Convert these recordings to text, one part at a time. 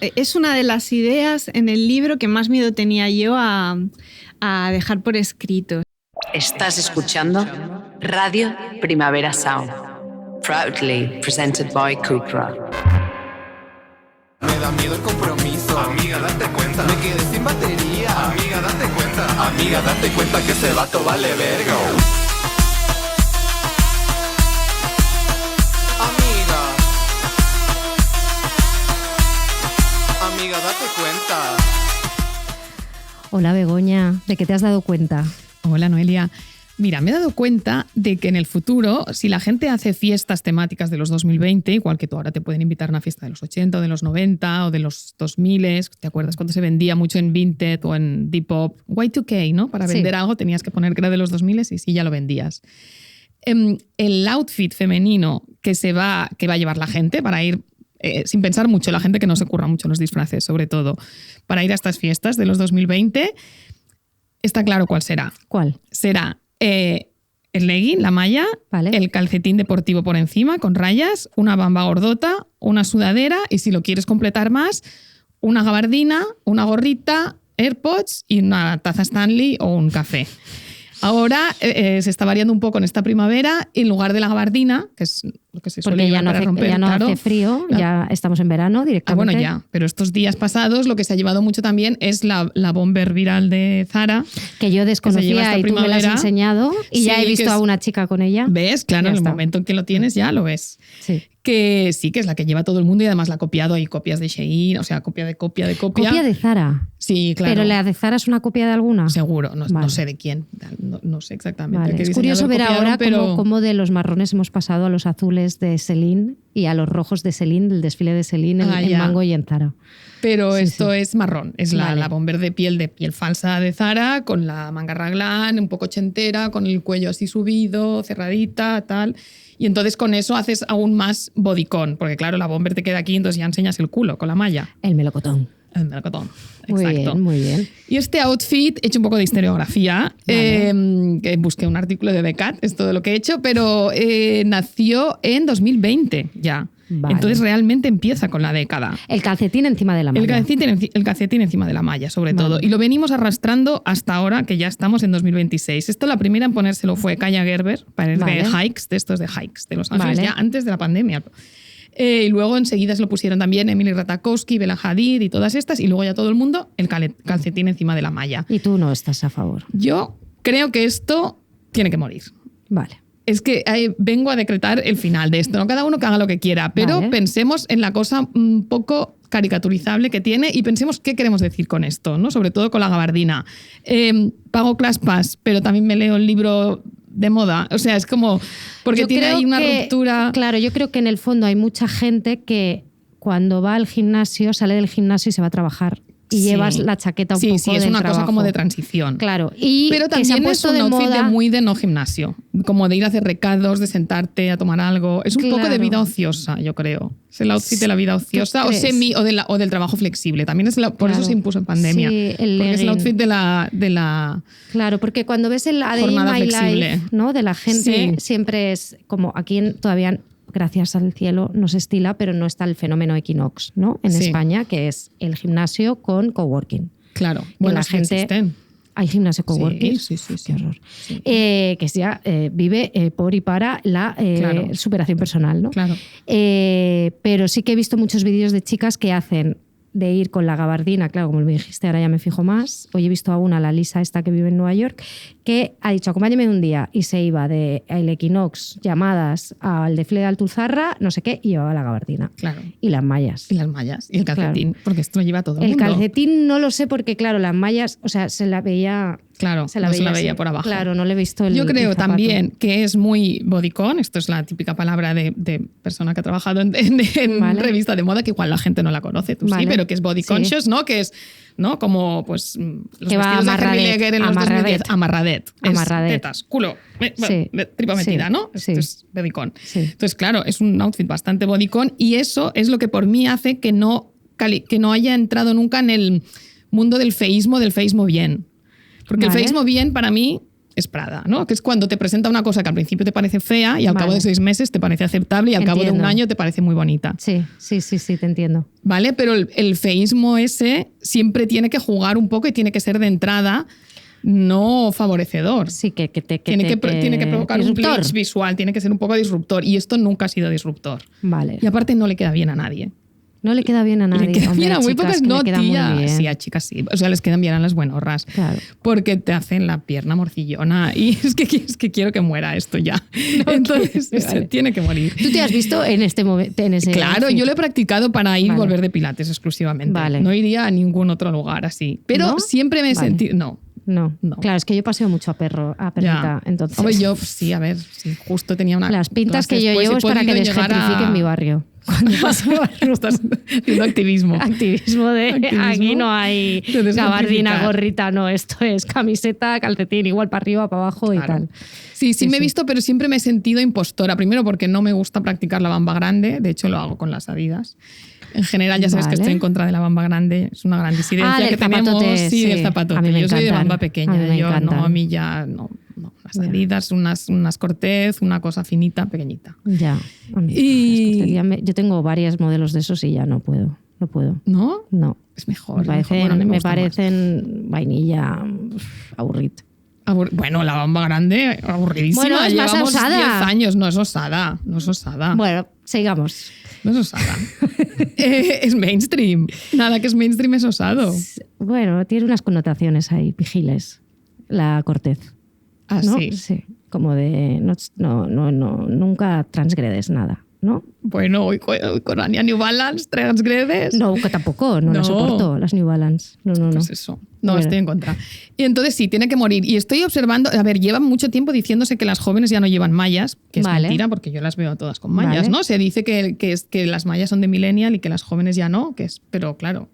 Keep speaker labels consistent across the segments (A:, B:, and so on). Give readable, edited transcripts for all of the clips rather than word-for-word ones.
A: Es una de las ideas en el libro que más miedo tenía yo a dejar por escrito.
B: Estás escuchando Radio Primavera Sound, proudly presented by Cupra.
C: Me da miedo el compromiso. Amiga, date cuenta. Me quedé sin batería. Amiga, date cuenta. Amiga, date cuenta que ese vato vale verga. Amiga, date cuenta.
D: Hola Begoña, ¿de qué te has dado cuenta?
E: Hola Noelia. Mira, me he dado cuenta de que en el futuro, si la gente hace fiestas temáticas de los 2020, igual que tú ahora te pueden invitar a una fiesta de los 80 o de los 90 o de los 2000, ¿te acuerdas cuando se vendía mucho en Vinted o en Depop? Y2K, ¿no? Para vender algo tenías que poner que era de los 2000 y sí, ya lo vendías. El outfit femenino que va a llevar la gente para ir, sin pensar mucho, la gente que no se curra mucho los disfraces, sobre todo, para ir a estas fiestas de los 2020, está claro cuál será.
D: ¿Cuál?
E: Será el legging, la malla,
D: vale,
E: el calcetín deportivo por encima con rayas, una bamba gordota, una sudadera y, si lo quieres completar más, una gabardina, una gorrita, AirPods y una taza Stanley o un café. Ahora se está variando un poco en esta primavera, y en lugar de la gabardina, que es lo que se suele llevar para romper,
D: ya no hace frío, ya estamos en verano directamente.
E: Bueno, ya, pero estos días pasados lo que se ha llevado mucho también es la bomber viral de Zara.
D: Que yo desconocía y tú me la has enseñado y ya he visto a una chica con ella.
E: ¿Ves? Claro, en el momento en que lo tienes ya lo ves.
D: Sí.
E: Que sí, que es la que lleva todo el mundo y además la ha copiado. Hay copias de Shein, o sea, copia de copia.
D: ¿Copia de Zara?
E: Sí, claro.
D: ¿Pero la de Zara es una copia de alguna?
E: Seguro, no sé de quién, no sé exactamente.
D: Vale. Es curioso ver ahora cómo de los marrones hemos pasado a los azules de Celine y a los rojos de Celine, del desfile de Celine en Mango y en Zara.
E: Pero esto es marrón, es la bomber de piel falsa de Zara, con la manga raglan, un poco ochentera, con el cuello así subido, cerradita, tal. Y entonces con eso haces aún más bodycon, porque claro, la bomber te queda aquí, entonces ya enseñas el culo con la malla.
D: El melocotón.
E: El melocotón,
D: muy
E: exacto.
D: Bien, muy bien.
E: Y este outfit, he hecho un poco de historiografía, que busqué un artículo de Decat, es todo lo que he hecho, pero nació en 2020 ya. Vale. Entonces realmente empieza con la década.
D: El calcetín encima de la malla.
E: El calcetín encima de la malla, sobre todo. Y lo venimos arrastrando hasta ahora, que ya estamos en 2026. Esto, la primera en ponérselo fue Kaia Gerber, para de Hikes, de estos de Hikes, de Los Ángeles, ya antes de la pandemia. Y luego enseguida se lo pusieron también Emily Ratajkowski, Bella Hadid y todas estas, y luego ya todo el mundo el calcetín encima de la malla.
D: Y tú no estás a favor.
E: Yo creo que esto tiene que morir.
D: Vale.
E: Es que vengo a decretar el final de esto, ¿no? Cada uno que haga lo que quiera, pero pensemos en la cosa un poco caricaturizable que tiene y pensemos qué queremos decir con esto, ¿no? Sobre todo con la gabardina. Pago ClassPass, pero también me leo el libro de moda. O sea, es como... Porque tiene ahí una ruptura...
D: Claro, yo creo que en el fondo hay mucha gente que cuando va al gimnasio, sale del gimnasio y se va a trabajar. Y llevas la chaqueta un poco
E: Sí, es una cosa como de transición.
D: Claro.
E: Pero también es un outfit muy de no gimnasio. Como de ir a hacer recados, de sentarte a tomar algo. Es un poco de vida ociosa, yo creo. Es el outfit de la vida ociosa o del trabajo flexible. También es por eso se impuso en pandemia. Sí, porque es el outfit de la
D: Claro, porque cuando ves el A Day in My Life, ¿no? De la gente, siempre es como aquí todavía... Gracias al cielo no se estila, pero no está el fenómeno Equinox, ¿no? En España, que es el gimnasio con coworking.
E: Claro, bueno,
D: la gente
E: existen.
D: Hay gimnasio coworking.
E: Sí.
D: Qué horror. Sí. Que ya vive por y para la superación personal, ¿no?
E: Claro.
D: Pero sí que he visto muchos vídeos de chicas que hacen de ir con la gabardina, claro, como me dijiste, ahora ya me fijo más. Hoy he visto a una, la Lisa esta que vive en Nueva York, que ha dicho, acompáñame un día, y se iba de el Equinox, llamadas, al desfile de Altuzarra, no sé qué, y llevaba la gabardina.
E: Claro.
D: Y las mallas.
E: Y las mallas. Y el calcetín, porque esto lo lleva todo el mundo.
D: El calcetín no lo sé porque, claro, las mallas, o sea, se la veía...
E: Claro, se la veía por abajo.
D: Claro, no le he visto
E: Yo creo también que es muy bodycon, esto es la típica palabra de persona que ha trabajado en revista de moda, que igual la gente no la conoce, tú sí, pero que es body conscious, ¿no? Que es, ¿no? Como pues los
D: que
E: vestidos de Henry Leger en los 2010.
D: Amarradet.
E: Tetas, culo, tripa metida, ¿no? Esto es bodycon. Sí. Entonces, claro, es un outfit bastante bodycon y eso es lo que por mí hace que no haya entrado nunca en el mundo del feísmo bien. Porque el feísmo bien, para mí, es Prada, ¿no? Que es cuando te presenta una cosa que al principio te parece fea y al cabo de 6 meses te parece aceptable y al cabo de un año te parece muy bonita.
D: Sí, te entiendo.
E: ¿Vale? Pero el feísmo ese siempre tiene que jugar un poco y tiene que ser de entrada no favorecedor.
D: Sí, que
E: tiene que provocar
D: disruptor.
E: un glitch visual, tiene que ser un poco disruptor. Y esto nunca ha sido disruptor.
D: Vale.
E: Y aparte no le queda bien a nadie.
D: No le queda bien a nadie.
E: Le queda bien a muy pocas, no, tía. Sí, a chicas sí. O sea, les quedan bien a las buenorras.
D: Claro.
E: Porque te hacen la pierna morcillona y es que quiero que muera esto ya. No, entonces vale. Tiene que morir.
D: ¿Tú te has visto en este momento?
E: Claro, yo lo he practicado para ir y volver de pilates exclusivamente.
D: Vale.
E: No iría a ningún otro lugar así. Pero siempre me he sentido... No.
D: Claro, es que yo paseo mucho a perrita,
E: ya.
D: entonces...
E: Hombre, yo sí, a ver, sí, justo tenía una...
D: Las pintas que yo llevo es para que desgentrifiquen mi barrio. Cuando paseo
E: estás haciendo activismo.
D: Activismo aquí no hay gabardina, gorrita, no, esto es camiseta, calcetín, igual para arriba, para abajo claro. Y tal.
E: Sí, me he visto, pero siempre me he sentido impostora. Primero porque no me gusta practicar la bamba grande, de hecho lo hago con las Adidas. En general, ya sabes que estoy en contra de la bamba grande, es una gran disidencia que tenemos. Sí, del zapatote. Yo soy de bamba pequeña, a mí ya no. Unas Adidas, unas Cortez, una cosa finita, pequeñita.
D: Ya. Yo tengo varios modelos de esos y ya no puedo.
E: ¿No?
D: No.
E: Es mejor.
D: Me parecen vainilla aburrido.
E: Bueno, la bamba grande, aburridísima.
D: Bueno, es más
E: llevamos
D: osada.
E: 10 años, no es osada.
D: Bueno, sigamos.
E: No es osada. Es mainstream. Nada que es mainstream es osado.
D: Bueno, tiene unas connotaciones ahí, pigiles, la Cortez.
E: Ah,
D: ¿no?
E: sí.
D: Sí, como de nunca transgredes nada, ¿no?
E: Bueno, hoy con Anya New Balance transgredes.
D: No, que tampoco, no soporto las New Balance. No.
E: Pues eso. No, estoy en contra. Y entonces sí, tiene que morir. Y estoy observando, a ver, llevan mucho tiempo diciéndose que las jóvenes ya no llevan mallas, que es mentira, porque yo las veo todas con mallas, ¿no? Se dice que las mallas son de millennial y que las jóvenes ya no, pero claro.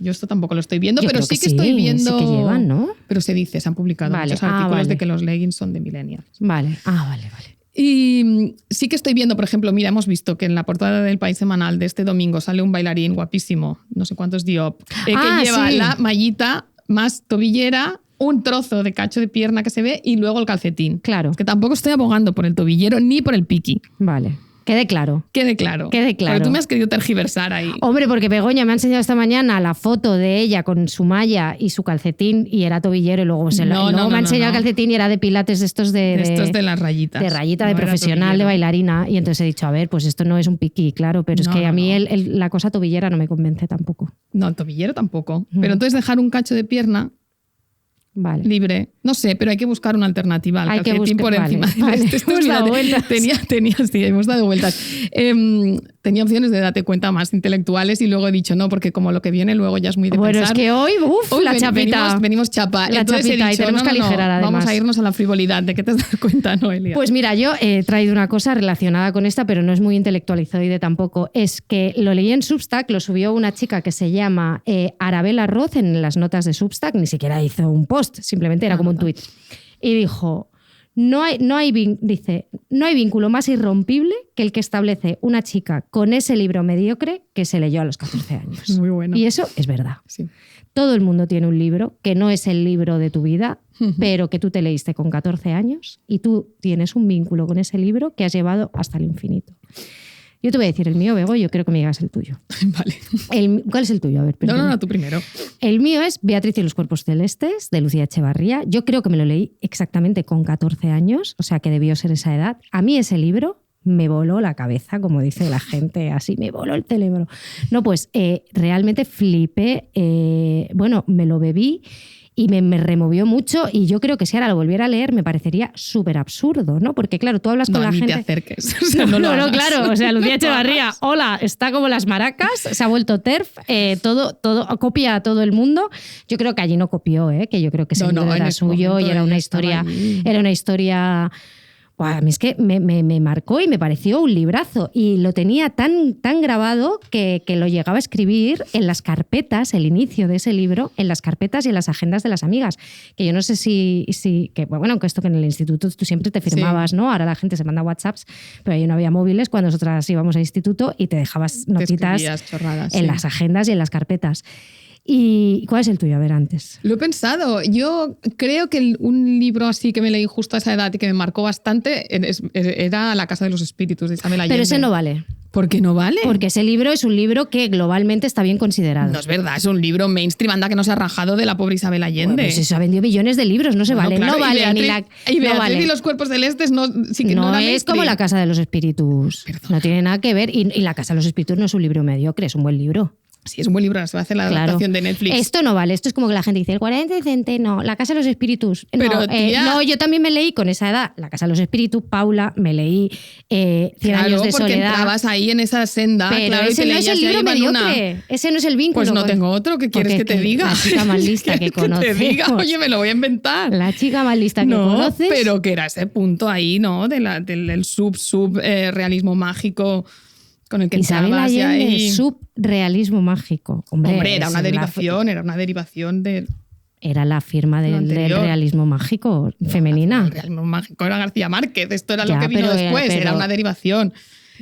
E: Yo esto tampoco lo estoy viendo, pero sí que estoy viendo...
D: Sí que llevan, ¿no?
E: Pero se han publicado muchos artículos de que los leggings son de millennials.
D: Vale, vale.
E: Y sí que estoy viendo, por ejemplo, mira, hemos visto que en la portada del País Semanal de este domingo sale un bailarín guapísimo, no sé cuántos Diop, que lleva la mallita más tobillera, un trozo de cacho de pierna que se ve y luego el calcetín.
D: Claro.
E: Es que tampoco estoy abogando por el tobillero ni por el piqui.
D: Vale. Quede claro.
E: Porque tú me has querido tergiversar ahí.
D: Hombre, porque Begoña me ha enseñado esta mañana la foto de ella con su malla y su calcetín y era tobillero y luego, me ha enseñado el calcetín y era de pilates de estos
E: estos de las rayitas.
D: De rayita, de profesional, de bailarina. Y entonces he dicho, a ver, pues esto no es un piqui, claro, pero es que a mí la cosa tobillera no me convence tampoco.
E: No, el tobillero tampoco. Pero entonces dejar un cacho de pierna libre. No sé, pero hay que buscar una alternativa al calcetín por encima.
D: Hemos dado vueltas.
E: Hemos dado vueltas. Tenía opciones de darte cuenta más intelectuales y luego he dicho no, porque como lo que viene luego ya es muy de
D: bueno,
E: pensar.
D: Es que hoy, la chapita.
E: Venimos chapa.
D: Entonces he dicho, y tenemos que aligerar además.
E: Vamos a irnos a la frivolidad. ¿De qué te has dado cuenta, Noelia?
D: Pues mira, yo he traído una cosa relacionada con esta, pero no es muy intelectualizoide tampoco. Es que lo leí en Substack, lo subió una chica que se llama Arabella Roth en las notas de Substack, ni siquiera hizo un post, simplemente era como un tuit. Y dijo... No hay vínculo más irrompible que el que establece una chica con ese libro mediocre que se leyó a los 14 años.
E: Muy bueno.
D: Y eso es verdad.
E: Sí.
D: Todo el mundo tiene un libro que no es el libro de tu vida, pero que tú te leíste con 14 años y tú tienes un vínculo con ese libro que has llevado hasta el infinito. Yo te voy a decir el mío, Bego, yo quiero que me digas el tuyo.
E: Vale.
D: ¿Cuál es el tuyo? A ver,
E: No, tú primero.
D: El mío es Beatriz y los cuerpos celestes, de Lucía Echevarría. Yo creo que me lo leí exactamente con 14 años, o sea que debió ser esa edad. A mí ese libro me voló la cabeza, como dice la gente, así, me voló el cerebro. No, pues realmente flipé, me lo bebí y me removió mucho y yo creo que si ahora lo volviera a leer me parecería súper absurdo, ¿no? Porque claro, tú hablas con la gente...
E: No, ni te acerques.
D: O sea, no, claro. O sea, Lucía Echevarría, hola, está como las maracas, se ha vuelto TERF, todo copia a todo el mundo. Yo creo que allí no copió, que yo creo que ese libro era suyo y era una historia... A mí es que me marcó y me pareció un librazo y lo tenía tan grabado que lo llegaba a escribir en las carpetas, el inicio de ese libro, en las carpetas y en las agendas de las amigas. Que yo no sé aunque esto que en el instituto tú siempre te firmabas, ¿no? Ahora la gente se manda WhatsApps, pero ahí no había móviles cuando nosotras íbamos al instituto y te dejabas notitas
E: chorradas,
D: en las agendas y en las carpetas. ¿Y cuál es el tuyo? A ver, antes.
E: Lo he pensado. Yo creo que un libro así que me leí justo a esa edad y que me marcó bastante era La Casa de los Espíritus, de Isabel Allende.
D: Pero ese no vale.
E: ¿Por qué no vale?
D: Porque ese libro es un libro que globalmente está bien considerado.
E: No es verdad, es un libro mainstream, anda que no se ha rajado de la pobre Isabel Allende.
D: Bueno, pues se ha vendido millones de libros, no se
E: Bueno,
D: vale.
E: claro,
D: No vale
E: y
D: ni la.
E: Beatriz,
D: no vale.
E: y los cuerpos celestes no, sí que no,
D: No
E: era
D: es
E: mainstream.
D: como La Casa de los Espíritus.
E: Perdona.
D: No tiene nada que ver. Y La Casa de los Espíritus no es un libro mediocre, es un buen libro.
E: Sí, es un buen libro, se va a hacer la
D: Claro.
E: adaptación de Netflix.
D: Esto no vale. Esto es como que la gente dice, el 40 decente, no. La Casa de los Espíritus.
E: Pero, tía-
D: no, yo también me leí con esa edad La Casa de los Espíritus, Paula, me leí 100
E: Claro,
D: años de
E: porque
D: soledad.
E: entrabas ahí en esa senda,
D: Pero
E: claro, y
D: ese
E: te
D: no es
E: leías
D: el
E: y ahí
D: libro
E: van una-
D: mediocre. Ese no es el vínculo.
E: Pues no tengo otro, ¿qué quieres
D: Porque
E: que te diga?
D: La chica más lista que
E: ¿Quieres
D: conocemos.
E: te diga? Oye, me lo voy a inventar.
D: La chica más lista que
E: No,
D: conoces.
E: pero que era ese punto ahí, ¿no? Del realismo mágico con el que
D: Isabel
E: entrabas y
D: Allende,
E: ahí...
D: subrealismo mágico. Hombre,
E: era una
D: es
E: derivación de...
D: Era la firma
E: Lo
D: del
E: anterior.
D: realismo mágico femenina.
E: El realismo mágico era García Márquez, esto era
D: Ya,
E: lo que vino
D: pero
E: después, era
D: pero-
E: una derivación.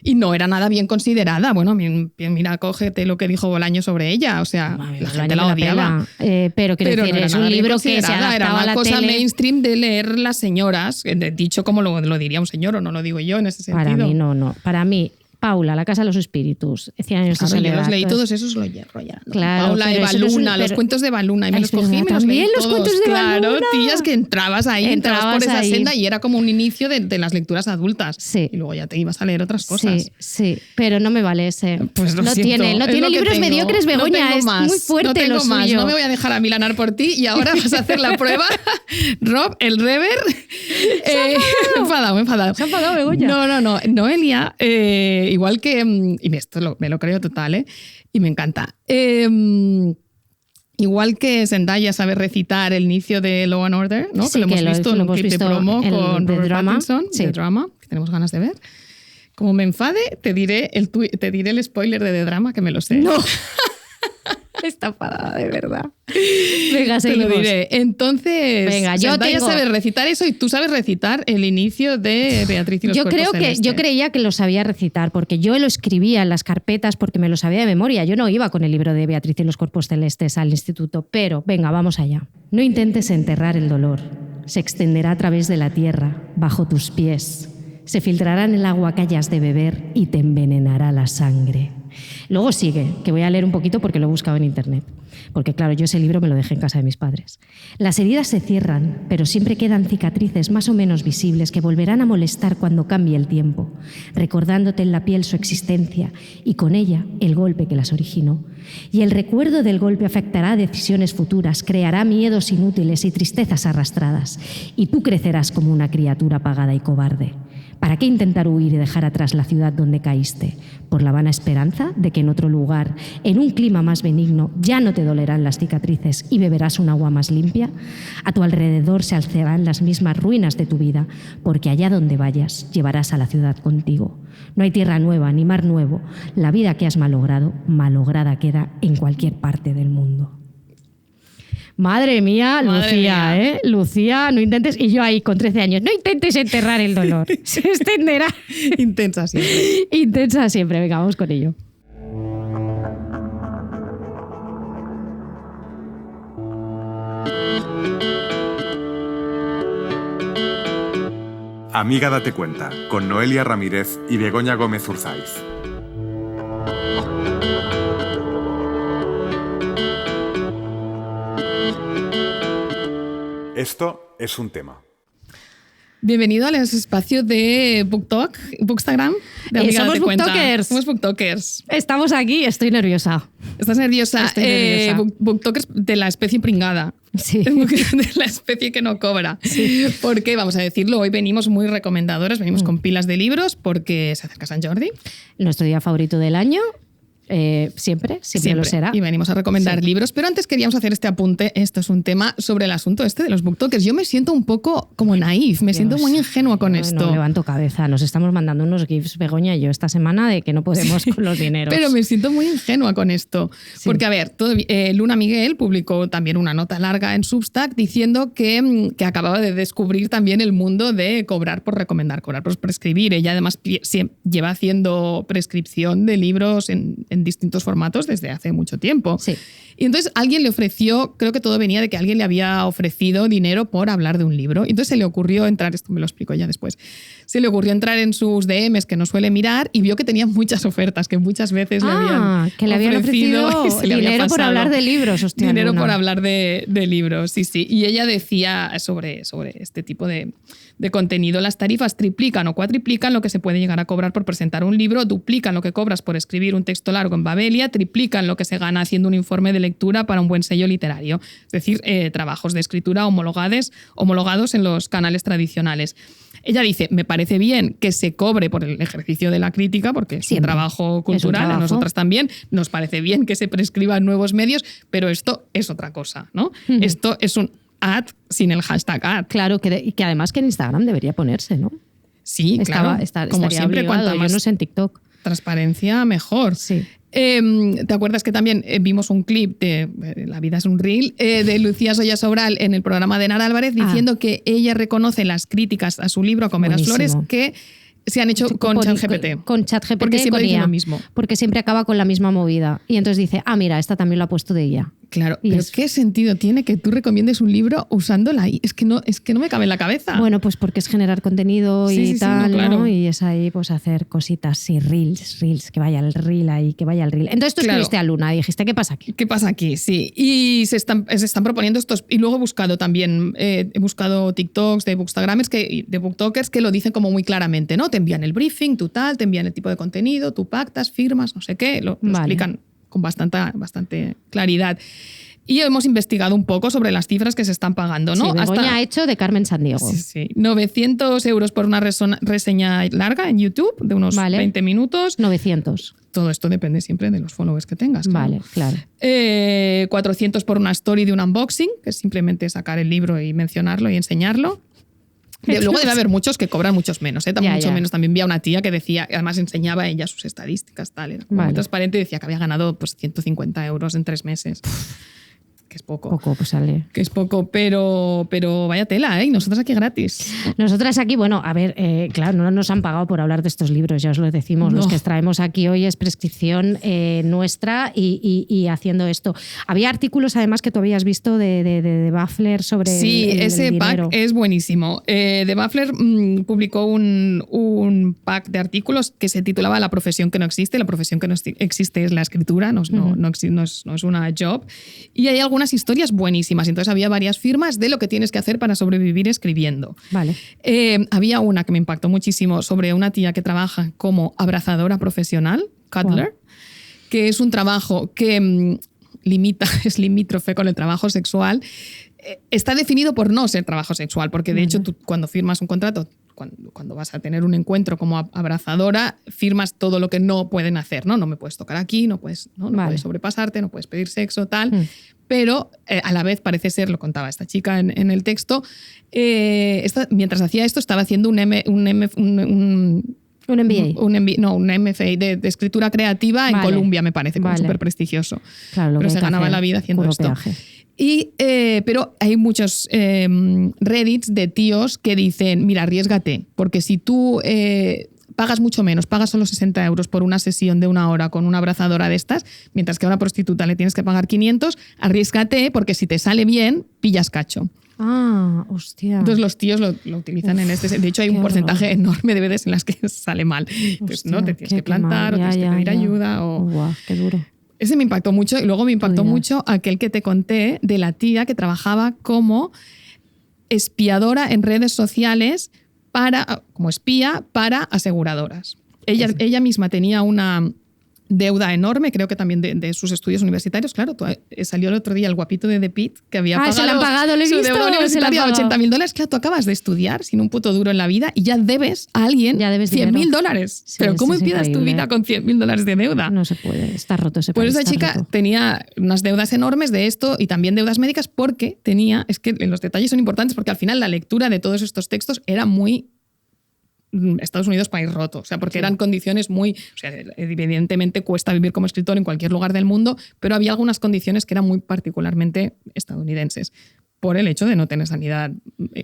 E: Y no era nada bien considerada. Bueno, mira, cógete lo que dijo Bolaño sobre ella. O sea,
D: Madre,
E: la
D: Bolaño
E: gente la
D: me
E: odiaba.
D: pela. Pero quiero
E: Pero
D: decir,
E: no era
D: es
E: nada
D: un
E: bien
D: libro que se
E: considerada, era
D: adaptaba a
E: una
D: la
E: cosa
D: tele.
E: mainstream de leer las señoras, dicho como lo diría un señor, o no lo digo yo en ese sentido.
D: Para mí, no. Para mí, Paula, La Casa de los Espíritus, 100 años de
E: Claro, yo
D: soledad.
E: los leí
D: todo
E: todos esos, los enrollando.
D: Claro,
E: Paula,
D: pero
E: Eva
D: eso no es un-
E: Luna, los
D: pero-
E: cuentos de Eva Luna, y me
D: Ay,
E: los
D: pero
E: cogí y me los leí
D: también los
E: todos.
D: cuentos de Eva
E: Claro,
D: Luna.
E: tías, que entrabas ahí, entrabas por esa
D: ahí.
E: senda y era como un inicio de las lecturas adultas.
D: Sí.
E: Y luego ya te ibas a leer otras cosas.
D: Sí, pero no me vale ese.
E: Pues lo
D: no
E: siento,
D: tiene, no
E: es
D: tiene
E: lo que
D: libros
E: tengo.
D: mediocres,
E: No
D: Begoña,
E: tengo
D: es
E: más,
D: muy fuerte
E: no tengo
D: lo
E: más,
D: suyo.
E: no me voy a dejar amilanar por ti y ahora vas a hacer la prueba. Rob, el rever. Me he enfadado.
D: Se ha enfadado, Begoña.
E: No. Noelia, igual que... Y esto me lo creo total, ¿eh? Y me encanta. Igual que Zendaya sabe recitar el inicio de Law and Order, ¿no?
D: Sí,
E: que lo hemos visto en
D: lo
E: un
D: hemos
E: clip de
D: visto
E: promo
D: en
E: con
D: The
E: Robert
D: Drama.
E: Pattinson,
D: Sí.
E: The Drama, que tenemos ganas de ver. Como me enfade, te diré el spoiler de The Drama, que me lo sé.
D: No. Está enfadada, de verdad. Venga,
E: Te
D: seguimos.
E: lo diré. Entonces,
D: Venga, yo
E: Zendaya
D: tengo-
E: sabe recitar eso y tú sabes recitar el inicio de Beatriz y los
D: Yo
E: cuerpos
D: creo que
E: celestes.
D: yo creía que lo sabía recitar porque yo lo escribía en las carpetas porque me lo sabía de memoria. Yo no iba con el libro de Beatriz y los cuerpos celestes al instituto, pero venga, vamos allá. No intentes enterrar el dolor. Se extenderá a través de la tierra, bajo tus pies. Se filtrará en el agua que hayas de beber y te envenenará la sangre. Luego sigue, que voy a leer un poquito porque lo he buscado en internet. Porque claro, yo ese libro me lo dejé en casa de mis padres. Las heridas se cierran, pero siempre quedan cicatrices más o menos visibles que volverán a molestar cuando cambie el tiempo, recordándote en la piel su existencia y con ella el golpe que las originó. Y el recuerdo del golpe afectará a decisiones futuras, creará miedos inútiles y tristezas arrastradas. Y tú crecerás como una criatura apagada y cobarde. ¿Para qué intentar huir y dejar atrás la ciudad donde caíste? ¿Por la vana esperanza de que en otro lugar, en un clima más benigno, ya no te dolerán las cicatrices y beberás un agua más limpia? A tu alrededor se alzarán las mismas ruinas de tu vida, porque allá donde vayas llevarás a la ciudad contigo. No hay tierra nueva ni mar nuevo. La vida que has malogrado, malograda queda en cualquier parte del mundo. Madre mía,
E: Madre
D: Lucía,
E: mía.
D: ¿eh? Lucía, no intentes... Y yo ahí con 13 años, no intentes enterrar el dolor. Se extenderá.
E: Intensa siempre.
D: Intensa siempre. Venga, vamos con ello.
F: Amiga Date Cuenta, con Noelia Ramírez y Begoña Gómez Urzaiz. Esto es un tema.
E: Bienvenido al espacio de BookTok, Bookstagram. De Amiga
D: Somos
E: Date Cuenta.
D: booktokers.
E: Somos booktokers.
D: Estamos aquí, estoy nerviosa.
E: ¿Estás nerviosa?
D: Estoy nerviosa.
E: Booktokers de la especie pringada.
D: Sí.
E: De la especie que no cobra. Porque, vamos a decirlo, hoy venimos muy recomendadoras, venimos con pilas de libros porque se acerca San Jordi.
D: Nuestro día favorito del año. Siempre lo será.
E: Y venimos a recomendar
D: Sí.
E: libros. Pero antes queríamos hacer este apunte. Esto es un tema sobre el asunto este de los booktokers. Yo me siento un poco como naif, me siento muy ingenua con esto.
D: No levanto cabeza. Nos estamos mandando unos gifs, Begoña y yo, esta semana de que no podemos con los dineros.
E: Pero me siento muy ingenua con esto.
D: Sí.
E: Porque, a ver, Luna Miguel publicó también una nota larga en Substack diciendo que acababa de descubrir también el mundo de cobrar por recomendar, cobrar por prescribir. Ella además lleva haciendo prescripción de libros en distintos formatos desde hace mucho tiempo.
D: Sí.
E: Y entonces alguien le ofreció, creo que todo venía de que alguien le había ofrecido dinero por hablar de un libro. Y entonces se le ocurrió entrar, esto me lo explico ya después, se le ocurrió entrar en sus DMs que no suele mirar y vio que tenía muchas ofertas, que muchas veces le habían ofrecido
D: y se le dinero por hablar de libros. Hostia,
E: dinero por hablar de libros, sí, sí. Y ella decía sobre este tipo de contenido, las tarifas triplican o cuatriplican lo que se puede llegar a cobrar por presentar un libro, duplican lo que cobras por escribir un texto largo en Babelia, triplican lo que se gana haciendo un informe de lectura para un buen sello literario. Es decir, trabajos de escritura homologados en los canales tradicionales. Ella dice, me parece bien que se cobre por el ejercicio de la crítica, porque es un trabajo cultural, a nosotras también, nos parece bien que se prescriban nuevos medios, pero esto es otra cosa, ¿no? Esto es un ad sin el hashtag ad.
D: Claro, que además que en Instagram debería ponerse, ¿no?
E: Sí, claro.
D: Como siempre, cuanto más, yo no sé en TikTok.
E: Transparencia, mejor.
D: Sí.
E: ¿Te acuerdas que también vimos un clip de La vida es un reel de Lucía Soya Sobral en el programa de Nara Álvarez diciendo que ella reconoce las críticas a su libro A comer las flores que se han hecho con ChatGPT.
D: Con ChatGPT,
E: porque siempre dice lo mismo.
D: Porque siempre acaba con la misma movida. Y entonces dice, mira, esta también lo ha puesto de ella.
E: Claro, pero ¿qué sentido tiene que tú recomiendes un libro usando la IA? Es que no me cabe en la cabeza.
D: Bueno, pues porque es generar contenido y tal, claro. ¿no? Y es ahí pues hacer cositas, reels, que vaya el reel ahí, que vaya el reel. Entonces tú escribiste a Luna y dijiste, ¿qué pasa aquí?
E: ¿Qué pasa aquí? Sí. Y se están proponiendo estos. Y luego he buscado también, he buscado TikToks de bookstagramers, de booktokers que lo dicen como muy claramente, ¿no? Te envían el briefing, tú tal, te envían el tipo de contenido, tú pactas, firmas, no sé qué, lo explican con bastante claridad. Y hemos investigado un poco sobre las cifras que se están pagando, ¿no?
D: Sí, Begoña ha hecho de Carmen Sandiego.
E: Sí. 900 euros por una reseña larga en YouTube, de unos 20 minutos.
D: 900.
E: Todo esto depende siempre de los followers que tengas.
D: Vale, claro.
E: 400 por una story de un unboxing, que es simplemente sacar el libro y mencionarlo y enseñarlo. Luego debe haber muchos que cobran muchos menos, mucho menos. También vi a una tía que decía, además enseñaba ella sus estadísticas, tal, era muy transparente y decía que había ganado pues, 150 euros en 3 meses. Que es poco.
D: Pues sale.
E: Que es poco, pero vaya tela, ¿eh? Y nosotras aquí gratis.
D: Nosotras aquí, bueno, a ver, claro, no nos han pagado por hablar de estos libros, ya os lo decimos. No. Los que traemos aquí hoy es prescripción nuestra y haciendo esto. Había artículos, además, que tú habías visto de Baffler sobre
E: ese
D: el dinero.
E: pack es buenísimo. De Baffler publicó un pack de artículos que se titulaba La profesión que no existe. La profesión que no existe es la escritura, no es una job. Y hay algunas historias buenísimas. Entonces había varias firmas de lo que tienes que hacer para sobrevivir escribiendo.
D: Vale.
E: Había una que me impactó muchísimo sobre una tía que trabaja como abrazadora profesional, cuddler, que es un trabajo que es limítrofe con el trabajo sexual. Está definido por no ser trabajo sexual, porque de hecho tú cuando firmas un contrato, cuando vas a tener un encuentro como abrazadora, firmas todo lo que no pueden hacer, ¿no? No me puedes tocar aquí, no puedes sobrepasarte, no puedes pedir sexo, tal. Pero a la vez parece ser, lo contaba esta chica en el texto, mientras hacía esto estaba haciendo un MFA de escritura creativa en Columbia, me parece, como súper prestigioso.
D: Claro,
E: pero se ganaba la vida haciendo esto. Pero hay muchos Reddits de tíos que dicen, mira, arriésgate, porque si tú pagas mucho menos, pagas solo 60 euros por una sesión de 1 hora con una abrazadora de estas, mientras que a una prostituta le tienes que pagar 500, arriésgate porque si te sale bien, pillas cacho.
D: Ah, hostia.
E: Entonces los tíos lo utilizan en este. De hecho, hay un porcentaje enorme de veces en las que sale mal. Entonces, ¿no? Te tienes que plantar o tienes que pedir ayuda.
D: Qué duro.
E: Ese me impactó mucho. Y luego me impactó mucho aquel que te conté de la tía que trabajaba como espiadora en redes sociales como espía para aseguradoras. Ella misma tenía una deuda enorme, creo que también de sus estudios universitarios. Claro, salió el otro día el guapito de The Pit que había pagado,
D: se la han pagado, le he
E: su
D: visto,
E: deuda universitaria de $80.000. Claro, tú acabas de estudiar sin un puto duro en la vida y ya debes a alguien $100.000.
D: Sí,
E: pero ¿cómo empiezas tu vida con $100.000 de deuda?
D: No se puede, está roto ese
E: país. Pues esa chica
D: roto.
E: tenía unas deudas enormes de esto y también deudas médicas porque es que los detalles son importantes porque al final la lectura de todos estos textos era muy Estados Unidos país roto, o sea, porque eran condiciones muy... O sea, evidentemente cuesta vivir como escritor en cualquier lugar del mundo, pero había algunas condiciones que eran muy particularmente estadounidenses por el hecho de no tener sanidad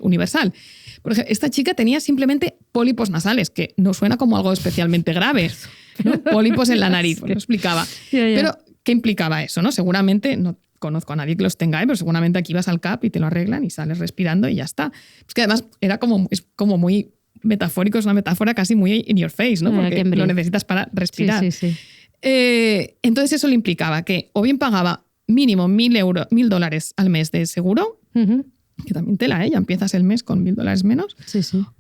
E: universal. Por ejemplo, esta chica tenía simplemente pólipos nasales, que no suena como algo especialmente grave, ¿no? Pólipos en la nariz, lo explicaba. Pero ¿Qué implicaba eso? ¿No? Seguramente, no conozco a nadie que los tenga, pero seguramente aquí vas al CAP y te lo arreglan y sales respirando y ya está. Es que además es como muy metafórico, es una metáfora casi muy in your face, ¿no? Porque lo necesitas para respirar.
D: Sí.
E: Entonces eso le implicaba que o bien pagaba mínimo $1.000 al mes de seguro, que también tela, ya empiezas el mes con $1.000 menos,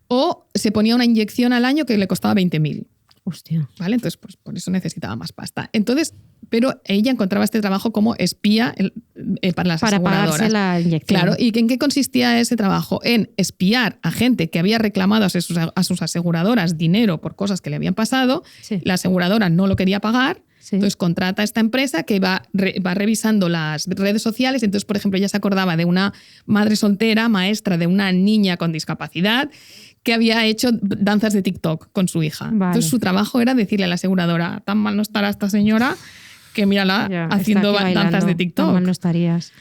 E: o se ponía una inyección al año que le costaba 20.000.
D: Hostia.
E: ¿Vale? Entonces, pues por eso necesitaba más pasta. Entonces, pero ella encontraba este trabajo como espía para las aseguradoras.
D: Para pagarse la inyección.
E: Claro, ¿y en qué consistía ese trabajo? En espiar a gente que había reclamado a sus aseguradoras dinero por cosas que le habían pasado, la aseguradora no lo quería pagar, entonces contrata a esta empresa que va revisando las redes sociales. Entonces, por ejemplo, ella se acordaba de una madre soltera, maestra de una niña con discapacidad, que había hecho danzas de TikTok con su hija. Vale. Entonces su trabajo era decirle a la aseguradora, tan mal no estará esta señora que mírala haciendo danzas de TikTok.
D: Tan mal no estarías.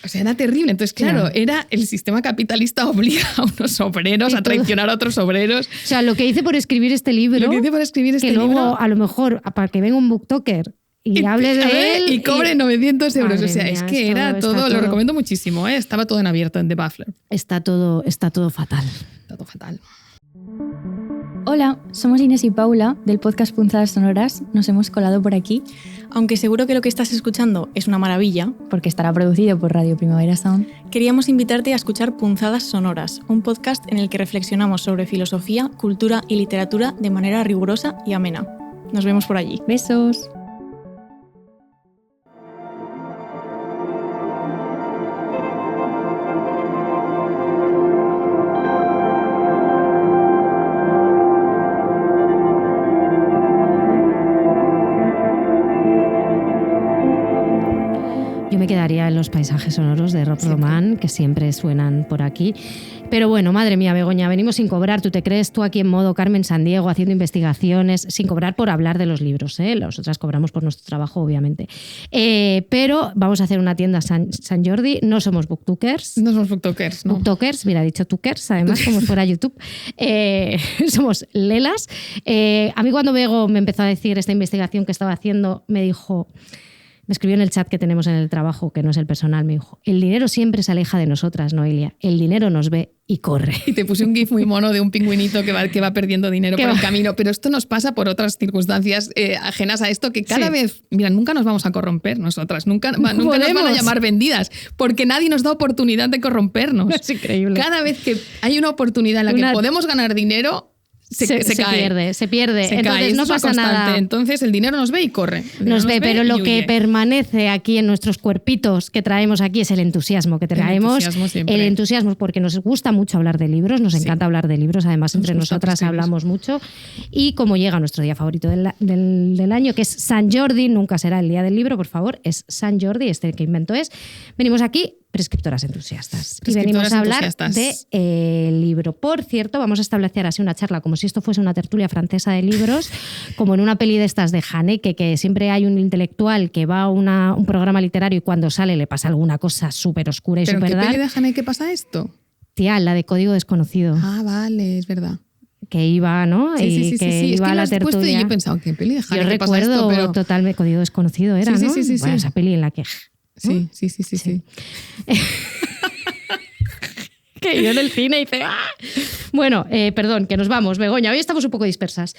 E: O sea, era terrible. Entonces, claro, era el sistema capitalista obliga a unos obreros a traicionar a otros obreros.
D: O sea, lo que hice por escribir este libro, que luego a lo mejor para que venga un booktoker y hable de él
E: y cobre 900 euros.
D: Madre
E: o sea,
D: mía,
E: es que era todo, lo recomiendo muchísimo, ¿eh? Estaba todo en abierto en The Baffler.
D: Está todo fatal.
E: Está todo fatal.
G: Hola, somos Inés y Paula del podcast Punzadas Sonoras. Nos hemos colado por aquí.
H: Aunque seguro que lo que estás escuchando es una maravilla,
G: porque estará producido por Radio Primavera Sound,
H: queríamos invitarte a escuchar Punzadas Sonoras, un podcast en el que reflexionamos sobre filosofía, cultura y literatura de manera rigurosa y amena. Nos vemos por allí.
G: Besos.
D: Yo me quedaría en los paisajes sonoros de Rob Roman, que siempre suenan por aquí. Pero bueno, madre mía, Begoña, venimos sin cobrar. ¿Tú te crees tú aquí en modo Carmen Sandiego haciendo investigaciones sin cobrar por hablar de los libros? Nosotras cobramos por nuestro trabajo, obviamente. Pero vamos a hacer una tienda San Jordi. No somos booktokers.
E: No somos booktokers, ¿no?
D: Booktokers, mira, dicho tukers, además, como fuera YouTube. Somos lelas. A mí cuando Bego me empezó a decir esta investigación que estaba haciendo, me dijo... Me escribió en el chat que tenemos en el trabajo, que no es el personal, me dijo, el dinero siempre se aleja de nosotras, Noelia. El dinero nos ve y corre.
E: Y te puse un gif muy mono de un pingüinito que va perdiendo dinero por el camino. Pero esto nos pasa por otras circunstancias ajenas a esto, que cada vez, mira, nunca nos vamos a corromper nosotras, nunca nos van a llamar vendidas, porque nadie nos da oportunidad de corrompernos.
D: Es increíble.
E: Cada vez que hay una oportunidad en la que podemos ganar dinero, se cae.
D: Se pierde.
E: Se
D: Entonces
E: cae.
D: no
E: Esto es
D: pasa nada.
E: Entonces el dinero nos ve y corre.
D: Nos ve, pero lo que permanece aquí en nuestros cuerpitos que traemos aquí es el entusiasmo que traemos. El entusiasmo, porque nos gusta mucho hablar de libros, nos encanta hablar de libros, además entre nosotras hablamos mucho. Y como llega nuestro día favorito del año, que es San Jordi, nunca será el día del libro, por favor, es San Jordi, que invento es. Venimos aquí prescriptoras entusiastas. Y venimos a hablar de libro. Por cierto, vamos a establecer así una charla, como si esto fuese una tertulia francesa de libros, como en una peli de estas de Haneke, que siempre hay un intelectual que va a un programa literario y cuando sale le pasa alguna cosa súper oscura y súper dark.
E: ¿Pero en qué peli de Haneke pasa esto?
D: Tía, la de Código Desconocido.
E: Ah, vale, es verdad.
D: Que iba, ¿no?
E: Sí.
D: Iba a la tertulia.
E: Y yo he pensado, ¿qué peli de Haneke
D: Yo recuerdo
E: pasa esto? Pero...
D: totalmente Código Desconocido era, ¿no?
E: Sí.
D: Bueno, esa peli en la que...
E: Sí.
D: Que yo en el cine hice... ¡ah! Bueno, perdón, que nos vamos, Begoña. Hoy estamos un poco dispersas.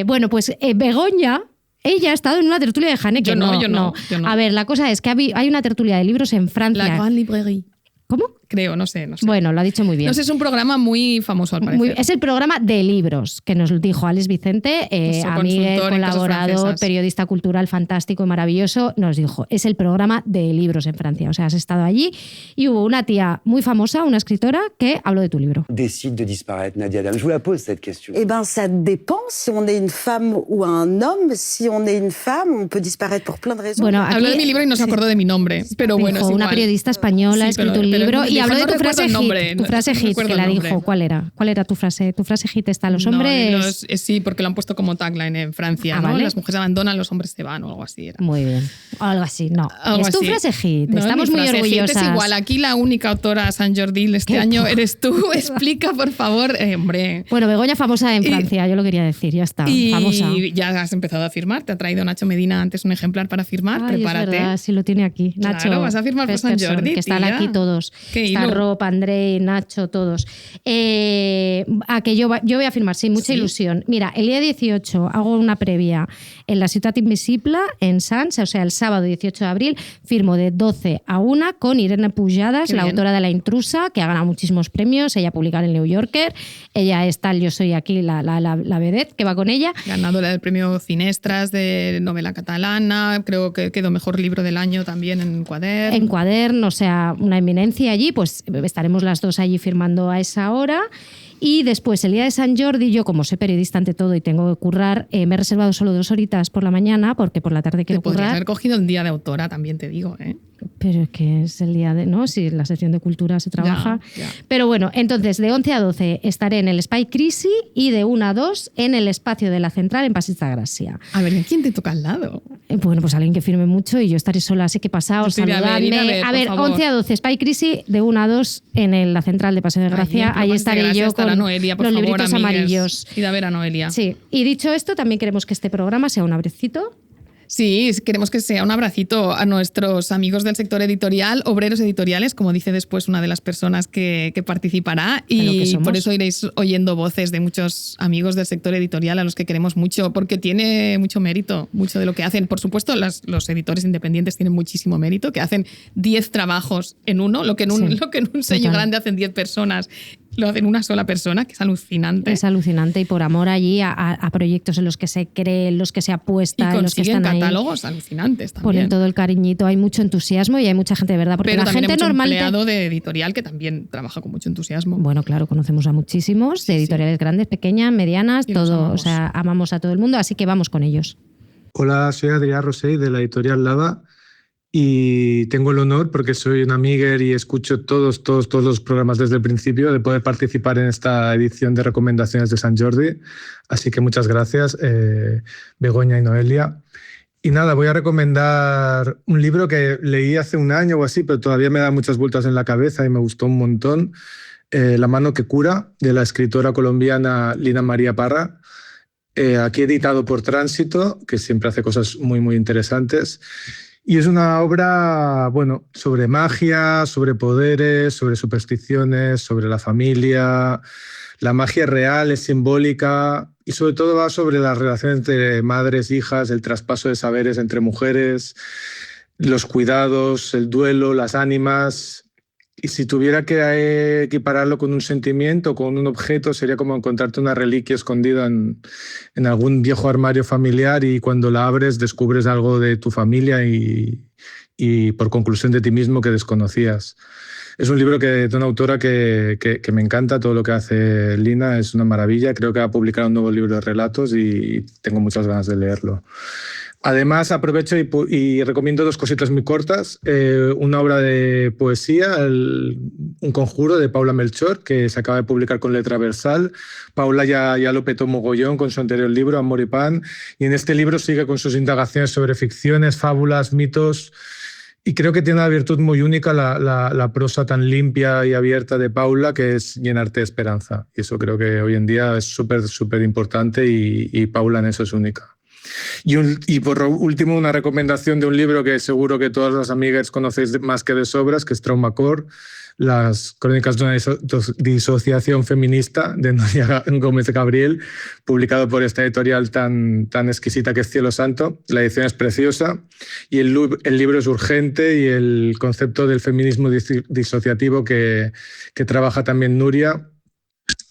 D: Bueno, pues Begoña... Ella ha estado en una tertulia de Haneke.
E: Yo no.
D: A ver, la cosa es que hay una tertulia de libros en Francia.
E: La Grande Librairie.
D: ¿Cómo?
E: Creo, no sé.
D: Bueno, lo ha dicho muy bien.
E: No sé, es un programa muy famoso al parecer.
D: Es el programa de libros que nos dijo Alex Vicente, amigo, colaborador, periodista cultural fantástico y maravilloso, nos dijo, es el programa de libros en Francia. O sea, has estado allí y hubo una tía muy famosa, una escritora, que habló de tu libro.
I: Décide de disparaître, Nadia Dame. Je vous la pose cette question.
J: Eh bien, ça dépend si on est une femme ou un homme. Si on est une femme, on peut disparaître por plein de raisons.
D: Bueno,
E: habló de mi libro y no se acordó de mi nombre, pero
D: dijo,
E: bueno, es igual.
D: Una periodista española ha escrito un libro
E: pero
D: libro y habló de tu frase hit. Tu frase hit, que la dijo. ¿Cuál era? ¿Cuál era tu frase? Tu frase hit está: los hombres...
E: Sí, porque lo han puesto como tagline en Francia, ¿no?
D: ¿vale?
E: Las mujeres abandonan, los hombres se van o algo así. Era.
D: Muy bien. O algo así, no.
E: Algo
D: es tu
E: así.
D: frase hit.
E: No,
D: Estamos muy orgullosas.
E: Es igual, aquí la única autora San Jordi este año eres tú. Explica, por favor, hombre.
D: Bueno, Begoña famosa en Francia, yo lo quería decir, ya está, famosa.
E: Y ya has empezado a firmar, te ha traído Nacho Medina antes un ejemplar para firmar, prepárate.
D: Es verdad, sí lo tiene aquí. Nacho,
E: claro, vas a firmar por San Jordi,
D: que están aquí todos. Está Rob, Andrei, Nacho, todos. Yo voy a firmar, sí, mucha ilusión. Mira, el día 18 hago una previa en la Ciutat Invisible, en Sants, o sea, el sábado 18 de abril, firmo de 12 a 1 con Irene Pujadas, la autora de La intrusa, que ha ganado muchísimos premios, ella publica en el New Yorker, ella es tal, yo soy aquí la vedette que va con ella.
E: Ganadora del premio Cinestras de novela catalana, creo que quedó mejor libro del año también en Quadern.
D: En Quadern, o sea, una eminencia allí, pues estaremos las dos allí firmando a esa hora. Y después, el día de San Jordi, yo como soy periodista ante todo y tengo que currar, me he reservado solo 2 horitas por la mañana porque por la tarde quiero currar.
E: Podrías haber cogido el día de autora, también te digo, ¿eh?
D: Pero es que es el día de... ¿no? Si la sección de cultura se trabaja.
E: Ya.
D: Pero bueno, entonces de 11 a 12 estaré en el Espai Crisi y de 1 a 2 en el espacio de la Central en Passeig de Gràcia.
E: A ver, ¿quién te toca al lado?
D: Bueno, pues alguien que firme mucho y yo estaré sola, así que pasaos, saludadme. A ver, 11 a 12 Espai Crisi, de 1 a 2 en la Central de Passeig de Gràcia. Ahí estaré yo con
E: Noelia, por
D: los
E: favor,
D: libritos
E: amigues.
D: amarillos.
E: Id a ver a Noelia.
D: Sí, y dicho esto, también queremos que este programa sea un abracito.
E: Sí, queremos que sea un abracito a nuestros amigos del sector editorial, obreros editoriales, como dice después una de las personas que participará, y por eso iréis oyendo voces de muchos amigos del sector editorial a los que queremos mucho, porque tiene mucho mérito, mucho de lo que hacen. Por supuesto, los editores independientes tienen muchísimo mérito, que hacen 10 trabajos en uno, lo que en un sello grande hacen 10 personas. Lo hacen una sola persona, que es alucinante.
D: Es alucinante, y por amor allí a proyectos en los que se cree, en los que se apuesta, en los que están ahí.
E: Catálogos alucinantes también.
D: Ponen todo el cariñito, hay mucho entusiasmo y hay mucha gente de verdad. Porque
E: pero
D: la
E: también
D: gente
E: hay mucho
D: normalmente...
E: empleado de editorial que también trabaja con mucho entusiasmo.
D: Bueno, claro, conocemos a muchísimos, de editoriales grandes, pequeñas, medianas, y todo. O sea, amamos a todo el mundo, así que vamos con ellos.
K: Hola, soy Adrià Rosell de la editorial Lava. Y tengo el honor, porque soy un amiguer y escucho todos los programas desde el principio, de poder participar en esta edición de recomendaciones de San Jordi. Así que muchas gracias, Begoña y Noelia. Y nada, voy a recomendar un libro que leí hace un año o así, pero todavía me da muchas vueltas en la cabeza y me gustó un montón. La mano que cura, de la escritora colombiana Lina María Parra. Aquí editado por Tránsito, que siempre hace cosas muy, muy interesantes. Y es una obra, bueno, sobre magia, sobre poderes, sobre supersticiones, sobre la familia. La magia es real, es simbólica y sobre todo va sobre las relaciones entre madres, hijas, el traspaso de saberes entre mujeres, los cuidados, el duelo, las ánimas. Y si tuviera que equipararlo con un sentimiento, con un objeto, sería como encontrarte una reliquia escondida en algún viejo armario familiar, y cuando la abres descubres algo de tu familia y por conclusión de ti mismo que desconocías. Es un libro de una autora que me encanta, todo lo que hace Lina es una maravilla. Creo que va a publicar un nuevo libro de relatos y tengo muchas ganas de leerlo. Además, aprovecho y recomiendo 2 cositas muy cortas. Una obra de poesía, Un conjuro, de Paula Melchor, que se acaba de publicar con Letra Versal. Paula ya lo petó mogollón con su anterior libro, Amor y Pan, y en este libro sigue con sus indagaciones sobre ficciones, fábulas, mitos, y creo que tiene una virtud muy única la prosa tan limpia y abierta de Paula, que es llenarte de esperanza. Y eso creo que hoy en día es súper, súper importante, y Paula en eso es única. Y por último, una recomendación de un libro que seguro que todas las amigas conocéis más que de sobras, que es Traumacore, las crónicas de una disociación feminista, de Noelia Gómez Gabriel, publicado por esta editorial tan exquisita que es Cielo Santo. La edición es preciosa y el libro es urgente, y el concepto del feminismo disociativo que trabaja también Nuria,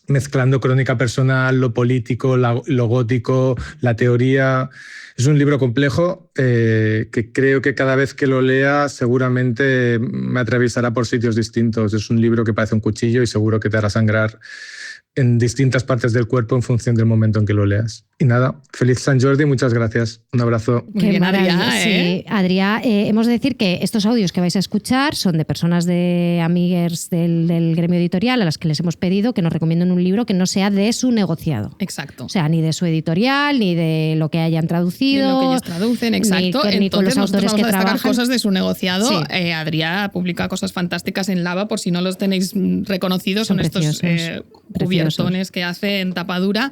K: mezclando crónica personal, lo político, lo gótico, la teoría. Es un libro complejo que creo que cada vez que lo lea seguramente me atravesará por sitios distintos. Es un libro que parece un cuchillo y seguro que te hará sangrar en distintas partes del cuerpo en función del momento en que lo leas. Y nada, feliz Sant Jordi, muchas gracias. Un abrazo.
E: Muy bien, Adrià,
D: Sí, Adrià, hemos de decir que estos audios que vais a escuchar son de personas de amiguers del gremio editorial a las que les hemos pedido que nos recomienden un libro que no sea de su negociado.
E: Exacto.
D: O sea, ni de su editorial, ni de lo que hayan traducido.
E: Ni lo que ellos traducen, exacto.
D: Ni con los autores que
E: vamos a destacar
D: trabajan.
E: cosas de su negociado.
D: Sí.
E: Adrià publica cosas fantásticas en Lava, por si no los tenéis reconocidos, son estos cubiertones que hace en tapadura.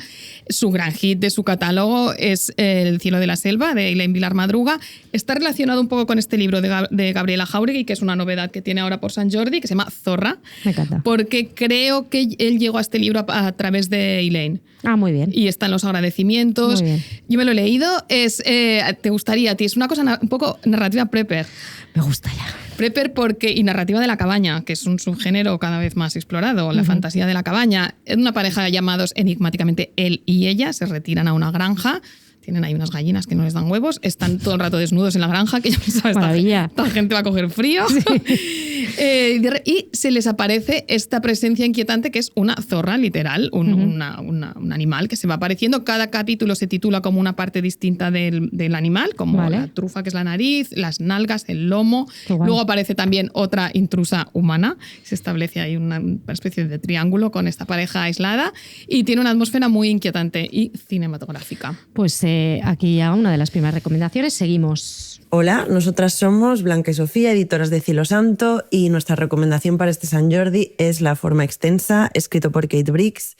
E: Su gran hit de su catálogo es El cielo de la selva, de Elaine Vilar Madruga. Está relacionado un poco con este libro de Gabriela Jáuregui, que es una novedad que tiene ahora por Sant Jordi, que se llama Zorra.
D: Me encanta.
E: Porque creo que él llegó a este libro a través de Elaine.
D: Ah, muy bien.
E: Y están los agradecimientos.
D: Muy bien.
E: Yo me lo he leído. ¿Te gustaría a ti? Es una cosa un poco narrativa prepper.
D: Me gusta ya.
E: Prepper y narrativa de la cabaña, que es un subgénero cada vez más explorado, la fantasía de la cabaña. Es una pareja llamados enigmáticamente él y ella, se retiran a una granja, tienen ahí unas gallinas que no les dan huevos, están todo el rato desnudos en la granja, que ya sabes, esta gente va a coger frío. Sí. Y se les aparece esta presencia inquietante que es una zorra, literal, un animal que se va apareciendo. Cada capítulo se titula como una parte distinta del animal, como la trufa, que es la nariz, las nalgas, el lomo. Luego aparece también otra intrusa humana. Se establece ahí una especie de triángulo con esta pareja aislada y tiene una atmósfera muy inquietante y cinematográfica.
D: Pues aquí ya una de las primeras recomendaciones. Seguimos.
L: Hola, nosotras somos Blanca y Sofía, editoras de Cielo Santo, y nuestra recomendación para este Sant Jordi es La forma extensa, escrito por Kate Briggs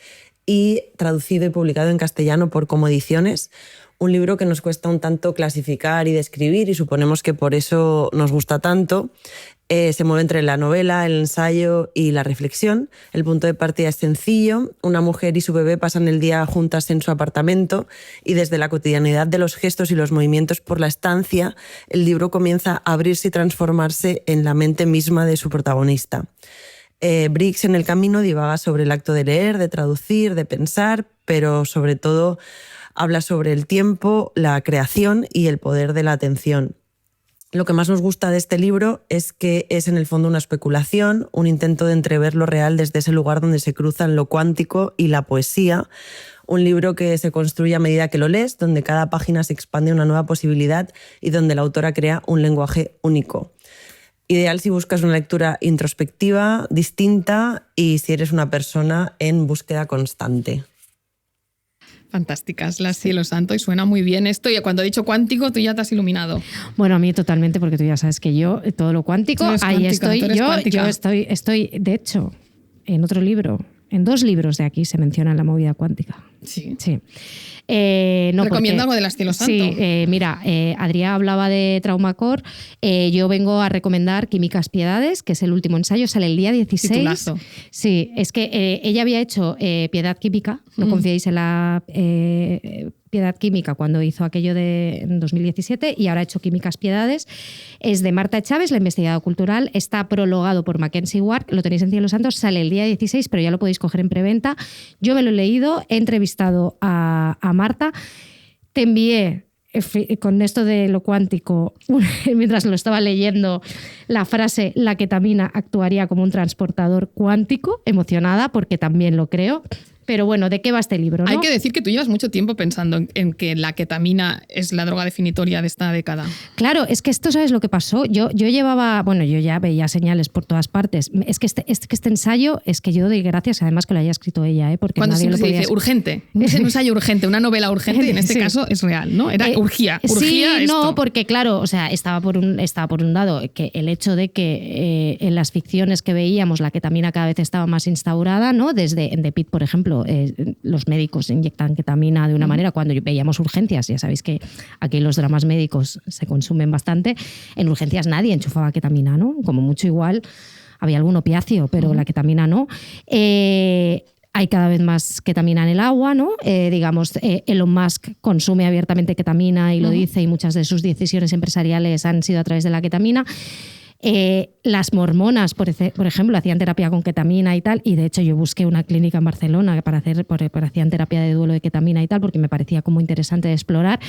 L: y traducido y publicado en castellano por Como Ediciones. Un libro que nos cuesta un tanto clasificar y describir, y suponemos que por eso nos gusta tanto. Se mueve entre la novela, el ensayo y la reflexión. El punto de partida es sencillo. Una mujer y su bebé pasan el día juntas en su apartamento y desde la cotidianidad de los gestos y los movimientos por la estancia, el libro comienza a abrirse y transformarse en la mente misma de su protagonista. Briggs en el camino divaga sobre el acto de leer, de traducir, de pensar, pero sobre todo habla sobre el tiempo, la creación y el poder de la atención. Lo que más nos gusta de este libro es que es en el fondo una especulación, un intento de entrever lo real desde ese lugar donde se cruzan lo cuántico y la poesía. Un libro que se construye a medida que lo lees, donde cada página se expande una nueva posibilidad y donde la autora crea un lenguaje único. Ideal si buscas una lectura introspectiva, distinta y si eres una persona en búsqueda constante.
E: Fantásticas, las Cielo Santo, y suena muy bien esto. Y cuando he dicho cuántico, tú ya te has iluminado.
D: Bueno, a mí totalmente, porque tú ya sabes que yo, todo lo cuántico, ahí estoy. Yo estoy, de hecho, en otro libro, en 2 libros de aquí se menciona la movida cuántica.
E: Sí.
D: Recomiendo
E: algo de las Cielo Santo.
D: Sí, mira, Adrià hablaba de Traumacore. Yo vengo a recomendar Químicas Piedades, que es el último ensayo, sale el día 16.
E: Titulazo.
D: Sí, es que ella había hecho Piedad Química, no confiéis en la Piedad Química cuando hizo aquello en 2017, y ahora ha hecho Químicas Piedades. Es de Marta Chávez, la investigadora cultural, está prologado por Mackenzie Ward, lo tenéis en Cielo Santo, sale el día 16, pero ya lo podéis coger en preventa. Yo me lo he leído, he entrevistado a Marta, te envié con esto de lo cuántico, mientras lo estaba leyendo, la frase «la ketamina actuaría como un transportador cuántico», emocionada porque también lo creo. Pero bueno, ¿de qué va este libro, no?
E: Hay que decir que tú llevas mucho tiempo pensando en que la ketamina es la droga definitoria de esta década.
D: Claro, es que esto, ¿sabes lo que pasó? Yo llevaba, bueno, yo ya veía señales por todas partes. Es que este ensayo, es que yo doy gracias, además que lo haya escrito ella, porque
E: cuando
D: nadie lo podía...
E: dice urgente, es un ensayo urgente, una novela urgente, y en este caso es real, ¿no? Era urgía
D: sí,
E: esto.
D: No, porque claro, o sea, estaba por un lado que el hecho de que en las ficciones que veíamos la ketamina cada vez estaba más instaurada, ¿no? Desde en The Pitt, por ejemplo, los médicos inyectan ketamina de una manera, cuando veíamos Urgencias, ya sabéis que aquí los dramas médicos se consumen bastante, en Urgencias nadie enchufaba ketamina, ¿no? Como mucho igual había algún opiáceo, pero la ketamina no. Hay cada vez más ketamina en el agua, ¿no? Digamos, Elon Musk consume abiertamente ketamina y lo dice, y muchas de sus decisiones empresariales han sido a través de la ketamina. Las mormonas, por ejemplo, hacían terapia con ketamina y tal, y de hecho yo busqué una clínica en Barcelona para hacían terapia de duelo de ketamina y tal, porque me parecía como interesante de explorar.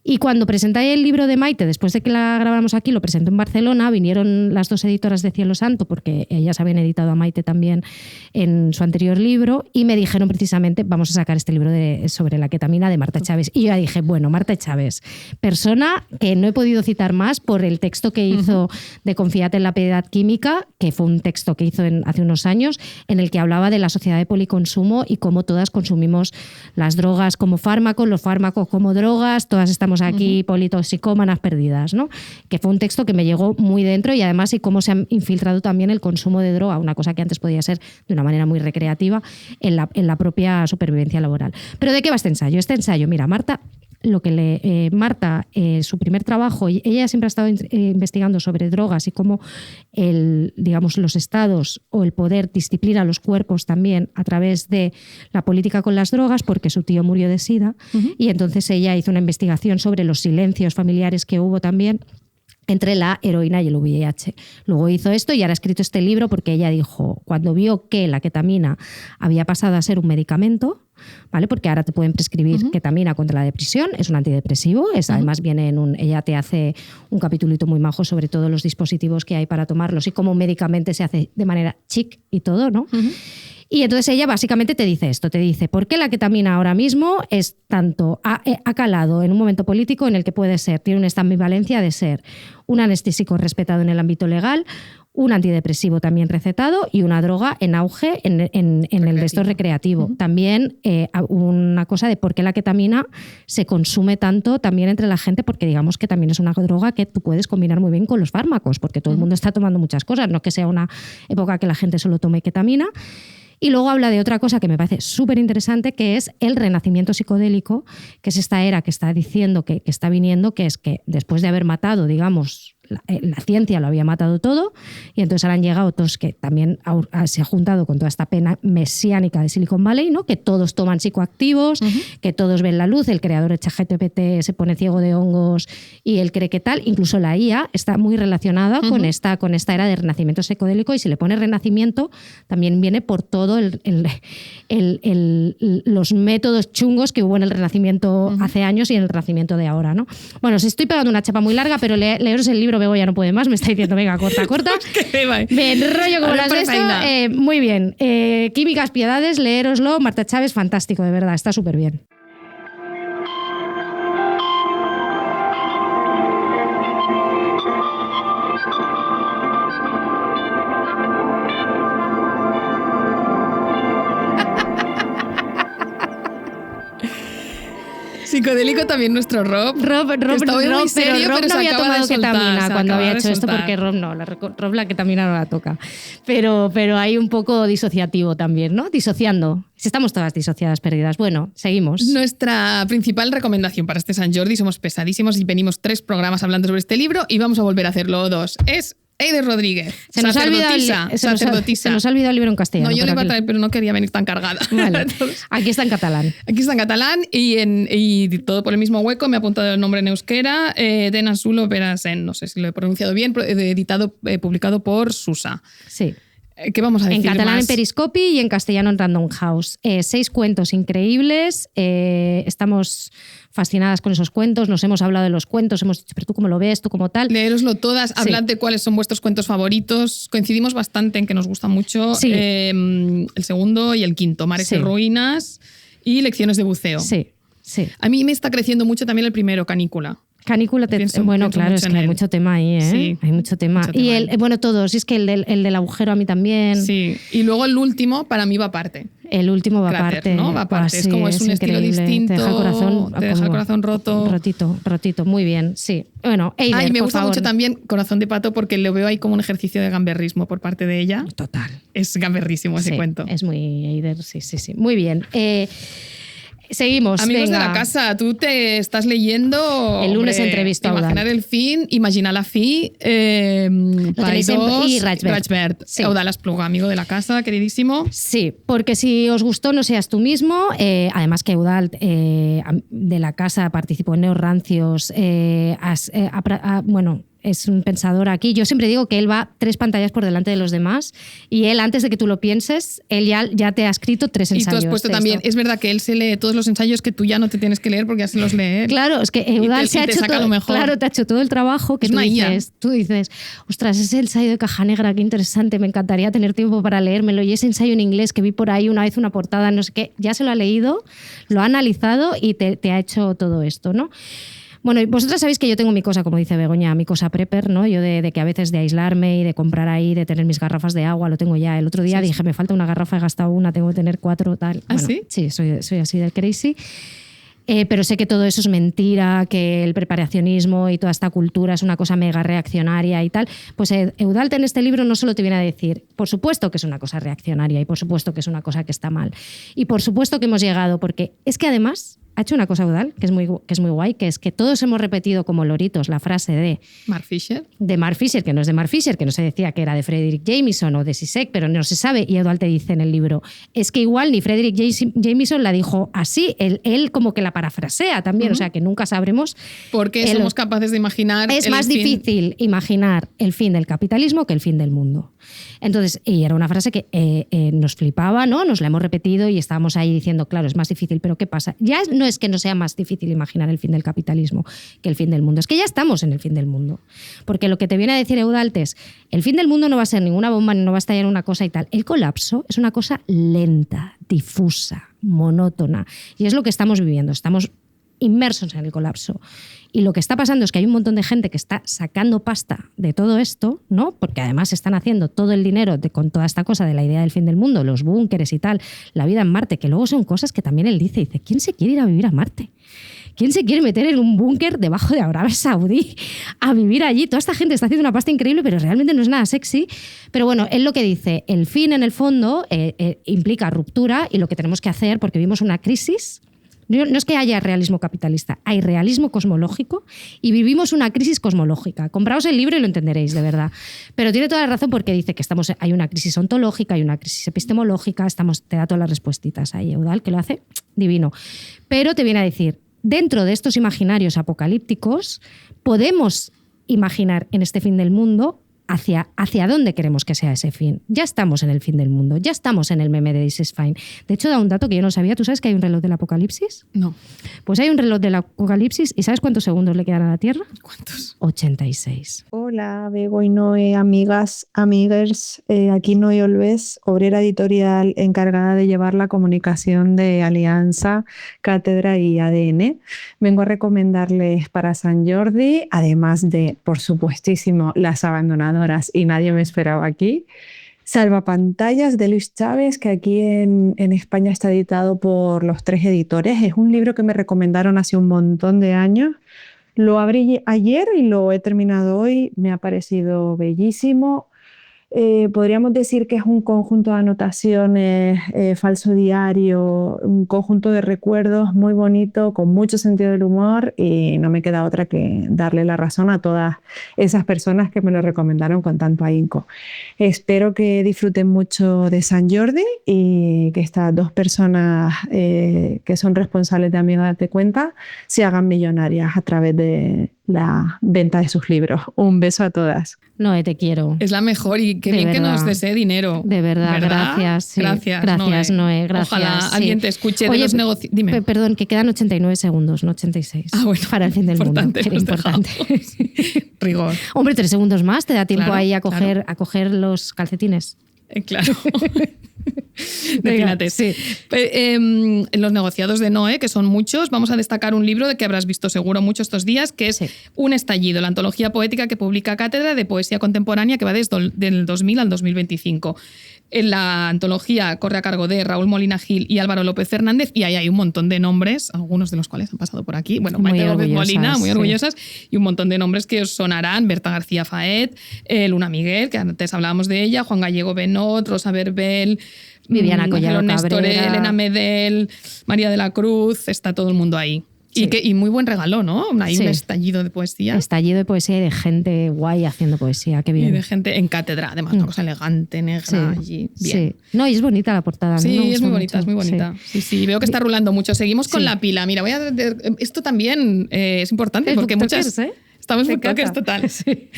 D: Y cuando presenté el libro de Maite, después de que la grabamos aquí, lo presentó en Barcelona, vinieron las dos editoras de Cielo Santo, porque ellas habían editado a Maite también en su anterior libro, y me dijeron precisamente, vamos a sacar este libro sobre la ketamina de Marta Chávez. Y yo ya dije, bueno, Marta Chávez, persona que no he podido citar más por el texto que hizo de Confíate en la piedad química, que fue un texto que hizo hace unos años, en el que hablaba de la sociedad de policonsumo y cómo todas consumimos las drogas como fármacos, los fármacos como drogas, todas estamos aquí politoxicómanas perdidas, ¿no? Que fue un texto que me llegó muy dentro, y además y cómo se ha infiltrado también el consumo de droga, una cosa que antes podía ser de una manera muy recreativa, en la propia supervivencia laboral. ¿Pero de qué va este ensayo? Este ensayo, mira, Marta, su primer trabajo, ella siempre ha estado investigando sobre drogas y cómo los estados o el poder disciplina los cuerpos también a través de la política con las drogas, porque su tío murió de SIDA, y entonces ella hizo una investigación sobre los silencios familiares que hubo también entre la heroína y el VIH. Luego hizo esto y ahora ha escrito este libro porque ella dijo, cuando vio que la ketamina había pasado a ser un medicamento, ¿vale? Porque ahora te pueden prescribir ketamina contra la depresión, es un antidepresivo, además viene ella te hace un capitulito muy majo sobre todos los dispositivos que hay para tomarlos y cómo médicamente se hace de manera chic y todo, ¿no? Y entonces ella básicamente te dice esto, te dice por qué la ketamina ahora mismo es tanto, ha calado en un momento político en el que puede ser, tiene una ambivalencia de ser un anestésico respetado en el ámbito legal, un antidepresivo también recetado y una droga en auge en el de esto recreativo. También una cosa de por qué la ketamina se consume tanto también entre la gente, porque digamos que también es una droga que tú puedes combinar muy bien con los fármacos, porque todo el mundo está tomando muchas cosas, no que sea una época que la gente solo tome ketamina. Y luego habla de otra cosa que me parece súper interesante, que es el renacimiento psicodélico, que es esta era que está diciendo que está viniendo, que es que después de haber matado, digamos, la ciencia lo había matado todo, y entonces ahora han llegado otros que también se ha juntado con toda esta pena mesiánica de Silicon Valley, ¿no? Que todos toman psicoactivos, que todos ven la luz, el creador de ChatGPT se pone ciego de hongos y él cree que tal, incluso la IA está muy relacionada con esta era de renacimiento psicodélico, y si le pone renacimiento también viene por todo los métodos chungos que hubo en el renacimiento hace años y en el renacimiento de ahora, ¿no? Bueno, os estoy pegando una chapa muy larga, pero leeros el libro, Begoña no puede más, me está diciendo, venga, corta. Me enrollo como las de esto. Muy bien. Químicas Piedades, leéroslo. Marta Chávez, fantástico, de verdad, está súper bien.
E: Psicodélico también nuestro Rob.
D: Rob
E: muy serio,
D: pero Rob no había tomado ketamina cuando había hecho esto, porque Rob la ketamina no la toca. Pero hay un poco disociativo también, ¿no? Disociando. Si estamos todas disociadas, perdidas. Bueno, seguimos.
E: Nuestra principal recomendación para este Sant Jordi, somos pesadísimos y venimos 3 programas hablando sobre este libro y vamos a volver a hacerlo 2. Es Eider Rodríguez,
D: se nos ha olvidado el libro en castellano.
E: No, yo lo iba a traer, pero no quería venir tan cargada.
D: Vale. Aquí está en catalán.
E: Y todo por el mismo hueco. Me ha apuntado el nombre en euskera. Den Azulo Perasen, no sé si lo he pronunciado bien, publicado por Susa.
D: Sí.
E: ¿Qué vamos a decir
D: en catalán
E: más?
D: en Periscopi y en castellano en Random House. 6 cuentos increíbles. Estamos fascinadas con esos cuentos. Nos hemos hablado de los cuentos. Hemos dicho, pero tú cómo lo ves, tú cómo tal.
E: Leéroslo todas. Hablad de cuáles son vuestros cuentos favoritos. Coincidimos bastante en que nos gusta mucho el segundo y el quinto. Mares y ruinas y lecciones de buceo.
D: Sí.
E: A mí me está creciendo mucho también el primero, Canícula.
D: Bueno, claro, es que hay mucho tema ahí, ¿eh? Sí, hay mucho tema. Todos. Y es que el del agujero a mí también.
E: Sí. Y luego el último, para mí, va aparte.
D: El último va
E: Cráter,
D: aparte.
E: ¿no? Va aparte. Es como es un estilo distinto.
D: Te deja el corazón
E: roto.
D: Rotito. Muy bien, sí. Bueno, Eider,
E: me gusta
D: favor.
E: mucho también Corazón de Pato porque lo veo ahí como un ejercicio de gamberrismo por parte de ella.
D: Total.
E: Es gamberrísimo ese cuento.
D: Es muy Eider, sí. Muy bien. Seguimos.
E: Amigos de la casa, tú te estás leyendo.
D: El lunes entrevista a Eudal.
E: Imaginar el fin, Imaginar la fi.
D: Y Rajbert.
E: Sí. Eudal Espluga, amigo de la casa, queridísimo.
D: Sí, porque si os gustó, no seas tú mismo. Además que Eudal de la casa participó en Neorrancios. es un pensador aquí. Yo siempre digo que él va 3 pantallas por delante de los demás y él, antes de que tú lo pienses, él ya te ha escrito 3 ensayos.
E: Y tú has puesto también, es verdad que él se lee todos los ensayos que tú ya no te tienes que leer porque ya se los lee él.
D: Claro, es que Eudald se ha hecho todo, claro, te ha hecho todo el trabajo que tú dices, ostras, ese ensayo de Caja Negra, qué interesante, me encantaría tener tiempo para leérmelo, y ese ensayo en inglés que vi por ahí una vez, una portada, no sé qué, ya se lo ha leído, lo ha analizado y te ha hecho todo esto, ¿no? Bueno, vosotras sabéis que yo tengo mi cosa, como dice Begoña, mi cosa prepper, ¿no? Yo de que a veces de aislarme y de comprar ahí, de tener mis garrafas de agua, lo tengo ya. El otro día dije, me falta una garrafa, he gastado una, tengo que tener 4, tal.
E: ¿Ah,
D: bueno,
E: sí?
D: Sí, soy así del crazy. Pero sé que todo eso es mentira, que el preparacionismo y toda esta cultura es una cosa mega reaccionaria y tal. Pues Eudald en este libro no solo te viene a decir, por supuesto que es una cosa reaccionaria y por supuesto que es una cosa que está mal. Y por supuesto que hemos llegado, porque es que además ha hecho una cosa Eudald que es muy guay, que es que todos hemos repetido como loritos la frase de
E: Mark Fisher.
D: De Mark Fisher, que no es de Mark Fisher, que no se decía que era de Frederick Jameson o de Zizek, pero no se sabe. Y Eudald te dice en el libro, es que igual ni Frederick Jameson la dijo así, él como que la parafrasea también, o sea que nunca sabremos.
E: Porque somos capaces de imaginar.
D: Es más difícil imaginar el fin del capitalismo que el fin del mundo. Entonces, y era una frase que nos flipaba, ¿no? Nos la hemos repetido y estábamos ahí diciendo, claro, es más difícil, pero ¿qué pasa? Ya no es que no sea más difícil imaginar el fin del capitalismo que el fin del mundo, es que ya estamos en el fin del mundo. Porque lo que te viene a decir Eudald es, el fin del mundo no va a ser ninguna bomba, no va a estallar una cosa y tal. El colapso es una cosa lenta, difusa, monótona. Y es lo que estamos viviendo, estamos inmersos en el colapso. Y lo que está pasando es que hay un montón de gente que está sacando pasta de todo esto, ¿no? Porque además están haciendo todo el dinero con toda esta cosa de la idea del fin del mundo, los búnkeres y tal, la vida en Marte, que luego son cosas que también él dice, ¿quién se quiere ir a vivir a Marte? ¿Quién se quiere meter en un búnker debajo de Arabia Saudí a vivir allí? Toda esta gente está haciendo una pasta increíble, pero realmente no es nada sexy. Pero bueno, él lo que dice, el fin en el fondo implica ruptura y lo que tenemos que hacer, porque vivimos una crisis. No es que haya realismo capitalista, hay realismo cosmológico y vivimos una crisis cosmológica. Compraos el libro y lo entenderéis, de verdad. Pero tiene toda la razón porque dice que hay una crisis ontológica, hay una crisis epistemológica, te da todas las respuestitas ahí, Eudald, que lo hace divino. Pero te viene a decir, dentro de estos imaginarios apocalípticos, podemos imaginar en este fin del mundo hacia dónde queremos que sea ese fin. Ya estamos en el fin del mundo, ya estamos en el meme de This is Fine. De hecho, da un dato que yo no sabía. ¿Tú sabes que hay un reloj del apocalipsis?
E: No.
D: Pues hay un reloj del apocalipsis y ¿sabes cuántos segundos le quedan a la Tierra?
E: ¿Cuántos?
D: 86.
M: Hola, Bego y Noé, amigas, amiguers. Aquí Noé Olves, obrera editorial encargada de llevar la comunicación de Alianza, Cátedra y ADN. Vengo a recomendarles para San Jordi, además de, por supuestísimo, Las Abandonadas y Nadie me esperaba aquí. Salvapantallas de Luis Chávez, que aquí en España está editado por Los Tres Editores. Es un libro que me recomendaron hace un montón de años. Lo abrí ayer y lo he terminado hoy. Me ha parecido bellísimo. Podríamos decir que es un conjunto de anotaciones, falso diario, un conjunto de recuerdos muy bonito, con mucho sentido del humor, y no me queda otra que darle la razón a todas esas personas que me lo recomendaron con tanto ahínco. Espero que disfruten mucho de San Jordi y que estas 2 personas que son responsables de Amiga Date Cuenta se hagan millonarias a través de la venta de sus libros. Un beso a todas.
D: Noé, te quiero.
E: Es la mejor y qué bien que nos desee dinero.
D: De verdad, gracias. Sí. Gracias, Noé. Gracias.
E: Ojalá alguien te escuche de los negocios. Dime.
D: Perdón, que quedan 89 segundos, no 86.
E: Ah, bueno.
D: Para el fin del mundo. Era importante.
E: Rigor.
D: Hombre, 3 segundos más, te da tiempo ahí a coger los calcetines.
E: Claro. Imagínate. Sí. En los negociados de Noé, que son muchos, vamos a destacar un libro de que habrás visto seguro mucho estos días, que es Un estallido, la antología poética que publica Cátedra de Poesía Contemporánea, que va desde el 2000 al 2025. En la antología corre a cargo de Raúl Molina Gil y Álvaro López Fernández, y ahí hay un montón de nombres, algunos de los cuales han pasado por aquí. Bueno, Maite López Molina, muy orgullosas, y un montón de nombres que os sonarán: Berta García Faet, Luna Miguel, que antes hablábamos de ella, Juan Gallego Benot, Rosa Verbel,
D: Viviana Collado Cabrera,
E: Elena Medel, María de la Cruz, está todo el mundo ahí. Sí. Y muy buen regalo, ¿no? Hay un estallido de poesía.
D: Estallido de poesía y de gente guay haciendo poesía, qué bien.
E: Y de gente en cátedra, además, una cosa elegante, negra, allí. Bien.
D: Sí. No, y es bonita la portada.
E: Sí,
D: es
E: muy bonita, es muy bonita. Sí, veo que está rulando mucho. Seguimos con la pila. Mira, esto también es importante porque muchas... Estamos por toques total. Sí.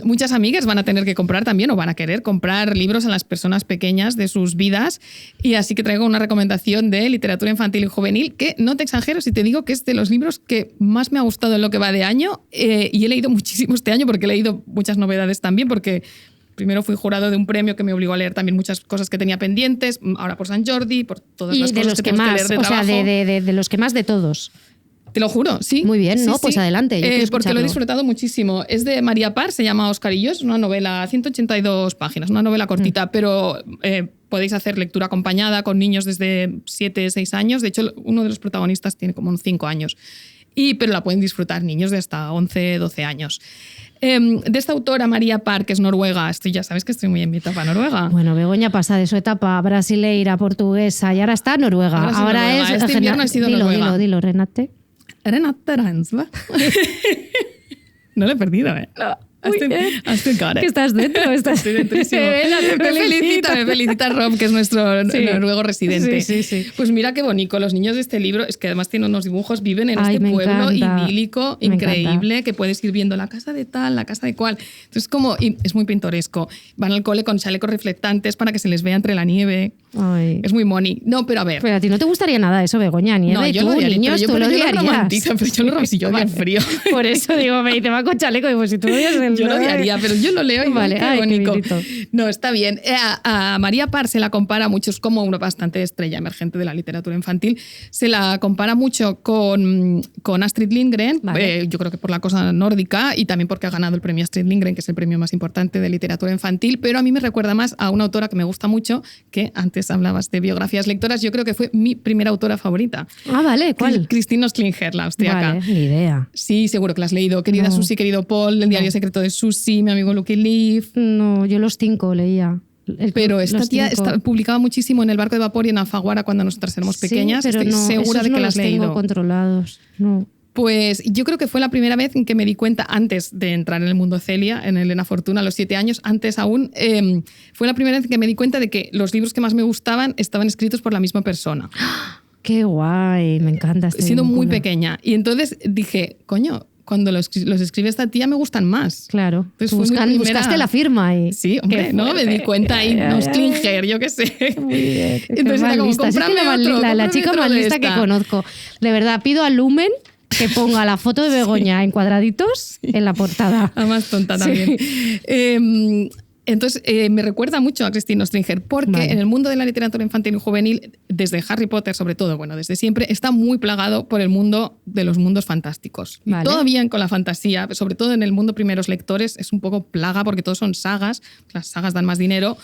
E: Muchas amigas van a tener que comprar también o van a querer comprar libros a las personas pequeñas de sus vidas y así que traigo una recomendación de literatura infantil y juvenil que no te exagero si te digo que es de los libros que más me ha gustado en lo que va de año y he leído muchísimo este año porque he leído muchas novedades también porque primero fui jurado de un premio que me obligó a leer también muchas cosas que tenía pendientes, ahora por San Jordi, por todas las cosas que tenemos que leer de trabajo.
D: O sea, de los que más de todos.
E: Te lo juro, sí.
D: Muy bien,
E: sí,
D: ¿no?
E: Sí.
D: Pues adelante.
E: Porque lo he disfrutado muchísimo. Es de María Parr, se llama Oscar y yo, es una novela, 182 páginas, una novela cortita, pero podéis hacer lectura acompañada con niños desde 7, 6 años. De hecho, uno de los protagonistas tiene como 5 años. Pero la pueden disfrutar niños de hasta 11, 12 años. De esta autora, María Parr, que es noruega, ya sabes que estoy muy en mi etapa noruega.
D: Bueno, Begoña pasa de su etapa brasileira, portuguesa y ahora está noruega. Ahora es
E: este invierno ha sido noruega.
D: Dilo, Renate.
E: Renate Ransva. No lo he perdido, ¿eh? No.
D: Que estás dentro.
E: Estoy dentrísimo. Me felicita Rob, que es nuestro noruego residente. Sí. Pues mira qué bonito. Los niños de este libro, es que además tienen unos dibujos, viven en este pueblo idílico, increíble, que puedes ir viendo la casa de tal, la casa de cual. Entonces es muy pintoresco. Van al cole con chalecos reflectantes para que se les vea entre la nieve. Ay. Es muy moni. No, pero a ver.
D: Pero a ti no te gustaría nada eso, Begoña, nieve.
E: No, yo
D: tú,
E: lo odiaría,
D: niños,
E: tú lo odiarías. Yo lo romantizo, yo odio el frío.
D: Por eso digo, me te va con chaleco. Digo, si tú odias el
E: yo lo odiaría, pero yo lo leo y
D: vale,
E: qué bonito. No, está bien. A María Parr se la compara mucho, es como una bastante estrella emergente de la literatura infantil, se la compara mucho con Astrid Lindgren, vale. Yo creo que por la cosa nórdica y también porque ha ganado el premio Astrid Lindgren, que es el premio más importante de literatura infantil, pero a mí me recuerda más a una autora que me gusta mucho, que antes hablabas de biografías lectoras, yo creo que fue mi primera autora favorita.
D: Ah, vale, ¿cuál?
E: Christine Ostlinger, la austriaca.
D: Vale, ni idea.
E: Sí, seguro que la has leído. Querida Susi, querido Paul, El diario secreto de Susi, Mi amigo Lucky Leaf.
D: No, yo los 5 leía.
E: Pero esta tía publicaba muchísimo en El barco de vapor y en Alfaguara cuando nosotras éramos pequeñas.
D: Sí, pero
E: estoy segura de que las has leído.
D: Tengo controlados. No.
E: Pues yo creo que fue la primera vez en que me di cuenta, antes de entrar en el mundo Celia, en Elena Fortuna, a los 7 años, antes aún, fue la primera vez en que me di cuenta de que los libros que más me gustaban estaban escritos por la misma persona.
D: ¡Qué guay! Me encanta este
E: siendo
D: vínculo.
E: Muy pequeña. Y entonces dije, coño, cuando los escribe esta tía me gustan más.
D: Claro. Buscaste la firma y...
E: Sí, hombre, ¿no? Me di cuenta ahí, Ostlinger, yo qué sé.
D: Muy bien.
E: Entonces era como,
D: la chica más lista que conozco. De verdad, pido a Lumen que ponga la foto de Begoña en cuadraditos en la portada.
E: La más tonta también. Sí. Entonces, me recuerda mucho a Christine Ostlinger porque en el mundo de la literatura infantil y juvenil, desde Harry Potter sobre todo, bueno, desde siempre, está muy plagado por el mundo de los mundos fantásticos. Y todo bien con la fantasía, sobre todo en el mundo primeros lectores, es un poco plaga porque todos son sagas, las sagas dan más dinero.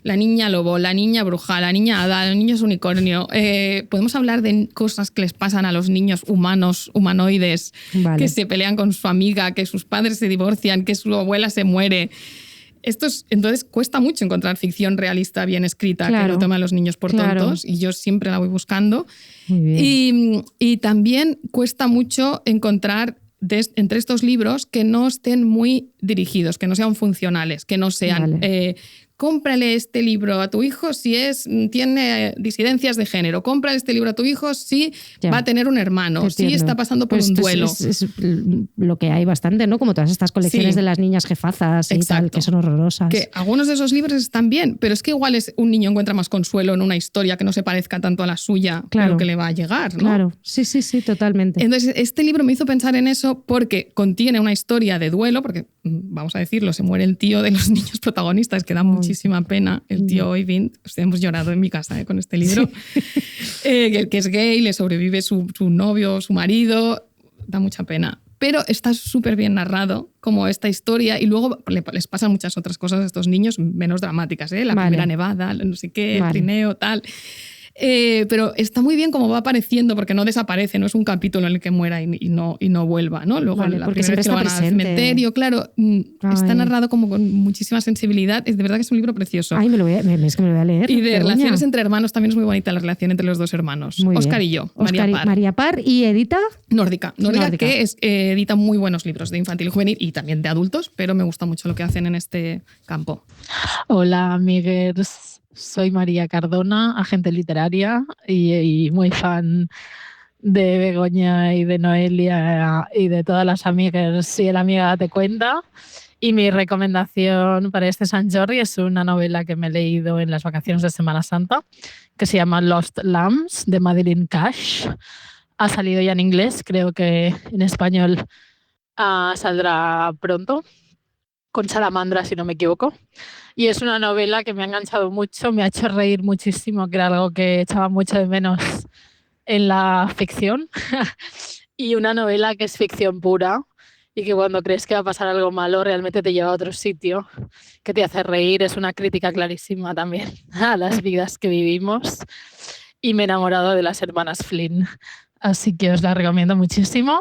E: La niña lobo, la niña bruja, la niña hada, el niño es unicornio. Podemos hablar de cosas que les pasan a los niños humanos, humanoides, que se pelean con su amiga, que sus padres se divorcian, que su abuela se muere. Entonces cuesta mucho encontrar ficción realista bien escrita que no toma a los niños por tontos y yo siempre la voy buscando. Y también cuesta mucho encontrar entre estos libros que no estén muy dirigidos, que no sean funcionales, que no sean... cómprale este libro a tu hijo si tiene disidencias de género, cómprale este libro a tu hijo si va a tener un hermano, si está pasando por un duelo.
D: Es lo que hay bastante, ¿no? Como todas estas colecciones de las niñas jefazas y tal, que son horrorosas.
E: Que algunos de esos libros están bien, pero es que igual un niño encuentra más consuelo en una historia que no se parezca tanto a la suya, pero que le va a llegar, ¿no?
D: Claro, sí, totalmente.
E: Entonces, este libro me hizo pensar en eso porque contiene una historia de duelo, porque, vamos a decirlo, se muere el tío de los niños protagonistas, que da muchísima pena, el tío Oyvind. Hemos llorado en mi casa con este libro. Que es gay, le sobrevive su novio, su marido, da mucha pena. Pero está súper bien narrado como esta historia y luego les pasan muchas otras cosas a estos niños menos dramáticas, la primera nevada, no sé qué, el trineo, tal. Pero está muy bien como va apareciendo porque no desaparece, no es un capítulo en el que muera y no vuelva, ¿no? Luego la primera vez que lo van al cementerio, claro, está narrado como con muchísima sensibilidad. Es de verdad que es un libro precioso.
D: Ay, es que me lo voy a leer.
E: Y de relaciones entre hermanos también es muy bonita la relación entre los dos hermanos. Oscar y yo,
D: María Parr y edita
E: Nórdica, que edita muy buenos libros de infantil y juvenil y también de adultos, pero me gusta mucho lo que hacen en este campo.
N: Hola, amigues. Soy María Cardona, agente literaria y muy fan de Begoña y de Noelia y de todas las amigas y el Amiga Date Cuenta. Y mi recomendación para este Sant Jordi es una novela que me he leído en las vacaciones de Semana Santa, que se llama Lost Lambs, de Madeline Cash. Ha salido ya en inglés, creo que en español saldrá pronto, con Salamandra, si no me equivoco. Y es una novela que me ha enganchado mucho, me ha hecho reír muchísimo, que era algo que echaba mucho de menos en la ficción. Y una novela que es ficción pura y que cuando crees que va a pasar algo malo realmente te lleva a otro sitio, que te hace reír. Es una crítica clarísima también a las vidas que vivimos. Y me he enamorado de las hermanas Flynn. Así que os la recomiendo muchísimo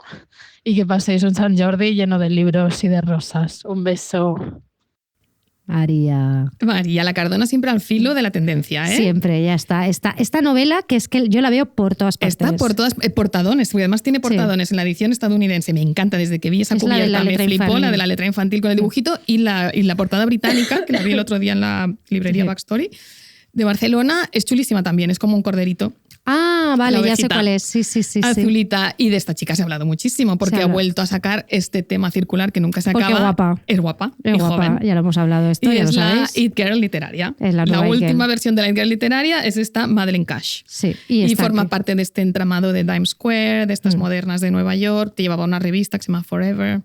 N: y que paséis un Sant Jordi lleno de libros y de rosas. Un beso.
D: María
E: La Cardona siempre al filo de la tendencia, ¿eh?
D: Siempre, ya está. Esta novela, que es que yo la veo por todas partes.
E: Está por todas portadones, porque además tiene portadones en la edición estadounidense. Me encanta, desde que vi esa cubierta me flipó, la de la letra infantil con el dibujito y la portada británica, que la vi el otro día en la librería Backstory, de Barcelona. Es chulísima también, es como un corderito.
D: Ah, vale, ya sé cuál es. Sí.
E: Azulita. Y de esta chica se ha hablado muchísimo porque ha vuelto a sacar este tema circular que nunca se acaba.
D: Es
E: guapa.
D: Es guapa. Joven. Ya lo hemos hablado esto,
E: y
D: ya
E: es
D: lo
E: la
D: sabéis.
E: It Girl literaria.
D: Es la
E: última versión de la It Girl literaria es esta Madeline Cash.
D: Sí.
E: Y forma parte de este entramado de Times Square, de estas modernas de Nueva York. Te llevaba una revista que se llama Forever.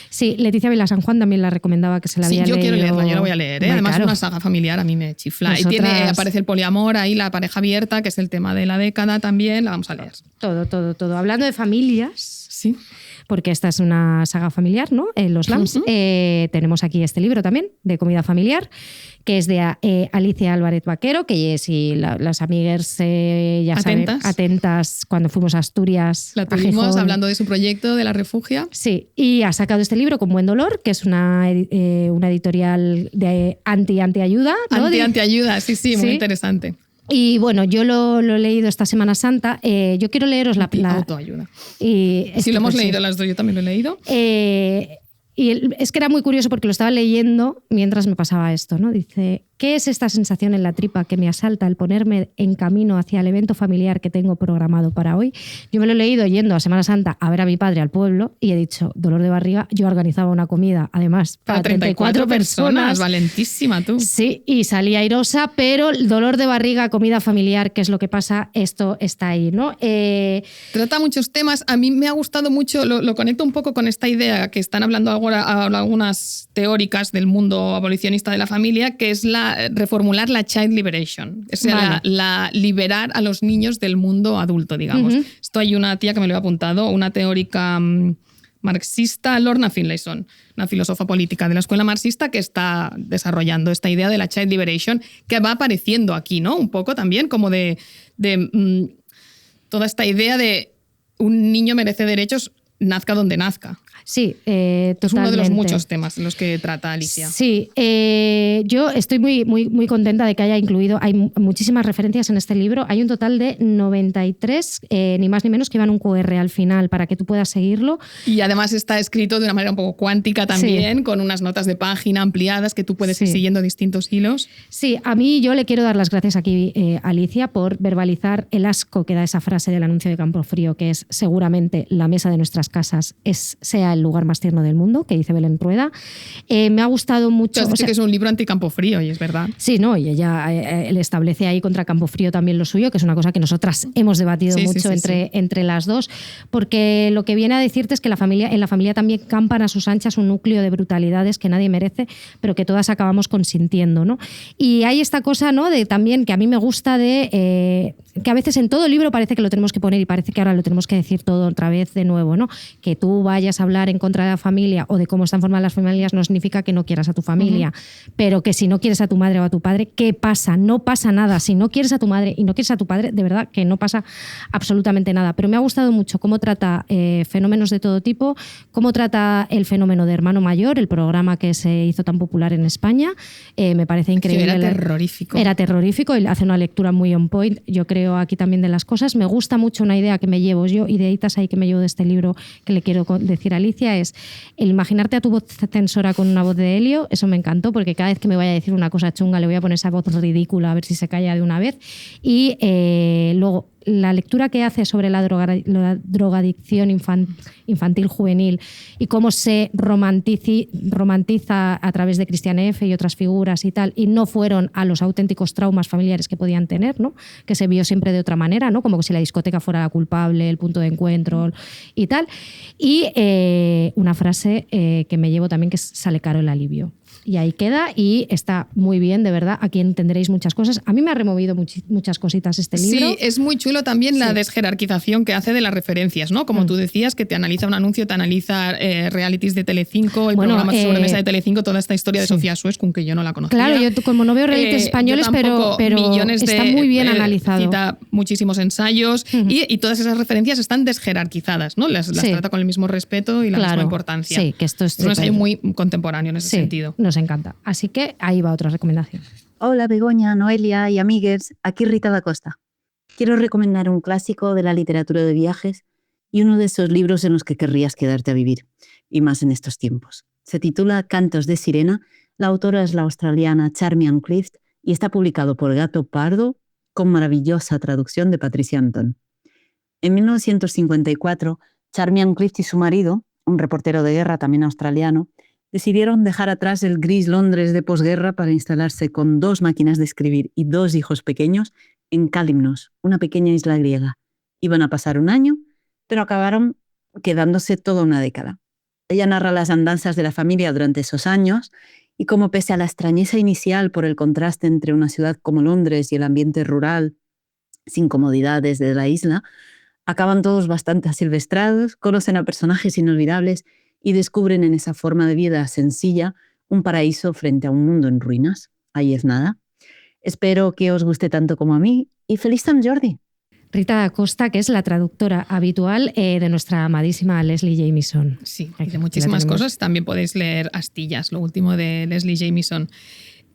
D: Sí, Leticia Vila San Juan también la recomendaba, que se la había leído.
E: Sí, yo quiero leerla, yo la voy a leer. Además,
D: claro.
E: Una saga familiar a mí me chifla.
D: Nosotras...
E: Y aparece el poliamor ahí, la pareja abierta, que es el tema de la década también. La vamos a leer.
D: Todo. Hablando de familias,
E: sí,
D: porque esta es una saga familiar, ¿no? Los Lambs. Tenemos aquí este libro también, de comida familiar, que es de Alicia Álvarez Vaquero, que si las amigues ya saben, atentas cuando fuimos a Asturias.
E: La tuvimos hablando de su proyecto, de La Refugia.
D: Sí, y ha sacado este libro con Buen Dolor, que es una editorial de anti-ayuda, ¿no?
E: Anti-ayuda, sí, muy interesante.
D: Y bueno, yo lo he leído esta Semana Santa. Yo quiero leeros la
E: autoayuda. Sí, lo hemos leído las dos, yo también lo he leído.
D: Y es que era muy curioso porque lo estaba leyendo mientras me pasaba esto, ¿no? Dice, ¿qué es esta sensación en la tripa que me asalta al ponerme en camino hacia el evento familiar que tengo programado para hoy? Yo me lo he leído yendo a Semana Santa a ver a mi padre al pueblo y he dicho, dolor de barriga. Yo organizaba una comida, además, para 34 personas.
E: Valentísima tú.
D: Sí, y salí airosa, pero el dolor de barriga, comida familiar, ¿qué es lo que pasa? Esto está ahí, ¿no?
E: Trata muchos temas. A mí me ha gustado mucho, lo conecto un poco con esta idea que están hablando ahora algunas teóricas del mundo abolicionista de la familia, que es reformular la child liberation, o sea, la liberar a los niños del mundo adulto, digamos. Esto hay una tía que me lo he apuntado, una teórica marxista, Lorna Finlayson, una filósofa política de la escuela marxista que está desarrollando esta idea de la child liberation, que va apareciendo aquí, ¿no? Un poco también como de toda esta idea de un niño merece derechos, nazca donde nazca.
D: Sí, totalmente.
E: Es uno de los muchos temas en los que trata Alicia.
D: Sí, yo estoy muy contenta de que haya incluido, hay muchísimas referencias en este libro, hay un total de 93, ni más ni menos, que llevan un QR al final para que tú puedas seguirlo.
E: Y además está escrito de una manera un poco cuántica también, con unas notas de página ampliadas que tú puedes ir siguiendo distintos hilos.
D: Sí, a mí yo le quiero dar las gracias aquí a Alicia por verbalizar el asco que da esa frase del anuncio de Campofrío, que es seguramente la mesa de nuestras casas sea el lugar más tierno del mundo, que dice Belén Rueda. Me ha gustado mucho.
E: Has dicho que es un libro anti-Campofrío, y es verdad.
D: Sí, no, y ella le establece ahí contra Campofrío también lo suyo, que es una cosa que nosotras hemos debatido mucho entre las dos, porque lo que viene a decirte es que en la familia también campan a sus anchas un núcleo de brutalidades que nadie merece, pero que todas acabamos consintiendo, ¿no? Y hay esta cosa, ¿no?, de también que a mí me gusta de que a veces en todo libro parece que lo tenemos que poner y parece que ahora lo tenemos que decir todo otra vez de nuevo, ¿no? Que tú vayas a hablar en contra de la familia o de cómo están formadas las familias no significa que no quieras a tu familia, pero que si no quieres a tu madre o a tu padre, ¿qué pasa? No pasa nada. Si no quieres a tu madre y no quieres a tu padre, de verdad que no pasa absolutamente nada. Pero me ha gustado mucho cómo trata fenómenos de todo tipo, cómo trata el fenómeno de Hermano Mayor, el programa que se hizo tan popular en España. Me parece increíble.
E: Era terrorífico.
D: Era terrorífico y hace una lectura muy on point, yo creo, aquí también de las cosas. Me gusta mucho una idea que me llevo yo, ideitas ahí que me llevo de este libro que le quiero decir a Alicia, es el imaginarte a tu voz censora con una voz de Helio. Eso me encantó, porque cada vez que me vaya a decir una cosa chunga le voy a poner esa voz ridícula a ver si se calla de una vez. Y luego la lectura que hace sobre la drogadicción infantil juvenil y cómo se romantiza a través de Christian F. y otras figuras y tal, y no fueron a los auténticos traumas familiares que podían tener, ¿no? Que se vio siempre de otra manera, ¿no? Como que si la discoteca fuera la culpable, el punto de encuentro y tal. Y una frase que me llevo también, que sale caro el alivio. Y ahí queda, y está muy bien, de verdad. Aquí entenderéis muchas cosas. A mí me ha removido muchas cositas este libro.
E: Sí, es muy chulo también la desjerarquización que hace de las referencias, ¿no? Como tú decías, que te analiza un anuncio, te analiza realities de Telecinco y programas de sobremesa de Telecinco, toda esta historia de Sofía Suescun, que yo no la conocía.
D: Claro, yo como no veo realities españoles, pero está muy bien analizado.
E: Cita muchísimos ensayos y todas esas referencias están desjerarquizadas, ¿no? Las trata con el mismo respeto y la misma importancia.
D: Sí, que esto es
E: un ensayo muy contemporáneo en ese sentido.
D: Nos encanta. Así que ahí va otra recomendación.
O: Hola Begoña, Noelia y amigues, aquí Rita da Costa. Quiero recomendar un clásico de la literatura de viajes y uno de esos libros en los que querrías quedarte a vivir, y más en estos tiempos. Se titula Cantos de Sirena, la autora es la australiana Charmian Clift y está publicado por Gato Pardo con maravillosa traducción de Patricia Antón. En 1954, Charmian Clift y su marido, un reportero de guerra también australiano, decidieron dejar atrás el gris Londres de posguerra para instalarse con 2 máquinas de escribir y 2 hijos pequeños en Kalymnos, una pequeña isla griega. Iban a pasar un año, pero acabaron quedándose toda una década. Ella narra las andanzas de la familia durante esos años y cómo, pese a la extrañeza inicial por el contraste entre una ciudad como Londres y el ambiente rural, sin comodidades de la isla, acaban todos bastante asilvestrados, conocen a personajes inolvidables y descubren en esa forma de vida sencilla un paraíso frente a un mundo en ruinas. Ahí es nada. Espero que os guste tanto como a mí y feliz Sant Jordi.
D: Rita da Costa, que es la traductora habitual de nuestra amadísima Leslie Jamieson.
E: Sí, de muchísimas cosas. También podéis leer Astillas, lo último de Leslie Jamieson.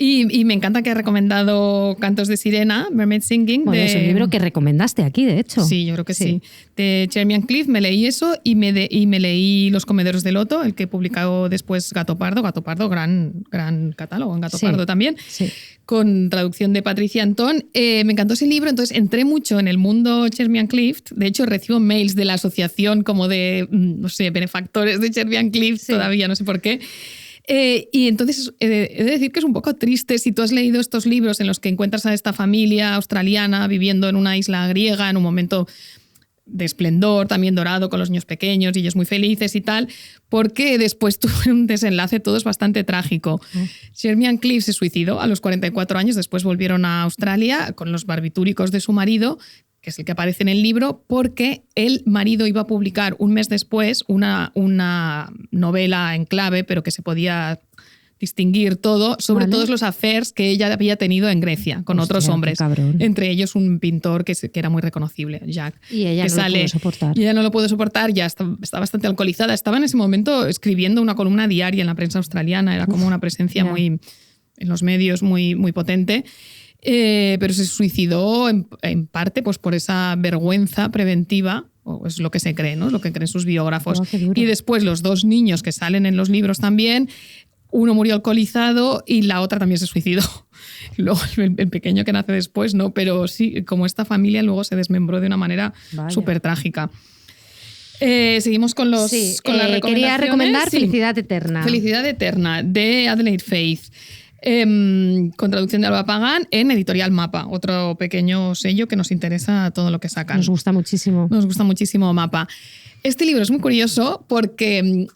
E: Y me encanta que ha recomendado Cantos de Sirena, Mermaid Singing.
D: Bueno, es un libro que recomendaste aquí, de hecho.
E: Sí, yo creo que sí. De Charmian Clift, me leí eso y me leí Los Comederos de Loto, el que publicó después Gato Pardo. Gato Pardo, gran catálogo en Gato Pardo también, con traducción de Patricia Antón. Me encantó ese libro, entonces entré mucho en el mundo Charmian Clift. De hecho, recibo mails de la asociación como de, no sé, benefactores de Charmian Clift, todavía no sé por qué. Y entonces he de decir que es un poco triste si tú has leído estos libros en los que encuentras a esta familia australiana viviendo en una isla griega en un momento de esplendor, también dorado, con los niños pequeños y ellos muy felices y tal, porque después tuvo un desenlace, todo es bastante trágico. Charmian Clift se suicidó a los 44 años, después volvieron a Australia con los barbitúricos de su marido, que es el que aparece en el libro, porque el marido iba a publicar un mes después una novela en clave, pero que se podía distinguir todo, sobre todos los affairs que ella había tenido en Grecia con otros hombres. Entre ellos un pintor que era muy reconocible, Jack.
D: Y ella no lo pudo soportar.
E: Y ella no lo pudo soportar, ya está bastante alcoholizada. Estaba en ese momento escribiendo una columna diaria en la prensa australiana, era como una presencia muy en los medios muy, muy potente. Pero se suicidó en parte pues, por esa vergüenza preventiva, o es lo que se cree, ¿no? Es lo que creen sus biógrafos. Y después los 2 niños que salen en los libros también, uno murió alcoholizado y la otra también se suicidó. Luego el pequeño que nace después, ¿no? Pero sí, como esta familia luego se desmembró de una manera súper trágica. Seguimos con las recomendaciones.
D: Quería recomendar Felicidad Eterna.
E: Felicidad Eterna, de Adelaide Faith. Con traducción de Alba Pagán en Editorial Mapa, otro pequeño sello que nos interesa todo lo que sacan.
D: Nos gusta muchísimo.
E: Nos gusta muchísimo Mapa. Este libro es muy curioso porque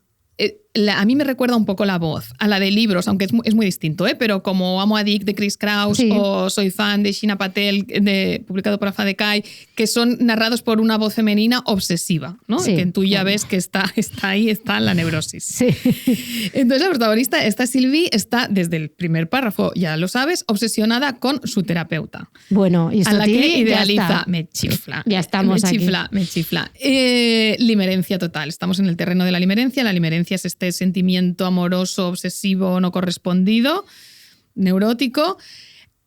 E: a mí me recuerda un poco la voz a la de libros, aunque es muy distinto, pero como Amo a Dick de Chris Kraus o Soy fan de Sheena Patel, publicado por Afa de Kai, que son narrados por una voz femenina obsesiva, ¿no? Que tú ya ves que está ahí, está la neurosis.
D: Sí.
E: Entonces la protagonista, esta Sylvie, está desde el primer párrafo, ya lo sabes, obsesionada con su terapeuta.
D: Bueno, y esto
E: a la que idealiza. Me chifla.
D: Ya estamos aquí.
E: Me chifla. Limerencia total. Estamos en el terreno de la limerencia. La limerencia es este sentimiento amoroso, obsesivo, no correspondido, neurótico.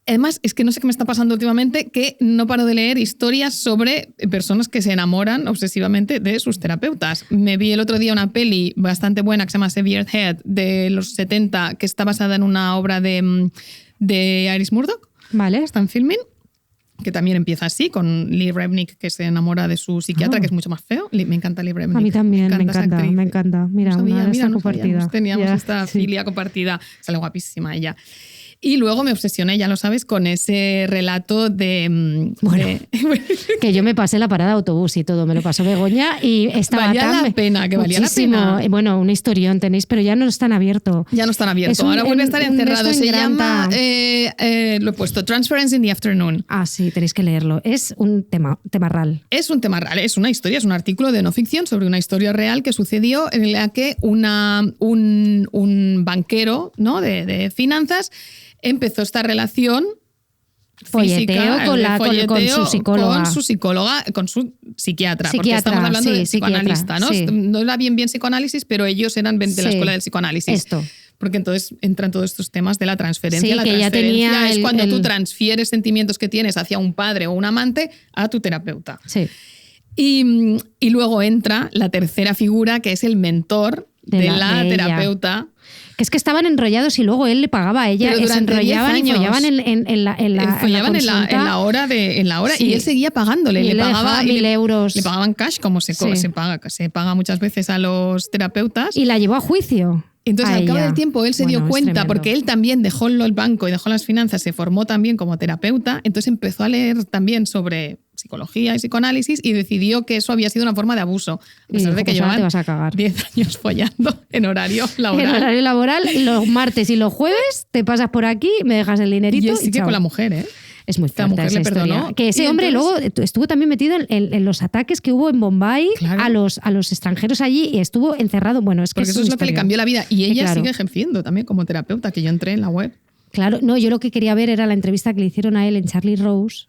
E: Además, es que no sé qué me está pasando últimamente, que no paro de leer historias sobre personas que se enamoran obsesivamente de sus terapeutas. Me vi el otro día una peli bastante buena que se llama Severed Head, de los 70, que está basada en una obra de Iris Murdoch.
D: Vale.
E: Está en Filmin. que también empieza así, con Lee Rebnick, que se enamora de su psiquiatra, que es mucho más feo. Me encanta Lee Rebnick.
D: A mí también, me encanta. Mira,
E: no sabía,
D: una de
E: compartida. Teníamos esta filia compartida. Sale guapísima ella. Y luego me obsesioné, ya lo sabes, con ese relato de...
D: que yo me pasé la parada de autobús y todo, me lo pasó Begoña y estaba
E: valía
D: tan...
E: la pena, que valía
D: muchísimo.
E: la pena.
D: Bueno, un historión tenéis, pero ya no están abiertos.
E: Ya no están abiertos, ahora vuelve a estar encerrado. Se llama, lo he puesto, Transference in the Afternoon.
D: Ah, sí, tenéis que leerlo. Es un temarral.
E: Es un temarral, es una historia, es un artículo de no ficción sobre una historia real que sucedió en la que un banquero, ¿no? de finanzas empezó esta relación
D: folleteo con su psicóloga.
E: Con su psiquiatra, porque estamos hablando de psicoanalista, ¿no? Sí. No era bien psicoanálisis, pero ellos eran de la escuela del psicoanálisis. Porque entonces entran todos estos temas de la transferencia.
D: Sí,
E: la transferencia es cuando tú transfieres sentimientos que tienes hacia un padre o un amante a tu terapeuta.
D: Sí.
E: Y luego entra la tercera figura, que es el mentor de la terapeuta.
D: Que es que estaban enrollados y luego él le pagaba a ella. Se enrollaban y follaban en la
E: hora sí. Y él seguía pagándole.
D: Y
E: le pagaba
D: 1.000 euros.
E: Le pagaban cash, como se paga muchas veces a los terapeutas.
D: Y la llevó a juicio.
E: Entonces, al cabo del tiempo, él se dio cuenta, porque él también dejó el banco y dejó las finanzas, se formó también como terapeuta, entonces empezó a leer también sobre psicología y psicoanálisis y decidió que eso había sido una forma de abuso. A pesar de que llevaban 10 años follando en horario laboral.
D: En horario laboral, los martes y los jueves te pasas por aquí, me dejas el dinerito y
E: sigue con la mujer, ¿eh?
D: Es muy fuerte
E: mujer
D: esa
E: le perdonó.
D: Historia. Que ese hombre luego estuvo también metido en los ataques que hubo en Bombay a los extranjeros allí y estuvo encerrado. Bueno, es que
E: porque eso es lo que le cambió la vida. Y ella sigue ejerciendo también como terapeuta, que yo entré en la web.
D: Claro, no, yo lo que quería ver era la entrevista que le hicieron a él en Charlie Rose.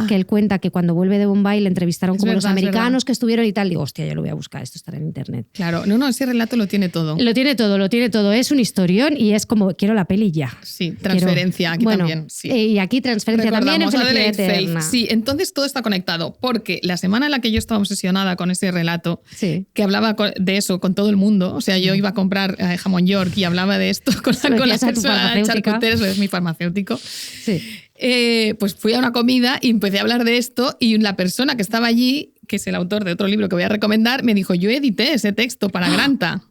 D: Que él cuenta que cuando vuelve de Bombay le entrevistaron como los americanos que estuvieron y tal. Digo, hostia, yo lo voy a buscar, esto estará en internet.
E: Claro, no, ese relato lo tiene todo.
D: Lo tiene todo. Es un historión y es como, quiero la peli ya.
E: Sí, transferencia aquí también. Sí.
D: Y aquí transferencia también en Felicidad Eterna.
E: Sí, entonces todo está conectado. Porque la semana en la que yo estaba obsesionada con ese relato, que hablaba de eso con todo el mundo, o sea, yo iba a comprar jamón York y hablaba de esto con la persona de charcuteros, es mi farmacéutico.
D: Sí.
E: Pues fui a una comida y empecé a hablar de esto y la persona que estaba allí, que es el autor de otro libro que voy a recomendar, me dijo, yo edité ese texto para Granta.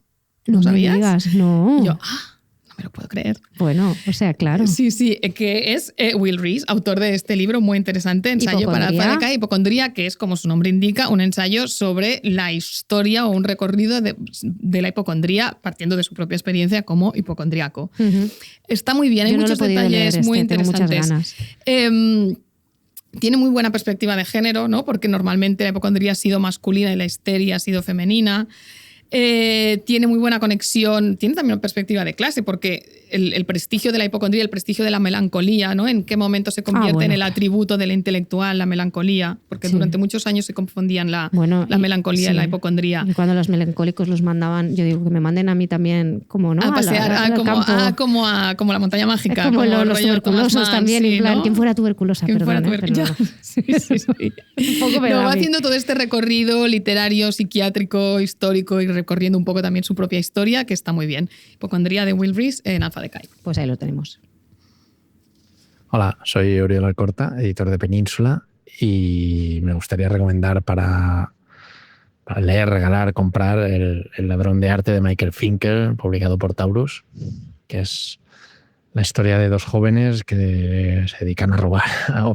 D: ¿No
E: sabías?
D: Me digas, no.
E: Y yo, no me lo puedo creer.
D: Bueno, o sea, claro.
E: Sí, que es Will Rees, autor de este libro muy interesante, Ensayo para Alfa Decay, Hipocondría, que es, como su nombre indica, un ensayo sobre la historia o un recorrido de la hipocondría partiendo de su propia experiencia como hipocondríaco. Está muy bien, hay muchos detalles muy interesantes. Tiene muy buena perspectiva de género, ¿no? Porque normalmente la hipocondría ha sido masculina y la histeria ha sido femenina. Tiene muy buena conexión, tiene también una perspectiva de clase, porque el prestigio de la hipocondría, el prestigio de la melancolía, ¿no? En qué momento se convierte en el atributo de la intelectual, la melancolía, porque durante muchos años se confundían la melancolía y la hipocondría.
D: Y cuando los melancólicos los mandaban, yo digo que me manden a mí también, como, ¿no?
E: A pasear, como la montaña mágica.
D: Es como los tuberculosos también, en plan, ¿quién fuera tuberculosa?
E: ¿Quién fuera tuberculosa? Sí.
D: Un poco
E: va haciendo todo este recorrido literario, psiquiátrico, histórico y recorriendo un poco también su propia historia, que está muy bien. Hipocondría de Will Rees en Alfa Decay.
D: Pues ahí lo tenemos.
P: Hola, soy Oriol Alcorta, editor de Península, y me gustaría recomendar para leer, regalar, comprar El ladrón de arte de Michael Finkel, publicado por Taurus, que es la historia de dos jóvenes que se dedican a robar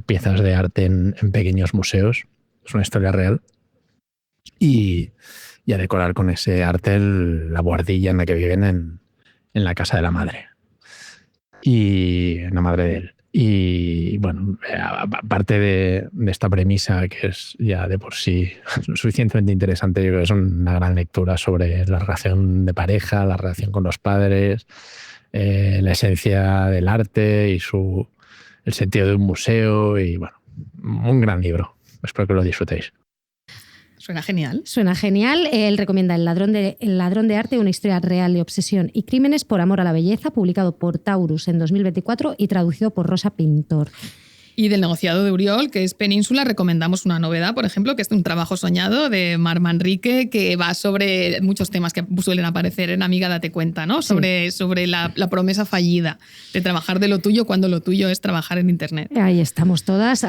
P: piezas de arte en pequeños museos. Es una historia real. Y a decorar con ese arte la buhardilla en la que viven en la casa de la madre. Y la madre de él. Y bueno, aparte de esta premisa, que es ya de por sí suficientemente interesante, yo creo que es una gran lectura sobre la relación de pareja, la relación con los padres, la esencia del arte y el sentido de un museo. Y bueno, un gran libro. Espero que lo disfrutéis.
E: Suena genial.
D: Suena genial. Él recomienda El ladrón de arte, una historia real de obsesión y crímenes por amor a la belleza, publicado por Taurus en 2024 y traducido por Rosa Pintor.
E: Y del negociado de Uriol, que es Península, recomendamos una novedad, por ejemplo, que es Un trabajo soñado de Mar Manrique, que va sobre muchos temas que suelen aparecer en Amiga date cuenta, ¿no? Sobre la promesa fallida de trabajar de lo tuyo cuando lo tuyo es trabajar en Internet.
D: Ahí estamos todas.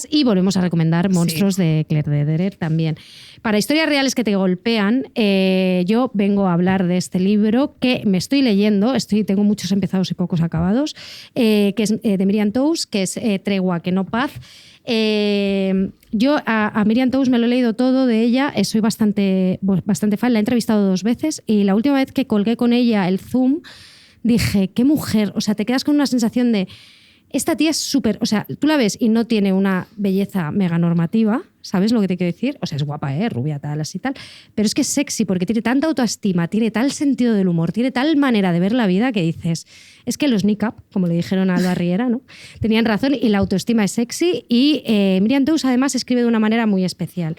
D: Y volvemos a recomendar Monstruos de Claire Dederer también. Para historias reales que te golpean, yo vengo a hablar de este libro que me estoy leyendo, tengo muchos empezados y pocos acabados, que es de Miriam Toews, que es Tregua que no paz. Yo a Miriam Toews me lo he leído todo de ella, soy bastante fan, la he entrevistado 2 veces y la última vez que colgué con ella el Zoom dije, qué mujer, o sea, te quedas con una sensación de esta tía es súper, o sea, tú la ves y no tiene una belleza mega normativa, ¿sabes lo que te quiero decir? O sea, es guapa, rubia, tal, así tal, pero es que es sexy porque tiene tanta autoestima, tiene tal sentido del humor, tiene tal manera de ver la vida que dices, es que los niqab, como le dijeron a Alba Riera, ¿no? Tenían razón y la autoestima es sexy y Miriam Toews además escribe de una manera muy especial.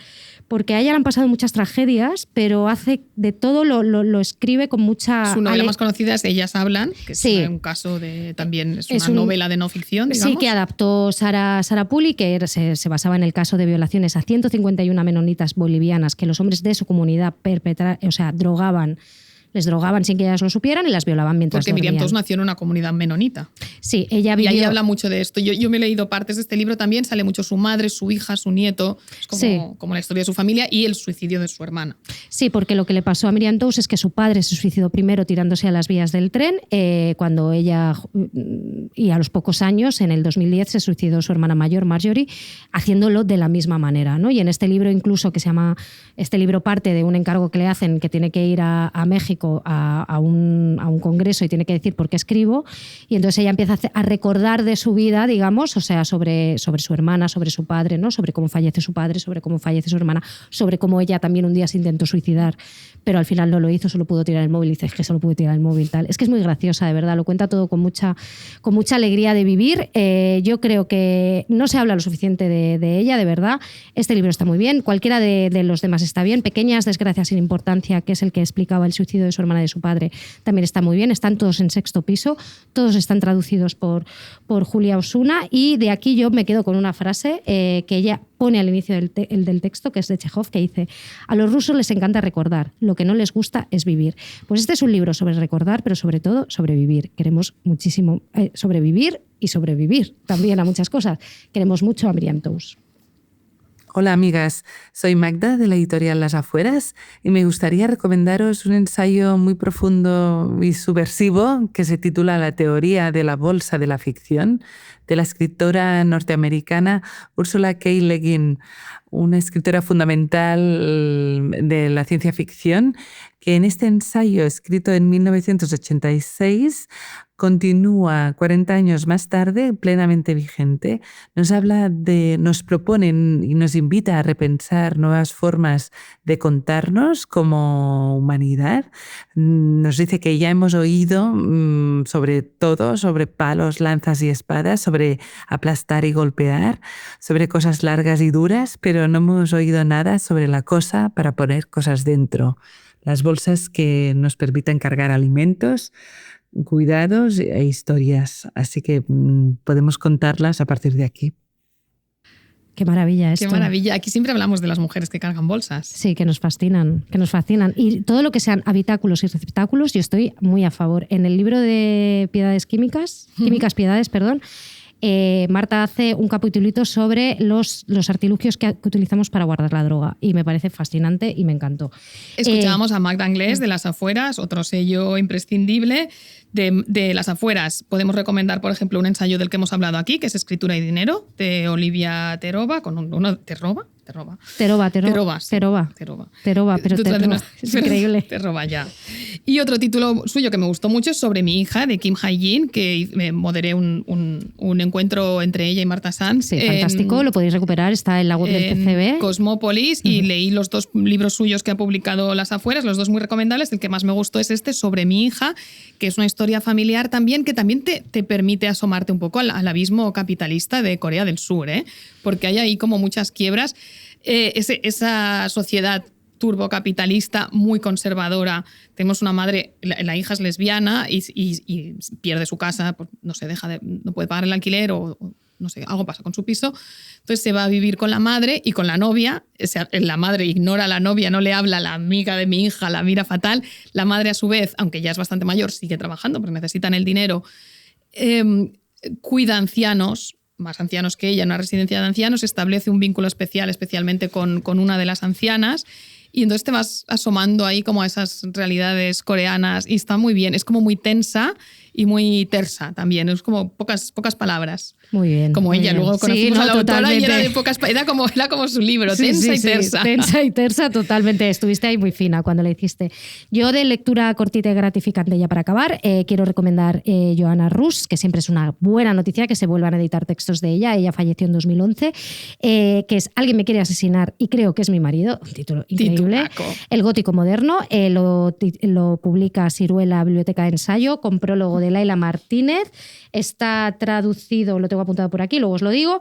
D: Porque a ella le han pasado muchas tragedias, pero hace de todo, lo escribe con mucha...
E: Su novela más conocida es Ellas hablan, que es un caso de... También es una novela de no ficción, digamos.
D: Sí, que adaptó Sara Puli, que se basaba en el caso de violaciones a 151 menonitas bolivianas que los hombres de su comunidad les drogaban sin que ellas lo supieran y las violaban mientras dormían.
E: Porque Miriam Toews nació en una comunidad menonita.
D: Sí, ella vivió...
E: Y ahí habla mucho de esto. Yo me he leído partes de este libro también, sale mucho su madre, su hija, su nieto, es como la historia de su familia y el suicidio de su hermana.
D: Sí, porque lo que le pasó a Miriam Toews es que su padre se suicidó primero tirándose a las vías del tren, cuando ella, y a los pocos años, en el 2010, se suicidó su hermana mayor, Marjorie, haciéndolo de la misma manera, ¿no? Y en este libro incluso, que se llama, este libro parte de un encargo que le hacen, que tiene que ir a México a un congreso y tiene que decir por qué escribo, y entonces ella empieza a recordar de su vida, digamos, o sea, sobre su hermana, sobre su padre, ¿no? Sobre cómo fallece su padre, sobre cómo fallece su hermana, sobre cómo ella también un día se intentó suicidar, pero al final no lo hizo, solo pudo tirar el móvil, y dice, es que solo pude tirar el móvil, tal. Es que es muy graciosa, de verdad, lo cuenta todo con mucha alegría de vivir. Yo creo que no se habla lo suficiente de ella, de verdad. Este libro está muy bien, cualquiera de los demás está bien. Pequeñas desgracias sin importancia, que es el que explicaba el suicidio de su hermana y de su padre, también está muy bien. Están todos en Sexto Piso, todos están traducidos por Julia Osuna, y de aquí yo me quedo con una frase que ella pone al inicio del texto, que es de Chekhov, que dice: a los rusos les encanta recordar, lo que no les gusta es vivir. Pues este es un libro sobre recordar, pero sobre todo sobrevivir. Queremos muchísimo sobrevivir y sobrevivir también a muchas cosas. Queremos mucho a Miriam Toews.
Q: Hola amigas, soy Magda de la editorial Las Afueras y me gustaría recomendaros un ensayo muy profundo y subversivo que se titula La teoría de la bolsa de la ficción, de la escritora norteamericana Ursula K. Le Guin, una escritora fundamental de la ciencia ficción, que en este ensayo escrito en 1986 continúa 40 años más tarde plenamente vigente. Nos propone y nos invita a repensar nuevas formas de contarnos como humanidad. Nos dice que ya hemos oído sobre todo, sobre palos, lanzas y espadas, sobre aplastar y golpear, sobre cosas largas y duras, pero no hemos oído nada sobre la cosa para poner cosas dentro. Las bolsas que nos permiten cargar alimentos, cuidados e historias. Así que podemos contarlas a partir de aquí.
D: Qué maravilla esto.
E: Qué maravilla. Aquí siempre hablamos de las mujeres que cargan bolsas.
D: Sí, que nos fascinan, que nos fascinan. Y todo lo que sean habitáculos y receptáculos, yo estoy muy a favor. En el libro de Químicas Piedades, Marta hace un capitulito sobre los artilugios que utilizamos para guardar la droga y me parece fascinante y me encantó.
E: Escuchábamos a Magda Anglés de Las Afueras, otro sello imprescindible de Las Afueras. Podemos recomendar, por ejemplo, un ensayo del que hemos hablado aquí, que es Escritura y Dinero, de Olivia Terova, Terova, es increíble. Terova, ya. Y otro título suyo que me gustó mucho es Sobre mi hija, de Kim Ha-jin, que moderé un encuentro entre ella y Marta Sanz.
D: Sí, fantástico, lo podéis recuperar, está en la web del PCB.
E: Cosmópolis, y leí los 2 libros suyos que ha publicado Las Afueras, los 2 muy recomendables. El que más me gustó es este, Sobre mi hija, que es una historia familiar también, que también te permite asomarte un poco al abismo capitalista de Corea del Sur, porque hay ahí como muchas quiebras. Esa sociedad turbocapitalista muy conservadora. Tenemos una madre, la hija es lesbiana y pierde su casa, no puede pagar el alquiler o no sé, algo pasa con su piso. Entonces se va a vivir con la madre y con la novia. O sea, la madre ignora a la novia, no le habla, la amiga de mi hija la mira fatal. La madre, a su vez, aunque ya es bastante mayor, sigue trabajando porque necesitan el dinero. Cuida ancianos, más ancianos que ella, en una residencia de ancianos, establece un vínculo especial, especialmente con una de las ancianas. Y entonces te vas asomando ahí como a esas realidades coreanas y está muy bien. Es como muy tensa y muy tersa también. Es como pocas palabras.
D: Muy bien.
E: Como
D: muy
E: ella.
D: bien.
E: Luego conocimos a la autora
D: totalmente.
E: y era de pocas palabras. Era como su libro, tensa y tersa.
D: Tensa y tersa, totalmente. Estuviste ahí muy fina cuando la hiciste. Yo, de lectura cortita y gratificante, ya para acabar, quiero recomendar Johanna Rus, que siempre es una buena noticia que se vuelvan a editar textos de ella. Ella falleció en 2011, que es Alguien me quiere asesinar y creo que es mi marido. Un título increíble.
E: Titulaco.
D: El gótico moderno. Lo publica Siruela Biblioteca de Ensayo, con prólogo de Laila Martínez. Está traducido, lo tengo apuntado por aquí, luego os lo digo.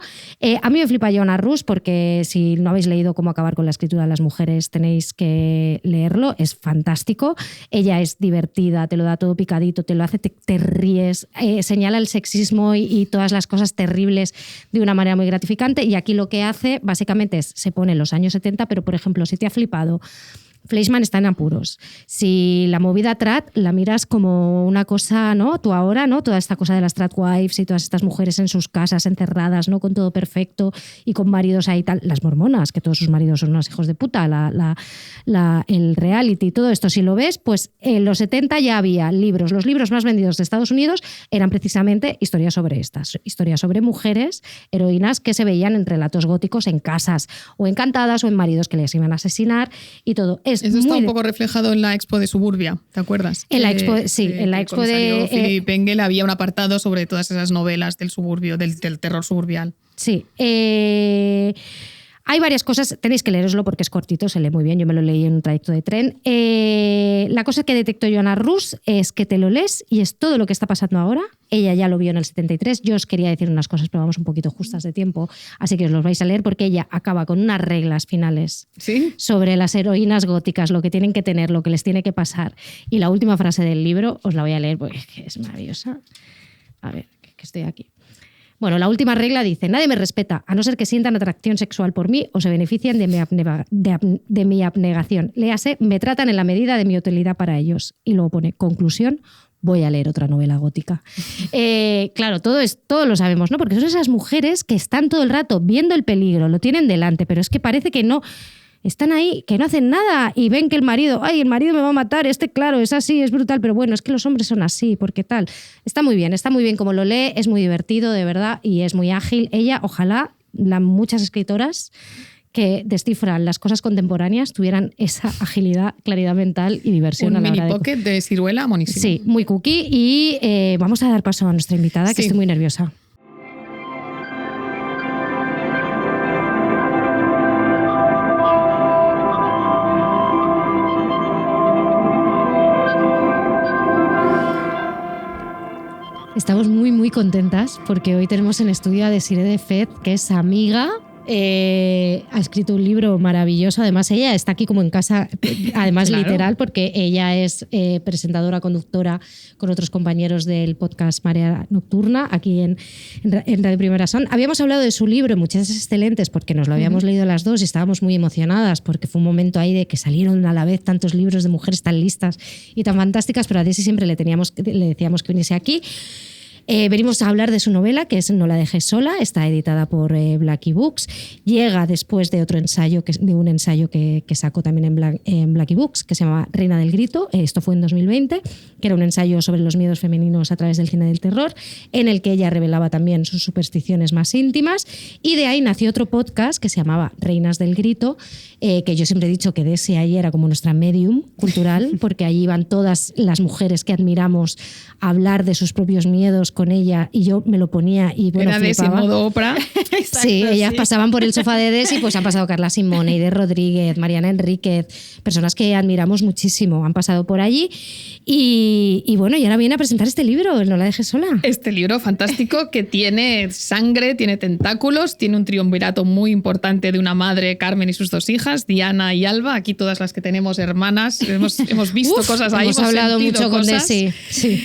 D: A mí me flipa Johanna Rus porque si no habéis leído Cómo acabar con la escritura de las mujeres tenéis que leerlo, es fantástico. Ella es divertida, te lo da todo picadito, te lo hace, te ríes, señala el sexismo y todas las cosas terribles de una manera muy gratificante, y aquí lo que hace básicamente es, se pone en los años 70, pero por ejemplo, si te ha flipado Fleischmann está en apuros. Si la movida trad la miras como una cosa, ¿no? Tú ahora, ¿no? Toda esta cosa de las tradwives y todas estas mujeres en sus casas encerradas, ¿no? Con todo perfecto y con maridos ahí tal. Las mormonas, que todos sus maridos son unos hijos de puta. El reality, todo esto, si lo ves, pues en los 70 ya había libros. Los libros más vendidos de Estados Unidos eran precisamente historias sobre estas. Historias sobre mujeres, heroínas que se veían en relatos góticos en casas o encantadas o en maridos que les iban a asesinar y todo.
E: Eso está un poco reflejado en la Expo de Suburbia, ¿te acuerdas?
D: En la Expo, sí, en la Expo de
E: Philip Engel había un apartado sobre todas esas novelas del suburbio, del terror suburbial.
D: Sí. Hay varias cosas, tenéis que leeroslo porque es cortito, se lee muy bien, yo me lo leí en un trayecto de tren. La cosa que detectó Johanna Rus es que te lo lees y es todo lo que está pasando ahora. Ella ya lo vio en el 73, yo os quería decir unas cosas, pero vamos un poquito justas de tiempo, así que os los vais a leer porque ella acaba con unas reglas finales sobre las heroínas góticas, lo que tienen que tener, lo que les tiene que pasar. Y la última frase del libro os la voy a leer porque es maravillosa. A ver, que estoy aquí. Bueno, la última regla dice: nadie me respeta, a no ser que sientan atracción sexual por mí o se beneficien de mi abnegación. Léase, me tratan en la medida de mi utilidad para ellos. Y luego pone, conclusión, voy a leer otra novela gótica. Claro, todo lo sabemos, ¿no? Porque son esas mujeres que están todo el rato viendo el peligro, lo tienen delante, pero es que parece que no... Están ahí, que no hacen nada y ven que el marido me va a matar, claro, es así, es brutal, pero bueno, es que los hombres son así, porque tal. Está muy bien como lo lee, es muy divertido, de verdad, y es muy ágil. Ella, ojalá, muchas escritoras que descifran las cosas contemporáneas tuvieran esa agilidad, claridad mental y diversión.
E: Un mini pocket de Siruela, monísimo.
D: Sí, muy cookie, y vamos a dar paso a nuestra invitada, que estoy muy nerviosa. Estamos muy, muy contentas porque hoy tenemos en estudio a Desiree de Fed, que es amiga. Ha escrito un libro maravilloso. Además, ella está aquí como en casa, además claro. Literal, porque ella es presentadora, conductora con otros compañeros del podcast Marea Nocturna, aquí en Radio Primavera Sound. Habíamos hablado de su libro, Muchachas Excelentes, porque nos lo habíamos leído las dos y estábamos muy emocionadas, porque fue un momento ahí de que salieron a la vez tantos libros de mujeres tan listas y tan fantásticas, pero a Desi siempre le decíamos que viniese aquí. Venimos a hablar de su novela, que es No la dejes sola, está editada por Blackie Books. Llega después de otro ensayo, de un ensayo que sacó también en Blackie Books, que se llama Reina del Grito. Esto fue en 2020, que era un ensayo sobre los miedos femeninos a través del cine del terror, en el que ella revelaba también sus supersticiones más íntimas. Y de ahí nació otro podcast que se llamaba Reinas del Grito, que yo siempre he dicho que Desi ahí era como nuestra medium cultural, porque allí iban todas las mujeres que admiramos a hablar de sus propios miedos con ella, y yo me lo ponía y bueno,
E: era Desi en modo Oprah.
D: Exacto, sí, ellas pasaban por el sofá de Desi, pues han pasado Carla Simone, Aide Rodríguez, Mariana Enríquez, personas que admiramos muchísimo, han pasado por allí y bueno, y ahora viene a presentar este libro, No la dejes sola.
E: Este libro fantástico que tiene sangre, tiene tentáculos, tiene un triunvirato muy importante de una madre, Carmen, y sus dos hijas, Diana y Alba, aquí todas las que tenemos hermanas, hemos visto cosas ahí,
D: hemos hablado mucho con Desi. Sí.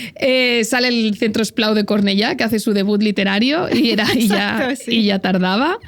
E: Sale el Centro Esplau de Cornellá, que hace su debut literario y ya tardaba.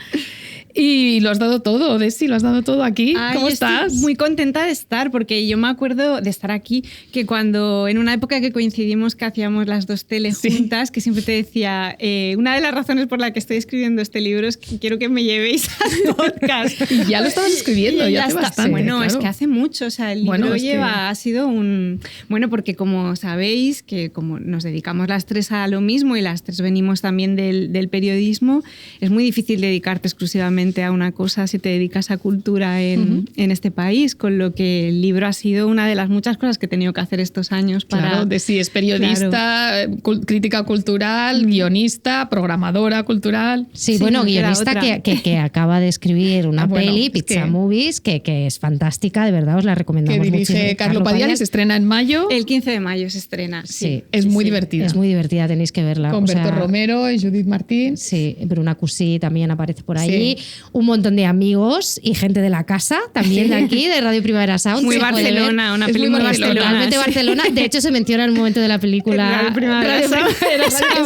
E: Y lo has dado todo, Desi, lo has dado todo aquí. ¿Cómo estás?
A: Estoy muy contenta de estar, porque yo me acuerdo de estar aquí, que cuando en una época que coincidimos que hacíamos las dos teles juntas, que siempre te decía, una de las razones por la que estoy escribiendo este libro es que quiero que me llevéis al podcast.
E: Y ya lo estabas escribiendo, ya hace bastante.
A: Bueno,
E: claro.
A: es que hace mucho, o sea, el libro ha sido un... Bueno, porque como sabéis, que como nos dedicamos las tres a lo mismo y las tres venimos también del periodismo, es muy difícil dedicarte exclusivamente a una cosa si te dedicas a cultura en este país, con lo que el libro ha sido una de las muchas cosas que he tenido que hacer estos años para...
E: Claro, Desi es periodista, crítica cultural, guionista, programadora cultural.
D: Sí, bueno, guionista que acaba de escribir una peli, Pizza Movies, que es fantástica, de verdad, os la recomendamos mucho.
E: Que dirige Carlo Padiales, se estrena en mayo.
A: El 15 de mayo se estrena,
D: sí.
E: Es muy divertida.
D: Es muy divertida, tenéis que verla.
E: Con Berto Romero y Judith Martín.
D: Sí, Bruna Cusí también aparece por ahí. Un montón de amigos y gente de la casa, también de aquí, de Radio Primavera Sound.
A: Muy Barcelona, una película
D: Totalmente Barcelona. De hecho, se menciona en un momento de la película
A: Radio Primavera Sound.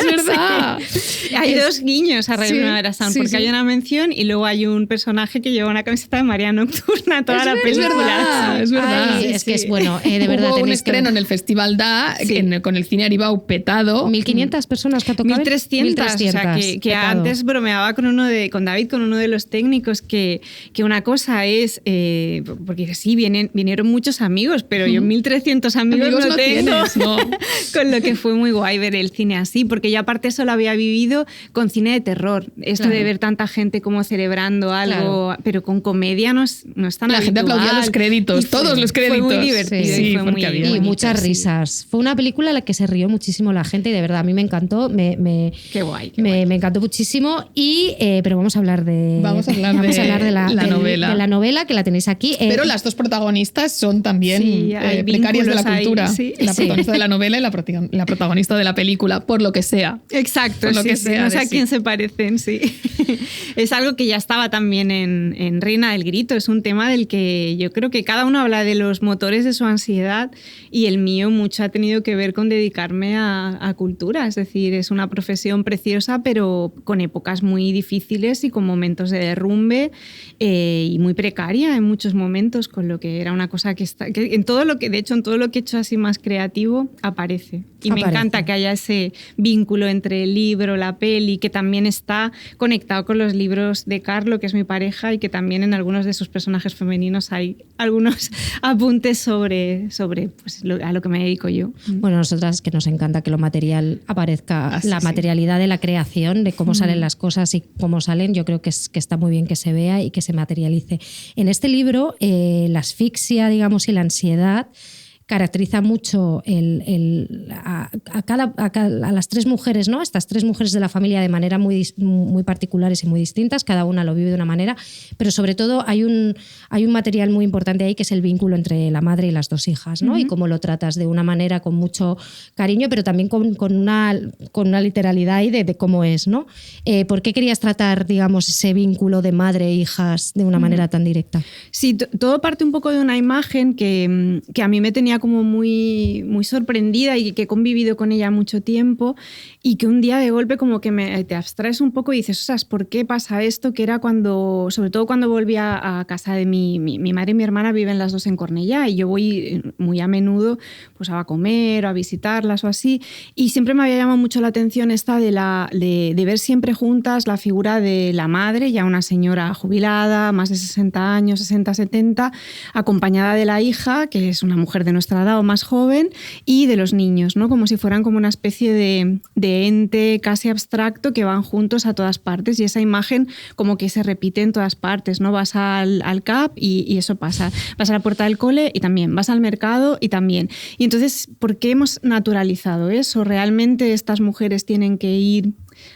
E: Es verdad.
A: Hay dos guiños a Radio Primavera Sound, porque hay una mención y luego hay un personaje que lleva una camiseta de María Nocturna toda la película.
E: Es verdad.
D: Ay, es que es bueno, de verdad.
E: Hubo un estreno en el Festival DA, con el Cine Aribau petado.
D: 1.500 personas que ha tocado.
A: 1.300. O sea, que antes bromeaba con David, con uno de los técnicos, que una cosa es, porque sí, vinieron muchos amigos, pero yo 1.300 amigos no tengo.
E: Tienes, no.
A: Con lo que fue muy guay ver el cine así, porque yo aparte eso lo había vivido con cine de terror. Esto de ver tanta gente como celebrando algo, pero con comedia no es tan
E: La gente aplaudía los créditos, todos los créditos.
A: Fue muy divertido y fue muy
D: y muchas risas. Fue una película en la que se rió muchísimo la gente y de verdad a mí me encantó.
A: Qué guay.
D: Me encantó muchísimo. Pero vamos a hablar de
E: la novela.
D: De la novela, que la tenéis aquí.
E: Pero las dos protagonistas son también precarias de la cultura. La protagonista de la novela y la protagonista de la película, por lo que sea.
A: Exacto,
E: por lo que sea,
A: no sé a quién se parecen, sí. Es algo que ya estaba también en Reina del Grito. Es un tema del que yo creo que cada uno habla de los motores de su ansiedad y el mío mucho ha tenido que ver con dedicarme a cultura. Es decir, es una profesión preciosa, pero con épocas muy difíciles y con momentos de derrumbe y muy precaria en muchos momentos, con lo que era una cosa que en todo lo que he hecho así más creativo aparece. Y me encanta que haya ese vínculo entre el libro, la peli, que también está conectado con los libros de Carlo, que es mi pareja, y que también en algunos de sus personajes femeninos hay algunos apuntes sobre pues, a lo que me dedico yo.
D: Bueno, nosotras que nos encanta que lo material aparezca, materialidad de la creación, de cómo salen las cosas y cómo salen, yo creo que está muy bien que se vea y que se materialice. En este libro, la asfixia, digamos, y la ansiedad caracteriza mucho a las tres mujeres, ¿no? Estas tres mujeres de la familia de manera muy, muy particulares y muy distintas, cada una lo vive de una manera, pero sobre todo hay un material muy importante ahí que es el vínculo entre la madre y las dos hijas, ¿no? Y cómo lo tratas de una manera con mucho cariño, pero también con una literalidad ahí de cómo es, ¿no? ¿Por qué querías tratar, digamos, ese vínculo de madre e hijas de una manera tan directa?
A: Sí, todo parte un poco de una imagen que a mí me tenía como muy, muy sorprendida y que he convivido con ella mucho tiempo, y que un día de golpe como que te abstraes un poco y dices, ostras, ¿por qué pasa esto? Que era sobre todo cuando volví a casa de mi madre y mi hermana viven las dos en Cornellá, y yo voy muy a menudo pues a comer o a visitarlas o así, y siempre me había llamado mucho la atención esta de ver siempre juntas la figura de la madre, ya una señora jubilada, más de 60 años, 60, 70, acompañada de la hija, que es una mujer de nuestra edad o más joven, y de los niños, ¿no? Como si fueran como una especie de ente casi abstracto que van juntos a todas partes, y esa imagen como que se repite en todas partes, ¿no? Vas al CAP y eso pasa, vas a la puerta del cole y también, vas al mercado y también. Y entonces, ¿por qué hemos naturalizado eso? ¿Realmente estas mujeres tienen que ir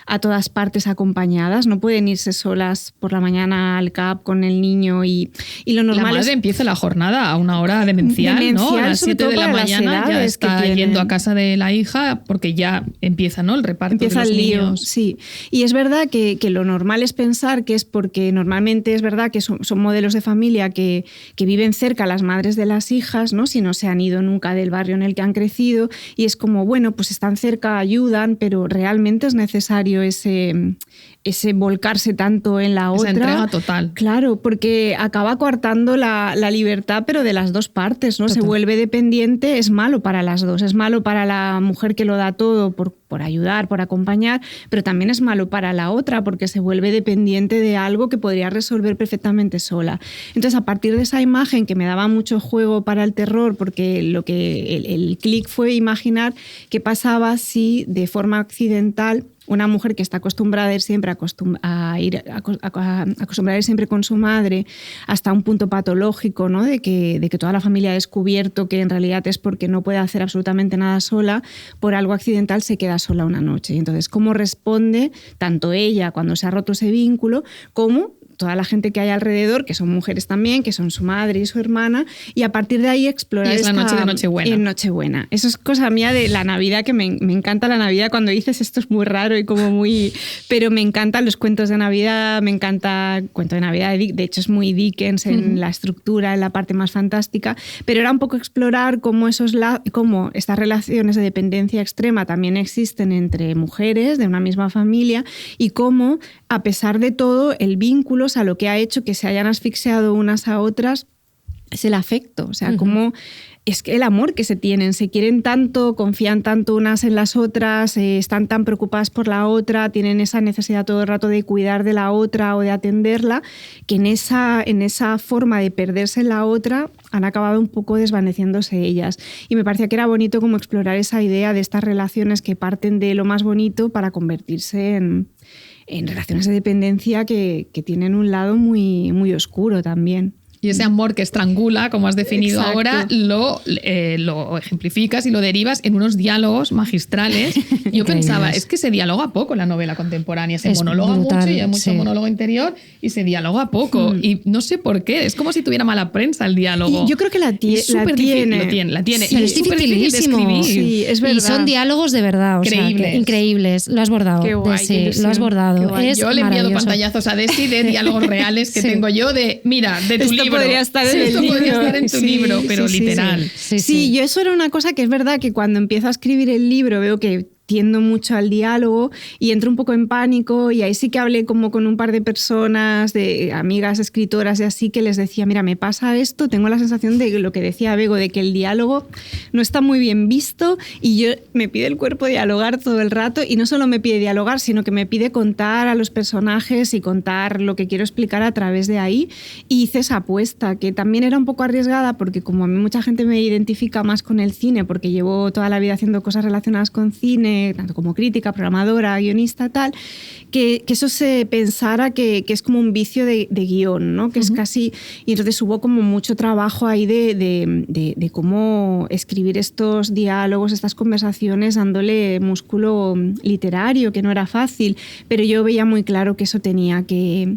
A: a todas partes acompañadas, no pueden irse solas por la mañana al CAP con el niño y lo normal
E: la madre empieza la jornada a una hora demencial, ¿no? A las 7 de la mañana ya está yendo a casa de la hija porque ya empieza, ¿no?, el reparto de los niños.
A: Sí, y es verdad que lo normal es pensar que es porque normalmente es verdad que son modelos de familia que viven cerca las madres de las hijas, ¿no?, si no se han ido nunca del barrio en el que han crecido, y es como, bueno, pues están cerca, ayudan, pero realmente es necesario ese volcarse tanto en la otra.
E: Esa entrega total.
A: Claro, porque acaba coartando la libertad, pero de las dos partes, ¿no?
D: Total.
A: Se vuelve dependiente, es malo para las dos. Es malo para la mujer que lo da todo por ayudar, por acompañar, pero también es malo para la otra porque se vuelve dependiente de algo que podría resolver perfectamente sola. Entonces, a partir de esa imagen que me daba mucho juego para el terror, porque el clic fue imaginar qué pasaba si de forma accidental una mujer que está acostumbrada a ir siempre acostumbrada a ir siempre con su madre hasta un punto patológico, ¿no?, de que toda la familia ha descubierto que en realidad es porque no puede hacer absolutamente nada sola, por algo accidental se queda sola una noche. Y entonces, ¿cómo responde tanto ella cuando se ha roto ese vínculo como toda la gente que hay alrededor, que son mujeres también, que son su madre y su hermana, y a partir de ahí explorar
E: y es la noche de Nochebuena.
A: En Nochebuena. Eso es cosa mía de la Navidad, que me encanta la Navidad. Cuando dices esto es muy raro y como muy... Pero me encantan los cuentos de Navidad, me encanta el cuento de Navidad, de hecho es muy Dickens en la estructura, en la parte más fantástica, pero era un poco explorar cómo estas relaciones de dependencia extrema también existen entre mujeres de una misma familia y cómo, a pesar de todo, el vínculo, o sea, lo que ha hecho que se hayan asfixiado unas a otras es el afecto, o sea, cómo es que el amor que se tienen, se quieren tanto, confían tanto unas en las otras, están tan preocupadas por la otra, tienen esa necesidad todo el rato de cuidar de la otra o de atenderla, que en esa forma de perderse en la otra han acabado un poco desvaneciéndose ellas. Y me parecía que era bonito como explorar esa idea de estas relaciones que parten de lo más bonito para convertirse en relaciones de dependencia que tienen un lado muy, muy oscuro también.
E: Y ese amor que estrangula, como has definido ahora, lo ejemplificas y lo derivas en unos diálogos magistrales. Yo pensaba, es que se dialoga poco en la novela contemporánea, se monologa mucho y hay mucho monólogo interior y se dialoga poco. Y no sé por qué, es como si tuviera mala prensa el diálogo.
A: Y yo creo que la tiene.
E: La tiene.
D: Sí,
E: y
D: es
E: súper difícil de escribir.
A: Sí, es verdad.
D: Y son diálogos de verdad, increíbles. Lo has bordado.
A: Qué guay,
D: lo has bordado. Es
E: yo le he enviado pantallazos a Desi de diálogos reales que tengo yo de, mira, de tu libro.
A: Podría estar en el
E: esto
A: libro.
E: Podría estar en tu libro, pero literal.
A: Sí, yo eso era una cosa que es verdad que cuando empiezo a escribir el libro veo que tiendo mucho al diálogo y entro un poco en pánico, y ahí sí que hablé como con un par de personas, de amigas escritoras y así, que les decía, mira, me pasa esto, tengo la sensación de lo que decía Bego, de que el diálogo no está muy bien visto y yo me pide el cuerpo dialogar todo el rato, y no solo me pide dialogar, sino que me pide contar a los personajes y contar lo que quiero explicar a través de ahí, y hice esa apuesta, que también era un poco arriesgada porque como a mí mucha gente me identifica más con el cine, porque llevo toda la vida haciendo cosas relacionadas con cine, tanto como crítica, programadora, guionista, tal, que eso se pensara que es como un vicio de guión, ¿no? Que es casi... Y entonces hubo como mucho trabajo ahí de cómo escribir estos diálogos, estas conversaciones, dándole músculo literario, que no era fácil, pero yo veía muy claro que eso tenía que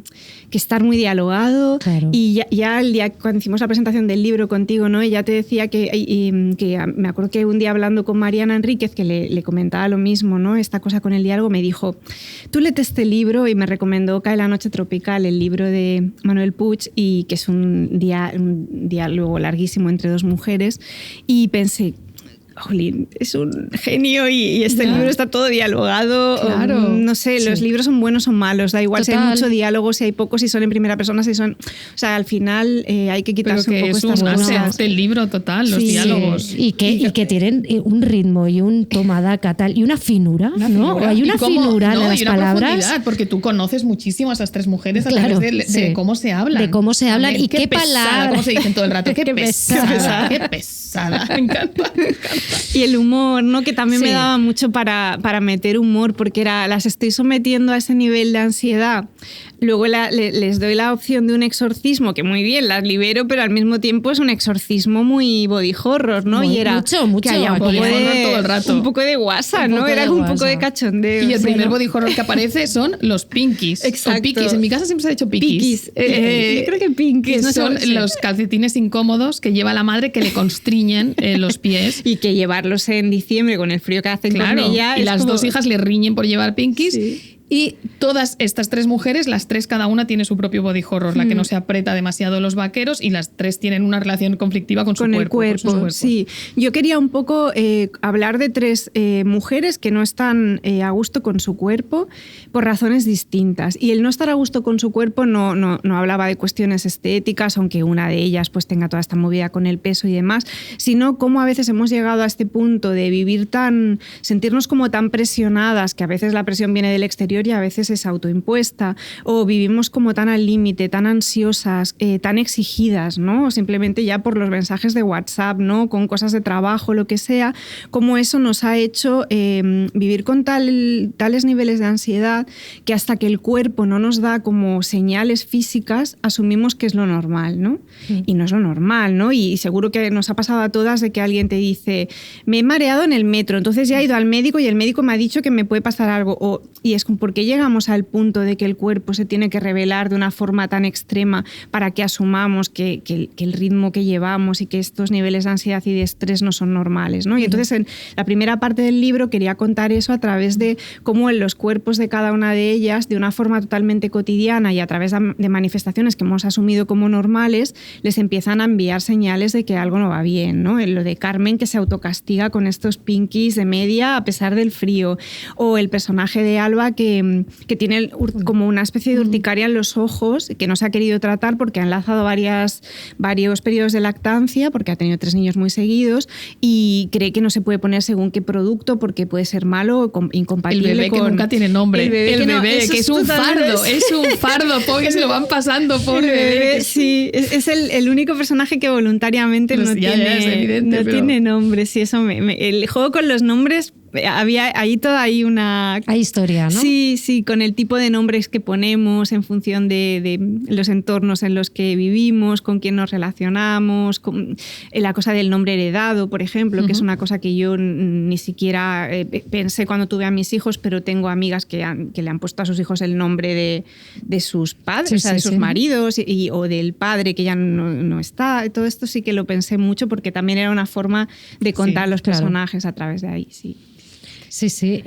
A: estar muy dialogado. Claro. Y ya el día cuando hicimos la presentación del libro contigo, ¿no? Ella te decía que me acuerdo que un día hablando con Mariana Enríquez, que le comentaba lo mismo, ¿no? Esta cosa con el diálogo, me dijo, tú léete este libro, y me recomendó Cae la noche tropical, el libro de Manuel Puig, y que es un diálogo larguísimo entre dos mujeres, y pensé, jolín, es un genio y este libro está todo dialogado.
E: Claro.
A: No sé, los libros son buenos o malos, da igual. Total. Si hay mucho diálogo, si hay poco, si son en primera persona, si son... O sea, al final hay que quitarse un poco estas cosas.
E: Es el libro total, los diálogos.
D: Y que tienen un ritmo y un tomadaca tal, y una finura, ¿no? Hay una finura de las palabras.
E: Porque tú conoces muchísimo a esas tres mujeres a través de cómo se hablan.
D: De cómo se hablan y qué palabras.
E: Cómo se dicen todo el rato. Qué pesada. Qué pesada. Me encanta.
A: Y el humor, ¿no? Que también me daba mucho para meter humor, porque las estoy sometiendo a ese nivel de ansiedad luego les doy la opción de un exorcismo, que muy bien, las libero, pero al mismo tiempo es un exorcismo muy body horror, ¿no?
D: Muy,
A: y era
D: mucho,
A: que haya un
E: body
A: poco
E: horror todo el rato.
A: un poco de guasa, ¿no? Era un poco de cachondeo.
E: Y el primer body horror que aparece son los pinkies.
A: Exacto.
E: O piquis. En mi casa siempre se ha dicho piquis.
A: Yo creo que pinkies.
E: No son los calcetines incómodos que lleva la madre que le constriñen los pies.
A: Y que llevarlos en diciembre con el frío que hacen con ella.
E: Y las dos hijas le riñen por llevar pinkies.
A: Sí.
E: Y todas estas 3 mujeres, las 3 cada una tiene su propio body horror, la que no se aprieta demasiado los vaqueros, y las 3 tienen una relación conflictiva con su cuerpo.
A: El cuerpo, sí. Yo quería un poco hablar de 3 mujeres que no están a gusto con su cuerpo por razones distintas. Y el no estar a gusto con su cuerpo no hablaba de cuestiones estéticas, aunque una de ellas pues tenga toda esta movida con el peso y demás, sino cómo a veces hemos llegado a este punto de sentirnos como tan presionadas, que a veces la presión viene del exterior y a veces es autoimpuesta, o vivimos como tan al límite, tan ansiosas, tan exigidas, ¿no? O simplemente ya por los mensajes de WhatsApp, ¿no? Con cosas de trabajo, lo que sea, como eso nos ha hecho vivir con tales niveles de ansiedad que hasta que el cuerpo no nos da como señales físicas, asumimos que es lo normal, ¿no? Y no es lo normal, ¿no? Y seguro que nos ha pasado a todas de que alguien te dice, me he mareado en el metro, entonces ya he ido al médico y el médico me ha dicho que me puede pasar algo, y es como, ¿por qué llegamos al punto de que el cuerpo se tiene que revelar de una forma tan extrema para que asumamos que el ritmo que llevamos y que estos niveles de ansiedad y de estrés no son normales, ¿no? Y entonces en la primera parte del libro quería contar eso a través de cómo en los cuerpos de cada una de ellas, de una forma totalmente cotidiana y a través de manifestaciones que hemos asumido como normales, les empiezan a enviar señales de que algo no va bien, ¿no? Lo de Carmen, que se autocastiga con estos pinkies de media a pesar del frío, o el personaje de Alba que tiene como una especie de urticaria en los ojos que no se ha querido tratar porque ha enlazado varios periodos de lactancia, porque ha tenido 3 niños muy seguidos, y cree que no se puede poner según qué producto porque puede ser malo o incompatible.
E: El bebé que nunca tiene nombre. El bebé que es un fardo. Es un fardo, pobre, se lo van pasando, pobre bebé.
A: Sí, es el único personaje que voluntariamente no tiene nombre. Sí, eso el juego con los nombres. Había ahí hay
D: historia, ¿no?
A: Sí, con el tipo de nombres que ponemos en función de los entornos en los que vivimos, con quién nos relacionamos, con la cosa del nombre heredado, por ejemplo, que es una cosa que yo ni siquiera pensé cuando tuve a mis hijos, pero tengo amigas que le han puesto a sus hijos el nombre de sus padres, de sus maridos, o del padre que ya no está. Todo esto sí que lo pensé mucho porque también era una forma de contar los personajes a través de ahí, sí.
D: Sí.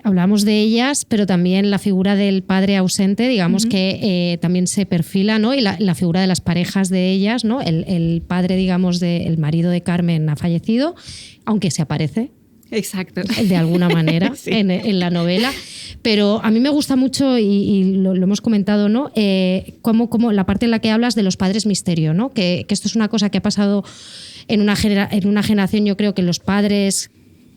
D: Hablamos de ellas, pero también la figura del padre ausente, digamos que también se perfila, ¿no? Y la figura de las parejas de ellas, ¿no? El padre, digamos, el marido de Carmen ha fallecido, aunque se aparece.
A: Exacto.
D: De alguna manera en la novela. Pero a mí me gusta mucho, y lo hemos comentado, ¿no? Como la parte en la que hablas de los padres misterio, ¿no? Que esto es una cosa que ha pasado en una generación, yo creo que los padres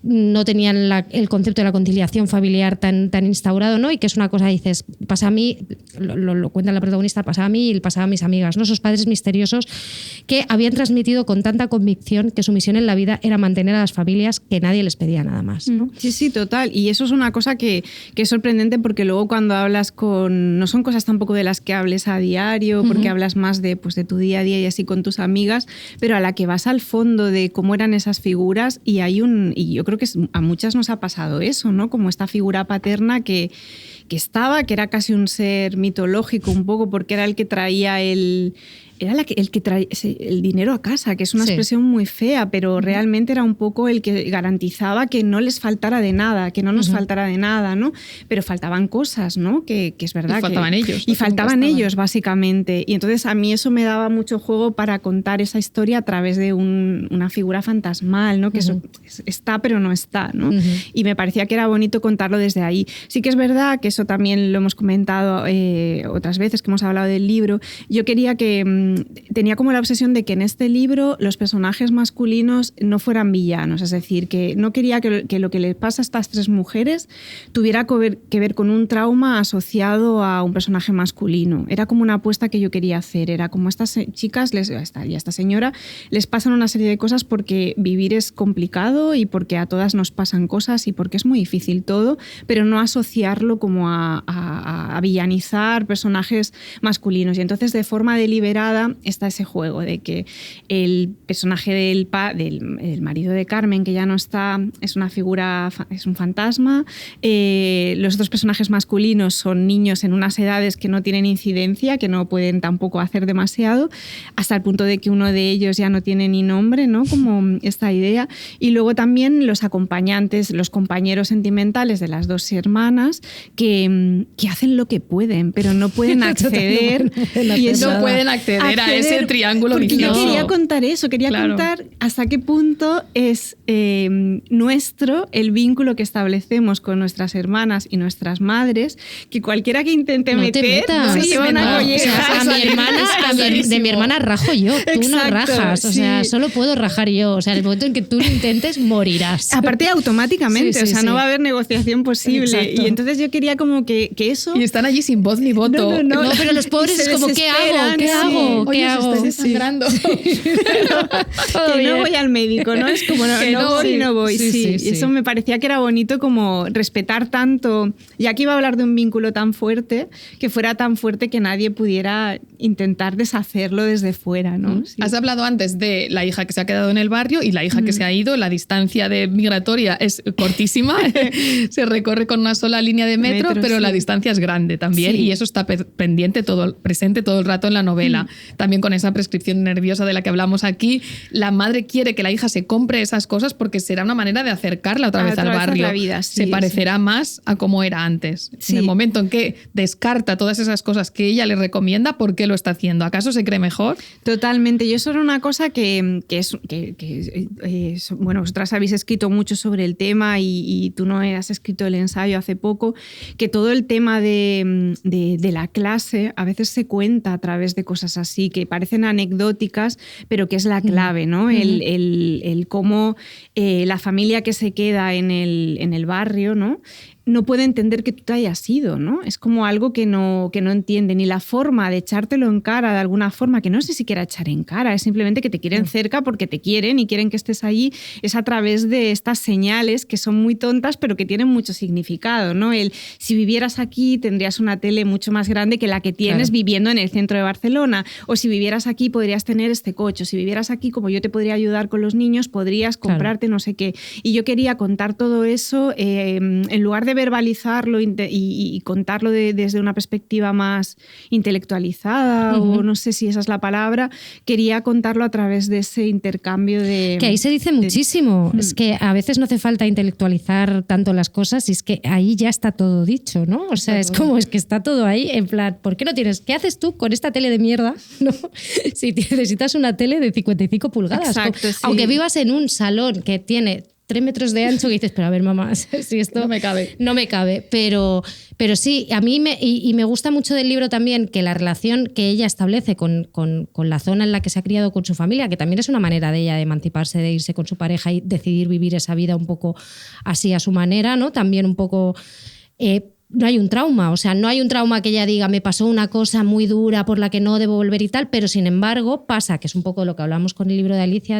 D: no tenían el concepto de la conciliación familiar tan instaurado, ¿no? Y que es una cosa, dices, pasa a mí, lo cuenta la protagonista, pasa a mí y pasa a mis amigas, ¿no? Esos padres misteriosos que habían transmitido con tanta convicción que su misión en la vida era mantener a las familias, que nadie les pedía nada más, ¿no?
A: Sí, total. Y eso es una cosa que es sorprendente, porque luego cuando hablas no son cosas tampoco de las que hables a diario, porque hablas más de tu día a día y así con tus amigas, pero a la que vas al fondo de cómo eran esas figuras, y yo creo que a muchas nos ha pasado eso, ¿no? Como esta figura paterna que era casi un ser mitológico un poco, porque era el que traía el que traía el dinero a casa, que es una expresión muy fea, pero realmente era un poco el que garantizaba que no les faltara de nada, que no nos faltara de nada, ¿no? Pero faltaban cosas, ¿no? Que es verdad.
E: Y
A: faltaban ellos, básicamente. Y entonces a mí eso me daba mucho juego para contar esa historia a través de una figura fantasmal, ¿no? Que eso está pero no está, ¿no? Y me parecía que era bonito contarlo desde ahí. Sí que es verdad que eso también lo hemos comentado otras veces que hemos hablado del libro. Yo quería que tenía como la obsesión de que en este libro los personajes masculinos no fueran villanos, es decir, que no quería que lo que les pasa a estas 3 mujeres tuviera que ver con un trauma asociado a un personaje masculino. Era como una apuesta que yo quería hacer, era como a estas chicas y a esta señora les pasan una serie de cosas porque vivir es complicado y porque a todas nos pasan cosas y porque es muy difícil todo, pero no asociarlo como a villanizar personajes masculinos. Y entonces, de forma deliberada, está ese juego de que el personaje del marido de Carmen, que ya no está, es una figura, es un fantasma. Los otros personajes masculinos son niños en unas edades que no tienen incidencia, que no pueden tampoco hacer demasiado, hasta el punto de que uno de ellos ya no tiene ni nombre, ¿no? Como esta idea. Y luego también los acompañantes, los compañeros sentimentales de las 2 hermanas que hacen lo que pueden, pero no pueden acceder.
E: No pueden acceder a ese triángulo vicioso.
A: Yo quería contar eso, quería contar hasta qué punto es nuestro el vínculo que establecemos con nuestras hermanas y nuestras madres, que cualquiera que intente meter se lleva una colleja.
D: De mi hermana rajo yo, tú no rajas, o sea, solo puedo rajar yo, o sea, en el momento en que tú lo intentes morirás.
A: Aparte automáticamente, no va a haber negociación posible. Exacto. Y entonces yo quería como que eso...
E: Y están allí sin voz ni voto.
D: No, pero los pobres es como, ¿qué hago?
E: Oye, se está desangrando.
A: Que no voy al médico, ¿no? Es como, no voy. Y eso me parecía que era bonito como respetar tanto, ya que iba a hablar de un vínculo tan fuerte, que fuera tan fuerte que nadie pudiera intentar deshacerlo desde fuera, ¿no? Sí.
E: Has hablado antes de la hija que se ha quedado en el barrio y la hija que se ha ido. La distancia migratoria es cortísima, se recorre con una sola línea de metro, pero la distancia es grande también y eso está presente todo el rato en la novela. También con esa prescripción nerviosa de la que hablamos aquí, la madre quiere que la hija se compre esas cosas porque será una manera de acercarla otra vez al barrio.
A: La vida,
E: se parecerá más a como era antes. En el momento en que descarta todas esas cosas que ella le recomienda, ¿por qué lo está haciendo? ¿Acaso se cree mejor?
A: Totalmente. Yo eso era una cosa que bueno, vosotras habéis escrito mucho sobre el tema y tú no has escrito el ensayo hace poco, que todo el tema de la clase a veces se cuenta a través de cosas así, que parecen anecdóticas, pero que es la clave, ¿no? El cómo la familia que se queda en el barrio, ¿no? No puede entender que tú te hayas ido, ¿no? Es como algo que no entienden. Y la forma de echártelo en cara de alguna forma, que no sé si siquiera echar en cara, es simplemente que te quieren cerca porque te quieren y quieren que estés allí, es a través de estas señales que son muy tontas pero que tienen mucho significado, ¿no? Si vivieras aquí tendrías una tele mucho más grande que la que tienes viviendo en el centro de Barcelona, o si vivieras aquí podrías tener este coche, o si vivieras aquí como yo te podría ayudar con los niños podrías comprarte no sé qué. Y yo quería contar todo eso en lugar de verbalizarlo y contarlo desde una perspectiva más intelectualizada o no sé si esa es la palabra, quería contarlo a través de ese intercambio de...
D: Que ahí se dice muchísimo, es que a veces no hace falta intelectualizar tanto las cosas y es que ahí ya está todo dicho, ¿no? O sea, es como es que está todo ahí en plan, ¿por qué no tienes? ¿Qué haces tú con esta tele de mierda? ¿No? Si necesitas una tele de 55 pulgadas.
A: Exacto,
D: aunque vivas en un salón que tiene 3 metros de ancho, que dices, pero a ver, mamá, si esto
E: no me cabe.
D: No me cabe, pero sí, a mí me gusta mucho del libro también que la relación que ella establece con la zona en la que se ha criado con su familia, que también es una manera de ella de emanciparse, de irse con su pareja y decidir vivir esa vida un poco así a su manera, ¿no? También un poco... no hay un trauma, o sea, no hay un trauma que ella diga me pasó una cosa muy dura por la que no debo volver y tal, pero sin embargo pasa, que es un poco lo que hablamos con el libro de Alicia,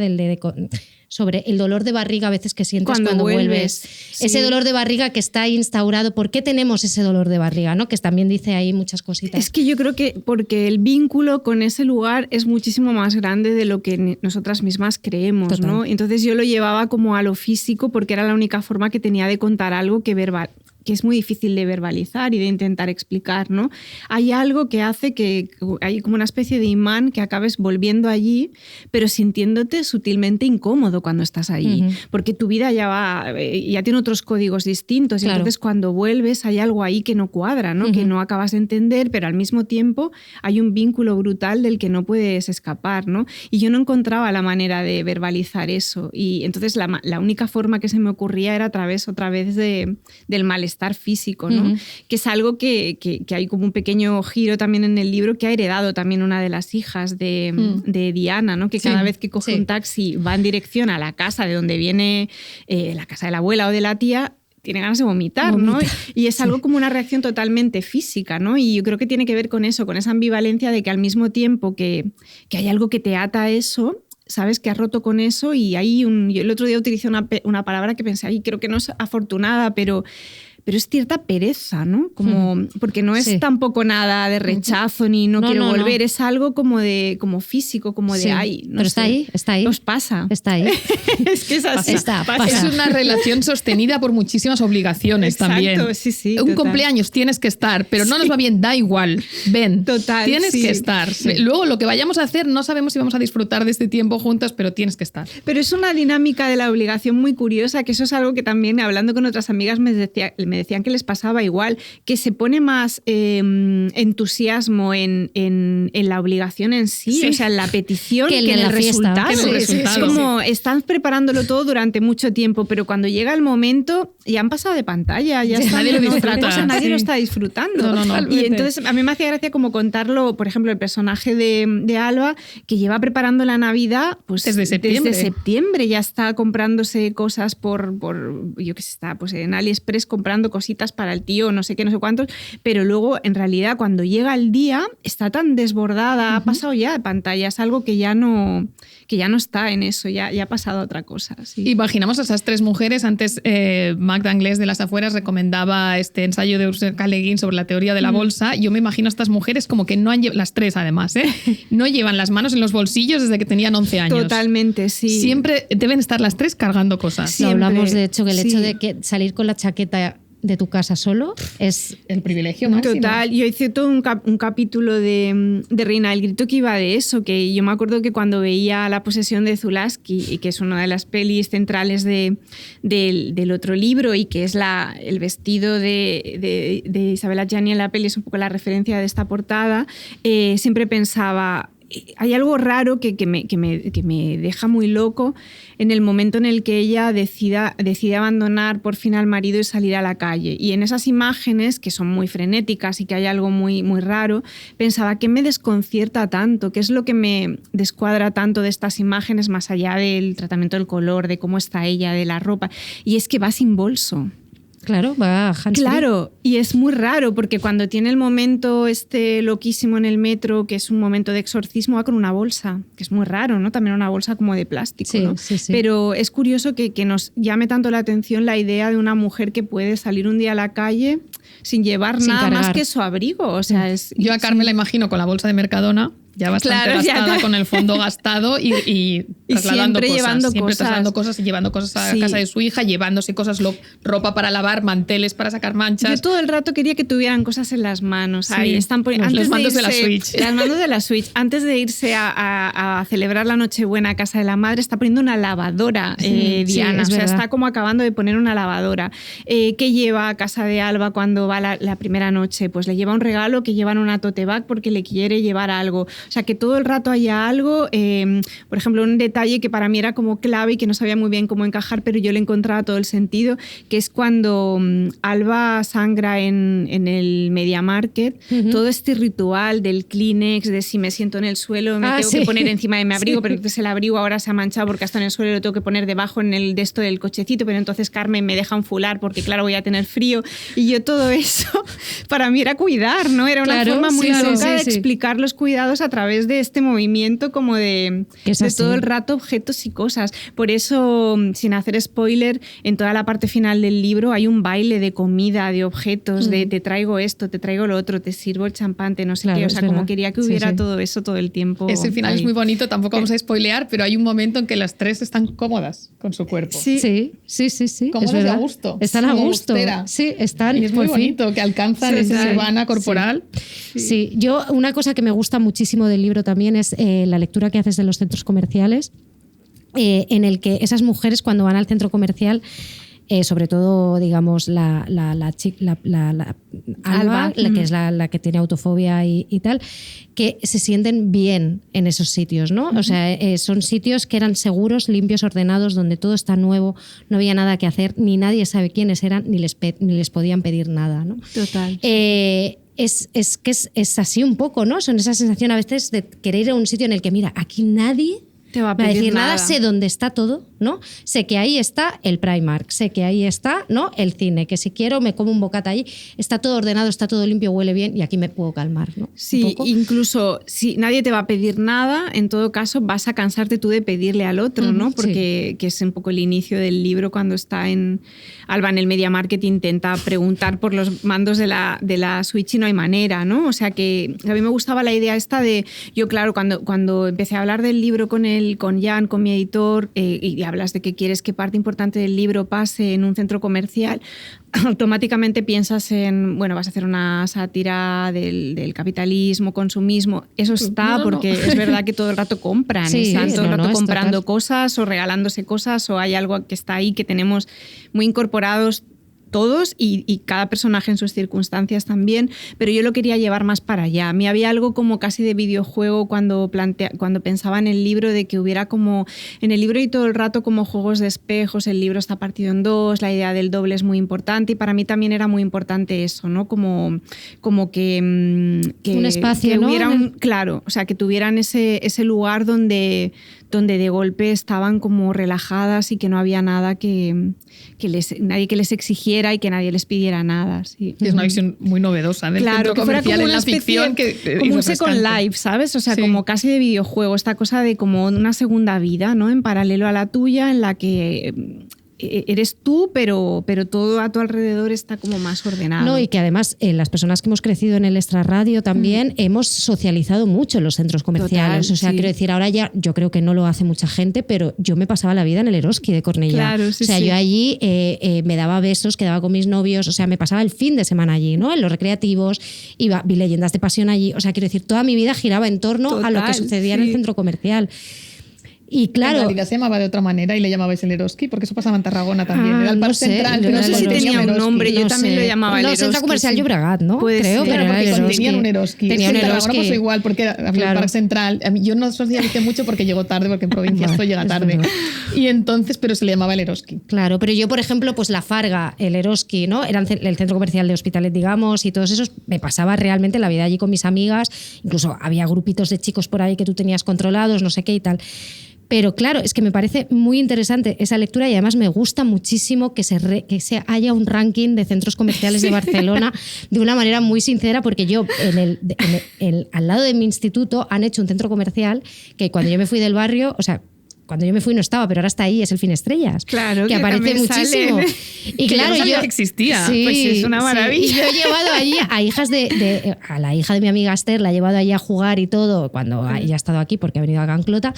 D: sobre el dolor de barriga a veces que sientes cuando vuelves.
A: Sí.
D: Ese dolor de barriga que está instaurado. ¿Por qué tenemos ese dolor de barriga? ¿No? Que también dice ahí muchas cositas.
A: Es que yo creo que porque el vínculo con ese lugar es muchísimo más grande de lo que nosotras mismas creemos. Total. ¿No? Entonces yo lo llevaba como a lo físico porque era la única forma que tenía de contar algo que es muy difícil de verbalizar y de intentar explicar, ¿no? Hay algo que hace que hay como una especie de imán que acabes volviendo allí, pero sintiéndote sutilmente incómodo cuando estás allí, porque tu vida ya tiene otros códigos distintos, y entonces cuando vuelves hay algo ahí que no cuadra, ¿no? Que no acabas de entender, pero al mismo tiempo hay un vínculo brutal del que no puedes escapar, ¿no? Y yo no encontraba la manera de verbalizar eso, y entonces la única forma que se me ocurría era a través otra vez del malestar malestar físico, ¿no? Que es algo que hay como un pequeño giro también en el libro que ha heredado también una de las hijas de Diana, ¿no? Que cada vez que coge un taxi va en dirección a la casa de donde viene la casa de la abuela o de la tía, tiene ganas de vomitar, ¿no? Y es algo como una reacción totalmente física, ¿no? Y yo creo que tiene que ver con eso, con esa ambivalencia de que al mismo tiempo que hay algo que te ata a eso, sabes que has roto con eso y hay yo el otro día utilicé una palabra que pensé, ay, creo que no es afortunada, pero es cierta pereza, ¿no? Porque no es tampoco nada de rechazo ni no quiero volver, es algo como físico, como de ay. No
D: pero
A: sé.
D: está ahí.
A: Os pasa.
D: Está ahí.
A: Es que es así.
E: Pasa. Es una relación sostenida por muchísimas obligaciones también.
A: Sí,
E: un
A: total.
E: cumpleaños tienes que estar, pero no nos va bien, da igual. Ven, tienes que estar. Luego lo que vayamos a hacer no sabemos si vamos a disfrutar de este tiempo juntos, pero tienes que estar.
A: Pero es una dinámica de la obligación muy curiosa, que eso es algo que también hablando con otras amigas me decían que les pasaba igual, que se pone más entusiasmo en la obligación en sí, o sea, en la petición que en el resultado. Es como están preparándolo todo durante mucho tiempo, pero cuando llega el momento ya han pasado de pantalla, ya está en otra cosa, nadie lo está disfrutando. Y entonces a mí me hacía gracia como contarlo, por ejemplo, el personaje de Alba, que lleva preparando la Navidad pues
E: desde
A: septiembre, ya está comprándose cosas por yo qué sé, está pues en AliExpress comprando cositas para el tío, no sé qué, no sé cuántos, pero luego en realidad cuando llega el día está tan desbordada, ha pasado ya de pantalla, es algo que ya no está en eso, ya ha pasado a otra cosa. Sí.
E: Imaginamos a esas tres mujeres, antes Magda Anglés de Las Afueras recomendaba este ensayo de Ursula K. Le Guin sobre la teoría de la bolsa, yo me imagino a estas mujeres como que no han las tres además, no llevan las manos en los bolsillos desde que tenían 11 años.
A: Totalmente, sí.
E: Siempre deben estar las tres cargando cosas.
D: Siempre. Hablamos de hecho que el hecho de que salir con la chaqueta de tu casa solo es
E: el privilegio máximo.
A: Total, yo hice todo un capítulo de Reina del Grito que iba de eso, que yo me acuerdo que cuando veía La posesión de Zulaski, que es una de las pelis centrales del otro libro y que es el vestido de Isabella Gianni en la peli, es un poco la referencia de esta portada, siempre pensaba, hay algo raro que me deja muy loco en el momento en el que ella decide abandonar por fin al marido y salir a la calle. Y en esas imágenes, que son muy frenéticas y que hay algo muy, muy raro, pensaba, ¿qué me desconcierta tanto? ¿Qué es lo que me descuadra tanto de estas imágenes más allá del tratamiento del color, de cómo está ella, de la ropa? Y es que va sin bolso.
D: Claro, va hands-free.
A: Claro, y es muy raro porque cuando tiene el momento loquísimo en el metro, que es un momento de exorcismo, va con una bolsa, que es muy raro, ¿no? También una bolsa como de plástico, ¿no?
D: Sí.
A: Pero es curioso que nos llame tanto la atención la idea de una mujer que puede salir un día a la calle sin llevar nada más que su abrigo. O sea,
E: yo a Carmen la imagino con la bolsa de Mercadona, ya bastante gastada, con el fondo gastado y trasladando
A: siempre
E: trasladando cosas y llevando cosas a casa de su hija, llevándose cosas, ropa para lavar, manteles para sacar manchas.
A: Yo todo el rato quería que tuvieran cosas en las manos. Ahí están
E: los mandos de la Switch.
A: Las manos de la Switch. Antes de irse a celebrar la Nochebuena a casa de la madre, está poniendo una lavadora, Diana. O sea, está como acabando de poner una lavadora. ¿Qué lleva a casa de Alba cuando va la primera noche? Pues le lleva un regalo que lleva en una tote bag porque le quiere llevar algo. O sea, que todo el rato haya algo, por ejemplo, un detalle que para mí era como clave y que no sabía muy bien cómo encajar, pero yo le encontraba todo el sentido, que es cuando Alba sangra en el Media Market, todo este ritual del Kleenex, de si me siento en el suelo, me tengo que poner encima de mi abrigo, pero entonces el abrigo ahora se ha manchado porque está en el suelo y lo tengo que poner debajo en el de esto del cochecito, pero entonces Carmen me deja un fular porque claro, voy a tener frío. Y yo todo eso, para mí era cuidar, ¿no? Era una forma muy loca de explicar los cuidados a través de este movimiento como de todo el rato objetos y cosas. Por eso, sin hacer spoiler, en toda la parte final del libro hay un baile de comida, de objetos, de te traigo esto, te traigo lo otro, te sirvo el champán, no sé qué. O sea, como quería que hubiera todo eso todo el tiempo.
E: Ese final es muy bonito, tampoco vamos a spoilear, pero hay un momento en que las tres están cómodas con su cuerpo.
D: Sí.
E: Cómodas y a gusto.
D: Están a gusto. Sí, están.
E: Y es muy bonito que alcanzan esa nirvana corporal.
D: Sí, yo una cosa que me gusta muchísimo del libro también es la lectura que haces de los centros comerciales, en el que esas mujeres cuando van al centro comercial sobre todo, digamos, la Alba, que es la que tiene autofobia y tal, que se sienten bien en esos sitios, ¿no? O sea, son sitios que eran seguros, limpios, ordenados, donde todo está nuevo, no había nada que hacer, ni nadie sabe quiénes eran, ni les podían pedir nada, ¿no?
A: Total.
D: Es así un poco, ¿no? Son esa sensación a veces de querer ir a un sitio en el que, mira, aquí nadie
A: te va a
D: pedir
A: decir
D: nada, sé dónde está todo, ¿no? Sé que ahí está el Primark, sé que ahí está, ¿no? El cine, que si quiero me como un bocata allí, está todo ordenado, está todo limpio, huele bien y aquí me puedo calmar, ¿no?
A: Sí, incluso si nadie te va a pedir nada, en todo caso vas a cansarte tú de pedirle al otro, ¿no? Porque que es un poco el inicio del libro cuando está en Alba en el Media Market, intenta preguntar por los mandos de la Switch y no hay manera, ¿no? O sea que a mí me gustaba la idea esta de, yo claro, cuando empecé a hablar del libro con Jan, con mi editor, y hablas de que quieres que parte importante del libro pase en un centro comercial, automáticamente piensas en, bueno, vas a hacer una sátira del capitalismo, consumismo. Eso está porque es verdad que todo el rato compran, están todo el rato comprando cosas o regalándose cosas, o hay algo que está ahí que tenemos muy incorporados todos y cada personaje en sus circunstancias también, pero yo lo quería llevar más para allá. A mí había algo como casi de videojuego cuando pensaba en el libro, de que hubiera como, en el libro y todo el rato como juegos de espejos, el libro está partido en dos, la idea del doble es muy importante y para mí también era muy importante eso, ¿no? Como que
D: un espacio,
A: que
D: ¿no?
A: hubiera claro, o sea, que tuvieran ese lugar donde de golpe estaban como relajadas y que no había nada nadie que les exigiera y que nadie les pidiera nada. Sí.
E: Es una visión muy novedosa del centro comercial en la ficción.
A: Como un Second Life, ¿sabes? O sea, como casi de videojuego, esta cosa de como una segunda vida, ¿no? En paralelo a la tuya, en la que eres tú, pero todo a tu alrededor está como más ordenado.
D: No, y que además las personas que hemos crecido en el extrarradio también hemos socializado mucho en los centros comerciales. Total, o sea, quiero decir, ahora ya yo creo que no lo hace mucha gente, pero yo me pasaba la vida en el Eroski de Cornellá.
A: Claro,
D: o sea, yo allí me daba besos, quedaba con mis novios, o sea, me pasaba el fin de semana allí, ¿no? En los recreativos, vi Leyendas de Pasión allí. O sea, quiero decir, toda mi vida giraba en torno a lo que sucedía en el centro comercial. Y claro,
E: en realidad se llamaba de otra manera y le llamabais el Eroski, porque eso pasaba en Tarragona también. Era el Parque Central.
A: No sé si tenía un nombre, yo también lo llamaba el Eroski.
D: Centro Comercial Llobregat, ¿no?
A: Creo,
E: pero porque tenían un Eroski.
D: Tenía un Eroski.
E: Tarragona pasó igual, porque era el Parque Central. Yo no socialicé mucho porque llegó tarde, porque en provincia esto llega tarde. Y entonces, pero se le llamaba el Eroski.
D: Claro, pero yo, por ejemplo, pues la Farga, el Eroski, ¿no? Era el centro comercial de Hospitalet, digamos, y todos esos, me pasaba realmente la vida allí con mis amigas. Incluso había grupitos de chicos por ahí que tú tenías controlados, no sé qué y tal. Pero claro, es que me parece muy interesante esa lectura y además me gusta muchísimo que haya un ranking de centros comerciales de Barcelona de una manera muy sincera, porque yo al lado de mi instituto han hecho un centro comercial que cuando yo me fui del barrio, o sea, cuando yo me fui no estaba, pero ahora está ahí, es el Finestrellas.
A: Claro,
D: que aparece muchísimo.
A: Salen.
D: Y claro,
E: yo no sabía que existía.
D: Sí,
E: pues es una maravilla.
D: Sí. Y yo he llevado allí a hijas a la hija de mi amiga Esther, la he llevado allí a jugar y todo, cuando ella ha estado aquí porque ha venido a Ganclota,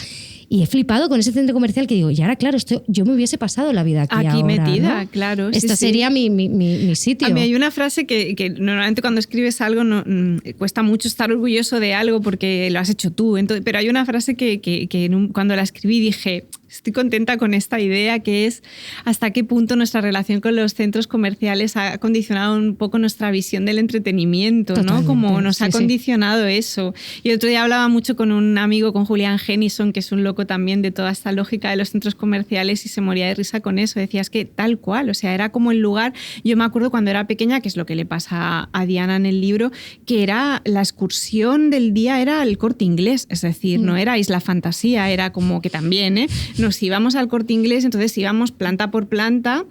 D: y he flipado con ese centro comercial que digo, y ahora claro, yo me hubiese pasado la vida aquí ahora,
A: metida,
D: ¿no?
A: Claro.
D: Esta sería mi sitio.
A: A mí hay una frase que normalmente cuando escribes algo cuesta mucho estar orgulloso de algo porque lo has hecho tú. Entonces, pero hay una frase que cuando la escribí dije, estoy contenta con esta idea, que es hasta qué punto nuestra relación con los centros comerciales ha condicionado un poco nuestra visión del entretenimiento, ¿no? Como nos ha condicionado eso. Y el otro día hablaba mucho con un amigo, con Julián Genison, que es un loco también de toda esta lógica de los centros comerciales, y se moría de risa con eso. Decía, es que tal cual, o sea, era como el lugar. Yo me acuerdo cuando era pequeña, que es lo que le pasa a Diana en el libro, que era la excursión del día, era el Corte Inglés, es decir, no era Isla Fantasía, era como que también, nos íbamos al Corte Inglés, entonces íbamos planta por planta,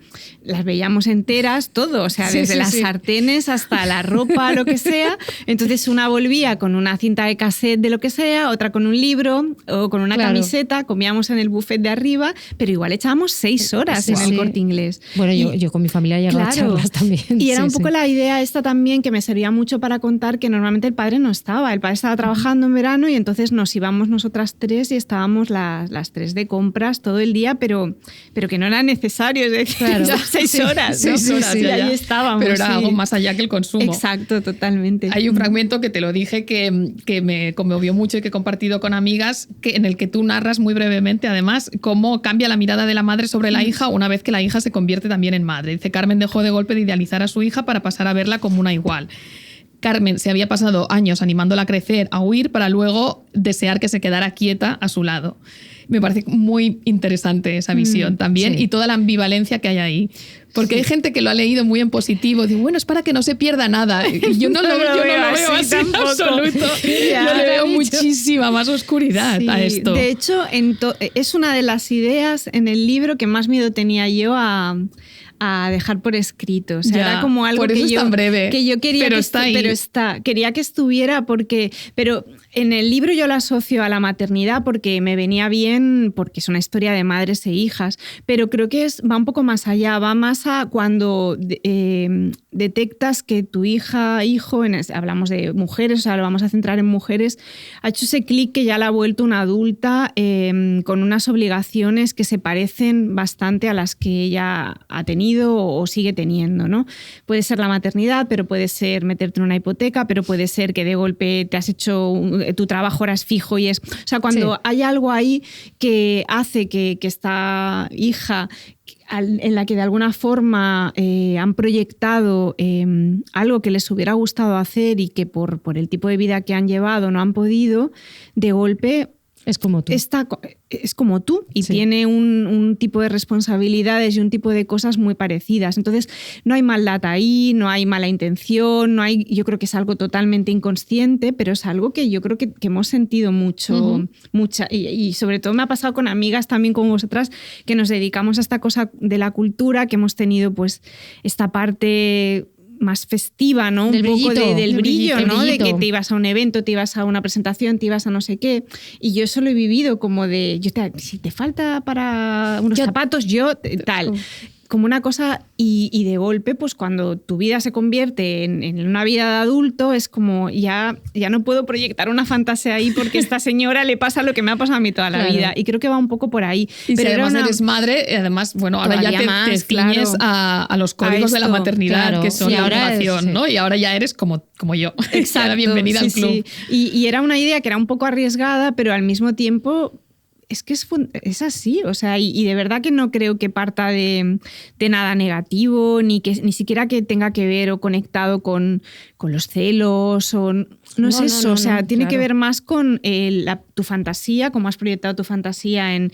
A: las veíamos enteras, todo, o sea, desde las sartenes hasta la ropa, lo que sea. Entonces una volvía con una cinta de cassette de lo que sea, otra con un libro o con una camiseta, comíamos en el buffet de arriba, pero igual echábamos 6 horas en el Corte Inglés.
D: Bueno, yo con mi familia llegaba a charlas también.
A: Y era un poco la idea esta también, que me servía mucho para contar que normalmente el padre no estaba, el padre estaba trabajando en verano y entonces nos íbamos nosotras 3 y estábamos las 3 de compra compras todo el día, pero que no era necesario, es decir,
E: Claro.
A: ya 6 horas, ¿no?
E: Sí,
A: Y ahí estábamos.
E: Pero era
A: sí.
E: algo más allá que el consumo.
A: Exacto, totalmente.
E: Hay un fragmento que te lo dije que me conmovió mucho y que he compartido con amigas, en el que tú narras muy brevemente, además, cómo cambia la mirada de la madre sobre la hija una vez que la hija se convierte también en madre. Dice, Carmen dejó de golpe de idealizar a su hija para pasar a verla como una igual. Carmen se había pasado años animándola a crecer, a huir, para luego desear que se quedara quieta a su lado. Me parece muy interesante esa visión también,
D: sí.
E: y toda la ambivalencia que hay ahí. Porque hay gente que lo ha leído muy en positivo, digo, bueno, es para que no se pierda nada. Y yo no lo veo así en absoluto. Yo le veo muchísima más oscuridad a esto.
A: De hecho, es una de las ideas en el libro que más miedo tenía yo a dejar por escrito. O sea,
E: Ya,
A: era como algo
E: por eso
A: que
E: es tan breve,
A: que yo quería
E: pero
A: que
E: está ahí.
A: quería que estuviera pero en el libro yo lo asocio a la maternidad porque me venía bien, porque es una historia de madres e hijas, pero creo que va un poco más allá, va más a cuando detectas que tu hijo, hablamos de mujeres, o sea, lo vamos a centrar en mujeres, ha hecho ese clic que ya la ha vuelto una adulta con unas obligaciones que se parecen bastante a las que ella ha tenido o sigue teniendo, ¿no? Puede ser la maternidad, pero puede ser meterte en una hipoteca, pero puede ser que de golpe te has hecho tu trabajo ahora es fijo y o sea, cuando hay algo ahí que hace que esta hija en la que de alguna forma han proyectado algo que les hubiera gustado hacer y que por el tipo de vida que han llevado no han podido, de golpe
D: es como tú.
A: Es como tú y tiene un tipo de responsabilidades y un tipo de cosas muy parecidas. Entonces, no hay maldad ahí, no hay mala intención, yo creo que es algo totalmente inconsciente, pero es algo que yo creo que hemos sentido mucho, y sobre todo me ha pasado con amigas también como vosotras, que nos dedicamos a esta cosa de la cultura, que hemos tenido pues esta parte más festiva, ¿no?
D: Del
A: un poco
D: brillito,
A: del brillo, ¿no? De
D: brillito.
A: que te ibas a un evento, te ibas a una presentación, te ibas a no sé qué. Y yo eso lo he vivido como de, si te falta para unos zapatos, tal. Como una cosa, y de golpe, pues cuando tu vida se convierte en una vida de adulto, es como ya no puedo proyectar una fantasía ahí porque a esta señora le pasa lo que me ha pasado a mí toda la vida. Y creo que va un poco por ahí.
E: Y
A: pero
E: si además eres madre, además, bueno, ahora ya te ciñes a los códigos de la maternidad, que son la obligación, ¿no? Y ahora ya eres como yo.
A: Exacto.
E: Ahora bienvenida al club.
A: Sí. Y era una idea que era un poco arriesgada, pero al mismo tiempo es que es así, o sea, y de verdad que no creo que parta de nada negativo, ni siquiera que tenga que ver o conectado con los celos, o no es eso, o sea, tiene que ver más con tu fantasía, cómo has proyectado tu fantasía en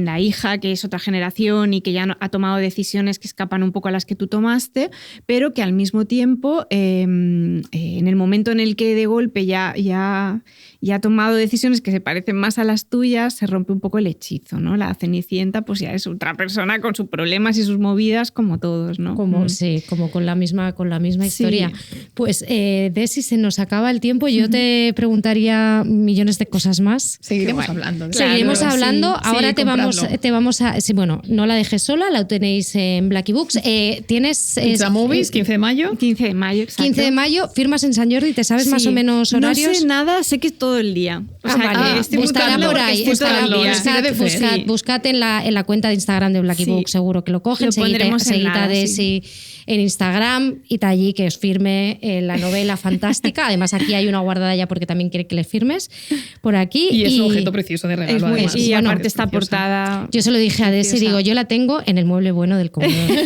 A: la hija, que es otra generación y que ya ha tomado decisiones que escapan un poco a las que tú tomaste, pero que al mismo tiempo, en el momento en el que de golpe ya ha tomado decisiones que se parecen más a las tuyas, se rompe un poco el hechizo, ¿no? La Cenicienta pues ya es otra persona con sus problemas y sus movidas como todos, ¿no?
D: Sí, como con la misma historia. Pues Desi, se nos acaba el tiempo. Yo te preguntaría millones de cosas más.
E: Seguiremos hablando.
D: Seguiremos hablando.
E: Sí,
D: ahora te vamos a... Sí, bueno, no la dejes sola, la tenéis en Blackie Books. Tienes...
E: Pizza Movies, 15 de mayo.
A: 15 de mayo, exacto.
D: 15 de mayo, firmas en San Jordi, ¿te sabes más o menos horarios?
A: No sé nada, sé que todo el día. O sea,
D: vale.
A: estará
D: por ahí. Buscad en la cuenta de Instagram de Blackie Books, seguro que lo cogen. Seguid a Desi en Instagram y allí que os firme la novela fantástica. Además, aquí hay una guardada ya porque también quiere que le firmes por aquí.
E: Y es un objeto precioso de regalo, además.
A: Y aparte está portada.
D: Yo se lo dije a Desi, digo, yo la tengo en el mueble bueno del comedor.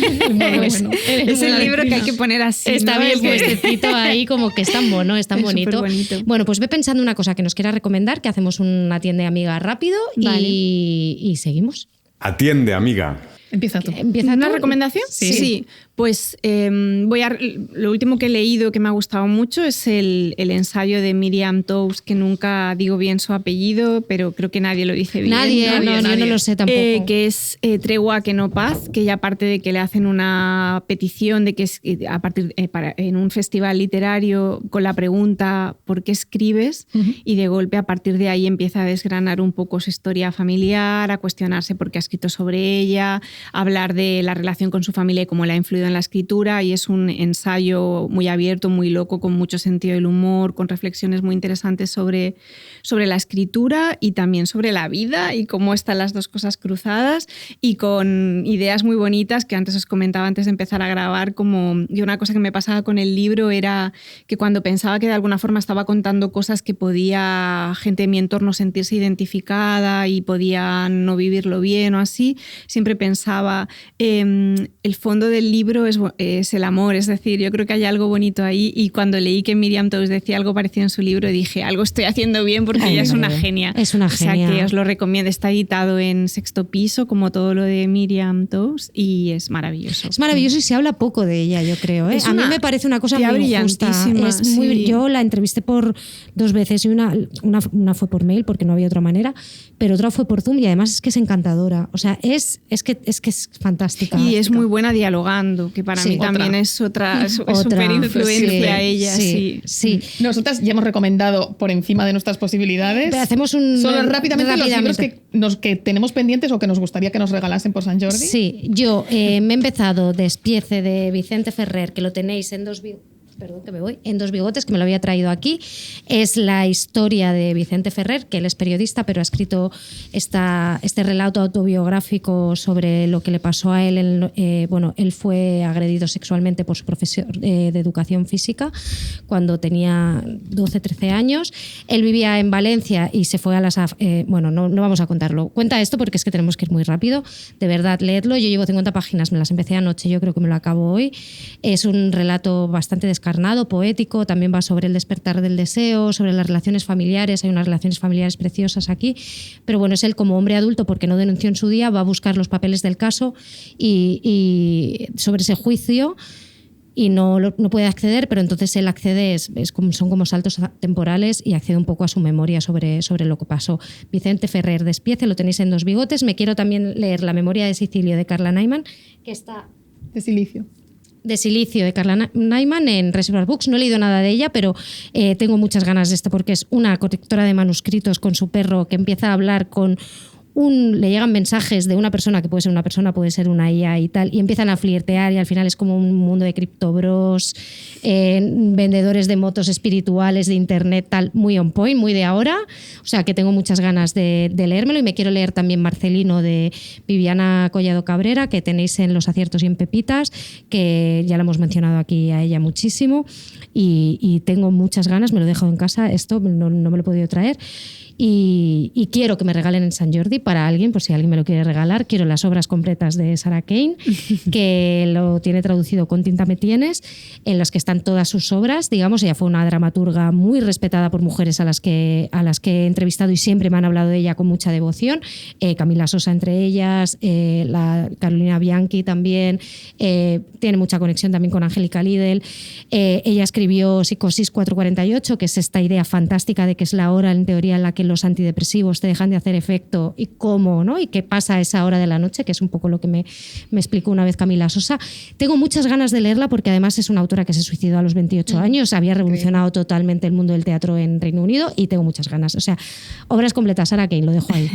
A: Es el libro que hay que poner así.
D: Está bien puestecito ahí, como que es tan mono, es tan bonito. Bueno, pues ve pensando una cosa que nos quieras recomendar, que hacemos una tienda amiga rápido y seguimos.
F: Atiende, amiga.
E: Empieza tú.
A: ¿Una recomendación? Sí. Pues lo último que he leído que me ha gustado mucho es el ensayo de Miriam Toews, que nunca digo bien su apellido, pero creo que nadie lo dice bien.
D: Nadie. Yo no lo sé tampoco.
A: Que es Tregua que no paz, que ya aparte de que le hacen una petición de que en un festival literario con la pregunta ¿por qué escribes? Y de golpe a partir de ahí empieza a desgranar un poco su historia familiar, a cuestionarse por qué ha escrito sobre ella, a hablar de la relación con su familia y cómo le ha influido en la escritura y es un ensayo muy abierto, muy loco, con mucho sentido del humor, con reflexiones muy interesantes sobre la escritura y también sobre la vida y cómo están las dos cosas cruzadas, y con ideas muy bonitas que antes os comentaba antes de empezar a grabar. Y una cosa que me pasaba con el libro era que cuando pensaba que de alguna forma estaba contando cosas que podía gente de mi entorno sentirse identificada y podía no vivirlo bien o así, siempre pensaba, el fondo del libro es el amor, es decir, yo creo que hay algo bonito ahí, y cuando leí que Miriam Toews decía algo parecido en su libro, dije, algo estoy haciendo bien porque ella es una genia.
D: Es una genia.
A: O sea, que os lo recomiendo. Está editado en Sexto Piso, como todo lo de Miriam Toews, y es maravilloso.
D: Es maravilloso y se habla poco de ella, yo creo. A mí me parece una cosa muy injusta.
A: Sí.
D: Yo la entrevisté por 2 veces y una fue por mail porque no había otra manera, pero otra fue por Zoom, y además es que es encantadora. O sea, es que es fantástica.
A: Y es muy buena dialogando, que para mí también es otra súper influencia ella. Sí.
E: Nosotras ya hemos recomendado por encima de nuestras posibilidades.
D: Pero hacemos
E: solo rápidamente los libros que tenemos pendientes o que nos gustaría que nos regalasen por San Jordi.
D: Sí, yo me he empezado Despiece de Vicente Ferrer, que lo tenéis en Dos Bigotes, que me lo había traído aquí. Es la historia de Vicente Ferrer, que él es periodista, pero ha escrito este relato autobiográfico sobre lo que le pasó a él. Él fue agredido sexualmente por su profesor de educación física cuando tenía 12, 13 años. Él vivía en Valencia y se fue a las... no vamos a contarlo. Cuenta esto porque es que tenemos que ir muy rápido. De verdad, leedlo. Yo llevo 50 páginas, me las empecé anoche, yo creo que me lo acabo hoy. Es un relato bastante descarnado, poético, también va sobre el despertar del deseo, sobre las relaciones familiares. Hay unas relaciones familiares preciosas aquí, pero bueno, es él como hombre adulto, porque no denunció en su día, va a buscar los papeles del caso y sobre ese juicio, y no puede acceder, pero entonces él accede, son como saltos temporales, y accede un poco a su memoria sobre lo que pasó. Vicente Ferrer, Despiece, lo tenéis en Dos Bigotes. Me quiero también leer La memoria de Sicilio, de Carla Naiman, que está... De Silicio, de Carla Naiman, en Reservoir Books. No he leído nada de ella, pero tengo muchas ganas de esto, porque es una correctora de manuscritos con su perro que empieza a hablar con le llegan mensajes de una persona, que puede ser una persona, puede ser una IA y tal, y empiezan a flirtear, y al final es como un mundo de criptobros, vendedores de motos espirituales de internet, tal, muy on point, muy de ahora. O sea, que tengo muchas ganas de leérmelo, y me quiero leer también Marcelino, de Viviana Collado Cabrera, que tenéis en Los Aciertos y en Pepitas, que ya lo hemos mencionado aquí a ella muchísimo, y tengo muchas ganas. Me lo he dejado en casa, esto no me lo he podido traer. Y quiero que me regalen en San Jordi para alguien, por si alguien me lo quiere regalar. Quiero las obras completas de Sarah Kane, que lo tiene traducido con Tinta Me Tienes, en las que están todas sus obras. Digamos, ella fue una dramaturga muy respetada por mujeres a las que he entrevistado, y siempre me han hablado de ella con mucha devoción. Camila Sosa entre ellas, la Carolina Bianchi también, tiene mucha conexión también con Angélica Lidl. Ella escribió Psicosis 448, que es esta idea fantástica de que es la hora, en teoría, en la que los antidepresivos te dejan de hacer efecto, y cómo, ¿no? Y qué pasa a esa hora de la noche, que es un poco lo que me explicó una vez Camila Sosa. Tengo muchas ganas de leerla, porque además es una autora que se suicidó a los 28 años, había revolucionado totalmente el mundo del teatro en Reino Unido, y tengo muchas ganas. O sea, obras completas, Sarah Kane, lo dejo ahí.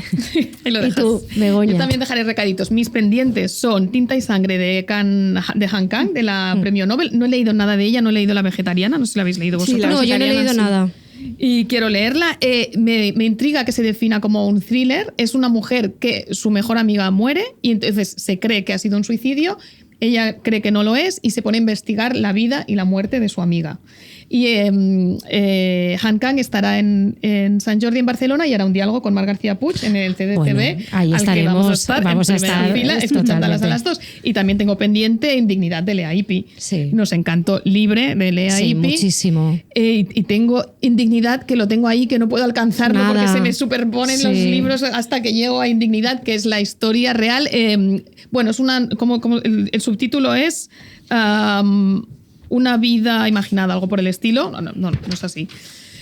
E: ¿Y
D: tú, Begoña?
E: Yo también dejaré recaditos. Mis pendientes son Tinta y Sangre de Han Kang, de la Premio Nobel. No he leído nada de ella, no he leído La Vegetariana, no sé si la habéis leído vosotros.
D: No, yo no he leído nada.
E: Y quiero leerla. Me intriga que se defina como un thriller. Es una mujer que su mejor amiga muere, y entonces se cree que ha sido un suicidio. Ella cree que no lo es, y se pone a investigar la vida y la muerte de su amiga. Y Han Kang estará en San Jordi, en Barcelona, y hará un diálogo con Mar García Puig en el CDCB.
D: Bueno, ahí estaremos,
E: vamos a estar en primera fila, escuchándolas a las dos. Y también tengo pendiente Indignidad de Lea Ypi.
D: Sí.
E: Nos encantó Libre de Lea Ypi.
D: Muchísimo.
E: Y tengo Indignidad, que lo tengo ahí, que no puedo alcanzarlo porque se me superponen los libros hasta que llego a Indignidad, que es la historia real. Es el subtítulo es Una vida imaginada, algo por el estilo. No es así.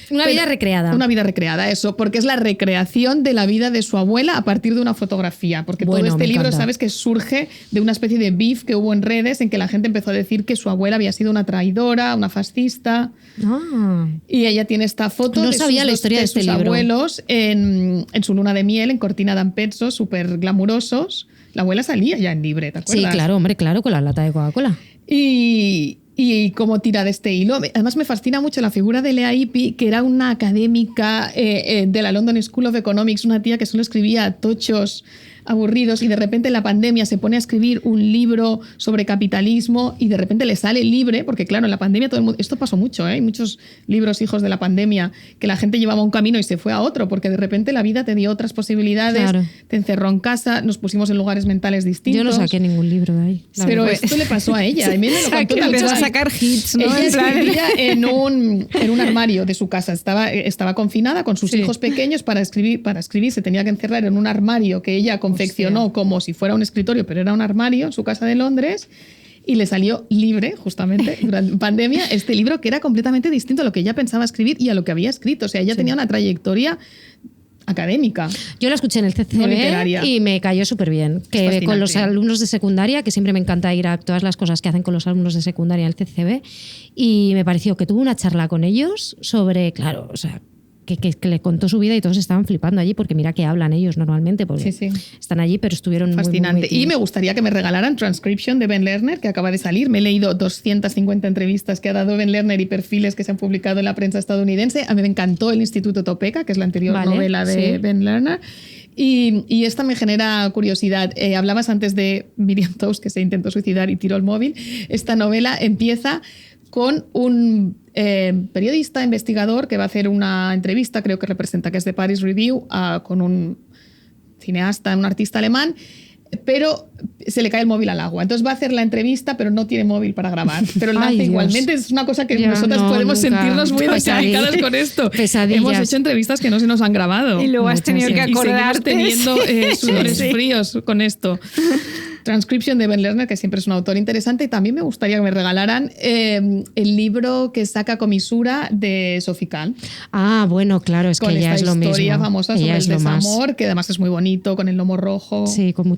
D: Una vida recreada.
E: Una vida recreada, eso, porque es la recreación de la vida de su abuela a partir de una fotografía. Porque todo este libro, sabes, que surge de una especie de beef que hubo en redes, en que la gente empezó a decir que su abuela había sido una traidora, una fascista. Y ella tiene esta foto
D: de
E: sus abuelos en su luna de miel en Cortina d'Ampezzo, súper glamurosos. La abuela salía ya en Libre, ¿te acuerdas?
D: Sí, claro, hombre, claro, con la lata de Coca-Cola.
E: Y cómo tira de este hilo. Además me fascina mucho la figura de Lea Ypi, que era una académica de la London School of Economics, una tía que solo escribía tochos aburridos y de repente en la pandemia se pone a escribir un libro sobre capitalismo y de repente le sale libre, porque claro, en la pandemia todo el mundo, esto pasó mucho, hay muchos libros hijos de la pandemia que la gente llevaba un camino y se fue a otro, porque de repente la vida te dio otras posibilidades, claro. Te encerró en casa, nos pusimos en lugares mentales distintos.
D: Yo no saqué ningún libro de ahí.
E: Pero esto le pasó a ella. Y me lo contó
A: empezó a sacar hits, ¿no?
E: Ella escribía en un armario de su casa. Estaba confinada con sus hijos pequeños para escribir se tenía que encerrar en un armario que ella confeccionó como si fuera un escritorio, pero era un armario en su casa de Londres, y le salió libre, justamente, durante pandemia, este libro que era completamente distinto a lo que ella pensaba escribir y a lo que había escrito. O sea, ella tenía una trayectoria académica.
D: Yo la escuché en el CCB y me cayó súper bien. Que con los alumnos de secundaria, que siempre me encanta ir a todas las cosas que hacen con los alumnos de secundaria en el CCB, y me pareció que tuvo una charla con ellos sobre, claro, o sea, que le contó su vida y todos estaban flipando allí, porque mira que hablan ellos normalmente, porque están allí, pero estuvieron
E: fascinante.
D: muy
E: y me gustaría que me regalaran Transcription de Ben Lerner, que acaba de salir. Me he leído 250 entrevistas que ha dado Ben Lerner y perfiles que se han publicado en la prensa estadounidense. A mí me encantó El Instituto Topeka, que es la anterior novela de Ben Lerner. Y esta me genera curiosidad. Hablabas antes de Miriam Toews, que se intentó suicidar y tiró el móvil. Esta novela empieza con un periodista, investigador, que va a hacer una entrevista, creo que representa que es de Paris Review, con un cineasta, un artista alemán, pero se le cae el móvil al agua. Entonces va a hacer la entrevista, pero no tiene móvil para grabar. Pero lo hace igualmente. Es una cosa que nosotras podemos sentirnos muy identificadas con esto.
D: Pesadillas.
E: Hemos hecho entrevistas que no se nos han grabado.
A: Y luego has tenido que acordarte.
E: Y seguimos teniendo sudores fríos con esto. Transcription de Ben Lerner, que siempre es un autor interesante, y también me gustaría que me regalaran el libro que saca Comisura de Sophie Kahn.
D: Ah, bueno, claro, es que ella es lo mismo.
E: Con esta historia famosa sobre el desamor, que además es muy bonito, con el lomo rojo.
D: Sí, con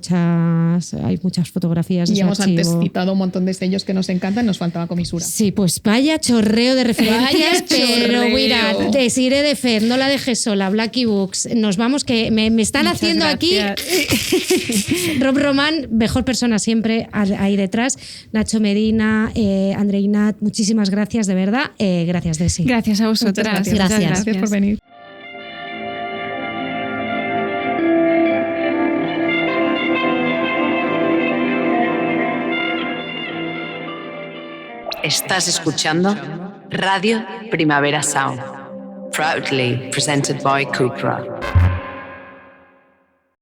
D: hay muchas fotografías de
E: y
D: su
E: hemos
D: archivo.
E: Antes citado un montón de sellos que nos encantan, nos faltaba Comisura.
D: Sí, pues vaya chorreo de referencias, pero mira, Desiree de Fed, no la dejes sola, Blackie Books, nos vamos, que me están
A: Muchas
D: haciendo
A: gracias.
D: aquí Rob Román, mejor persona siempre ahí detrás, Nacho Medina, Andreinat, muchísimas gracias, de verdad, gracias Desi.
A: Gracias a vosotras.
D: Gracias
E: por venir.
B: Estás escuchando Radio Primavera Sound, proudly presented by Cupra.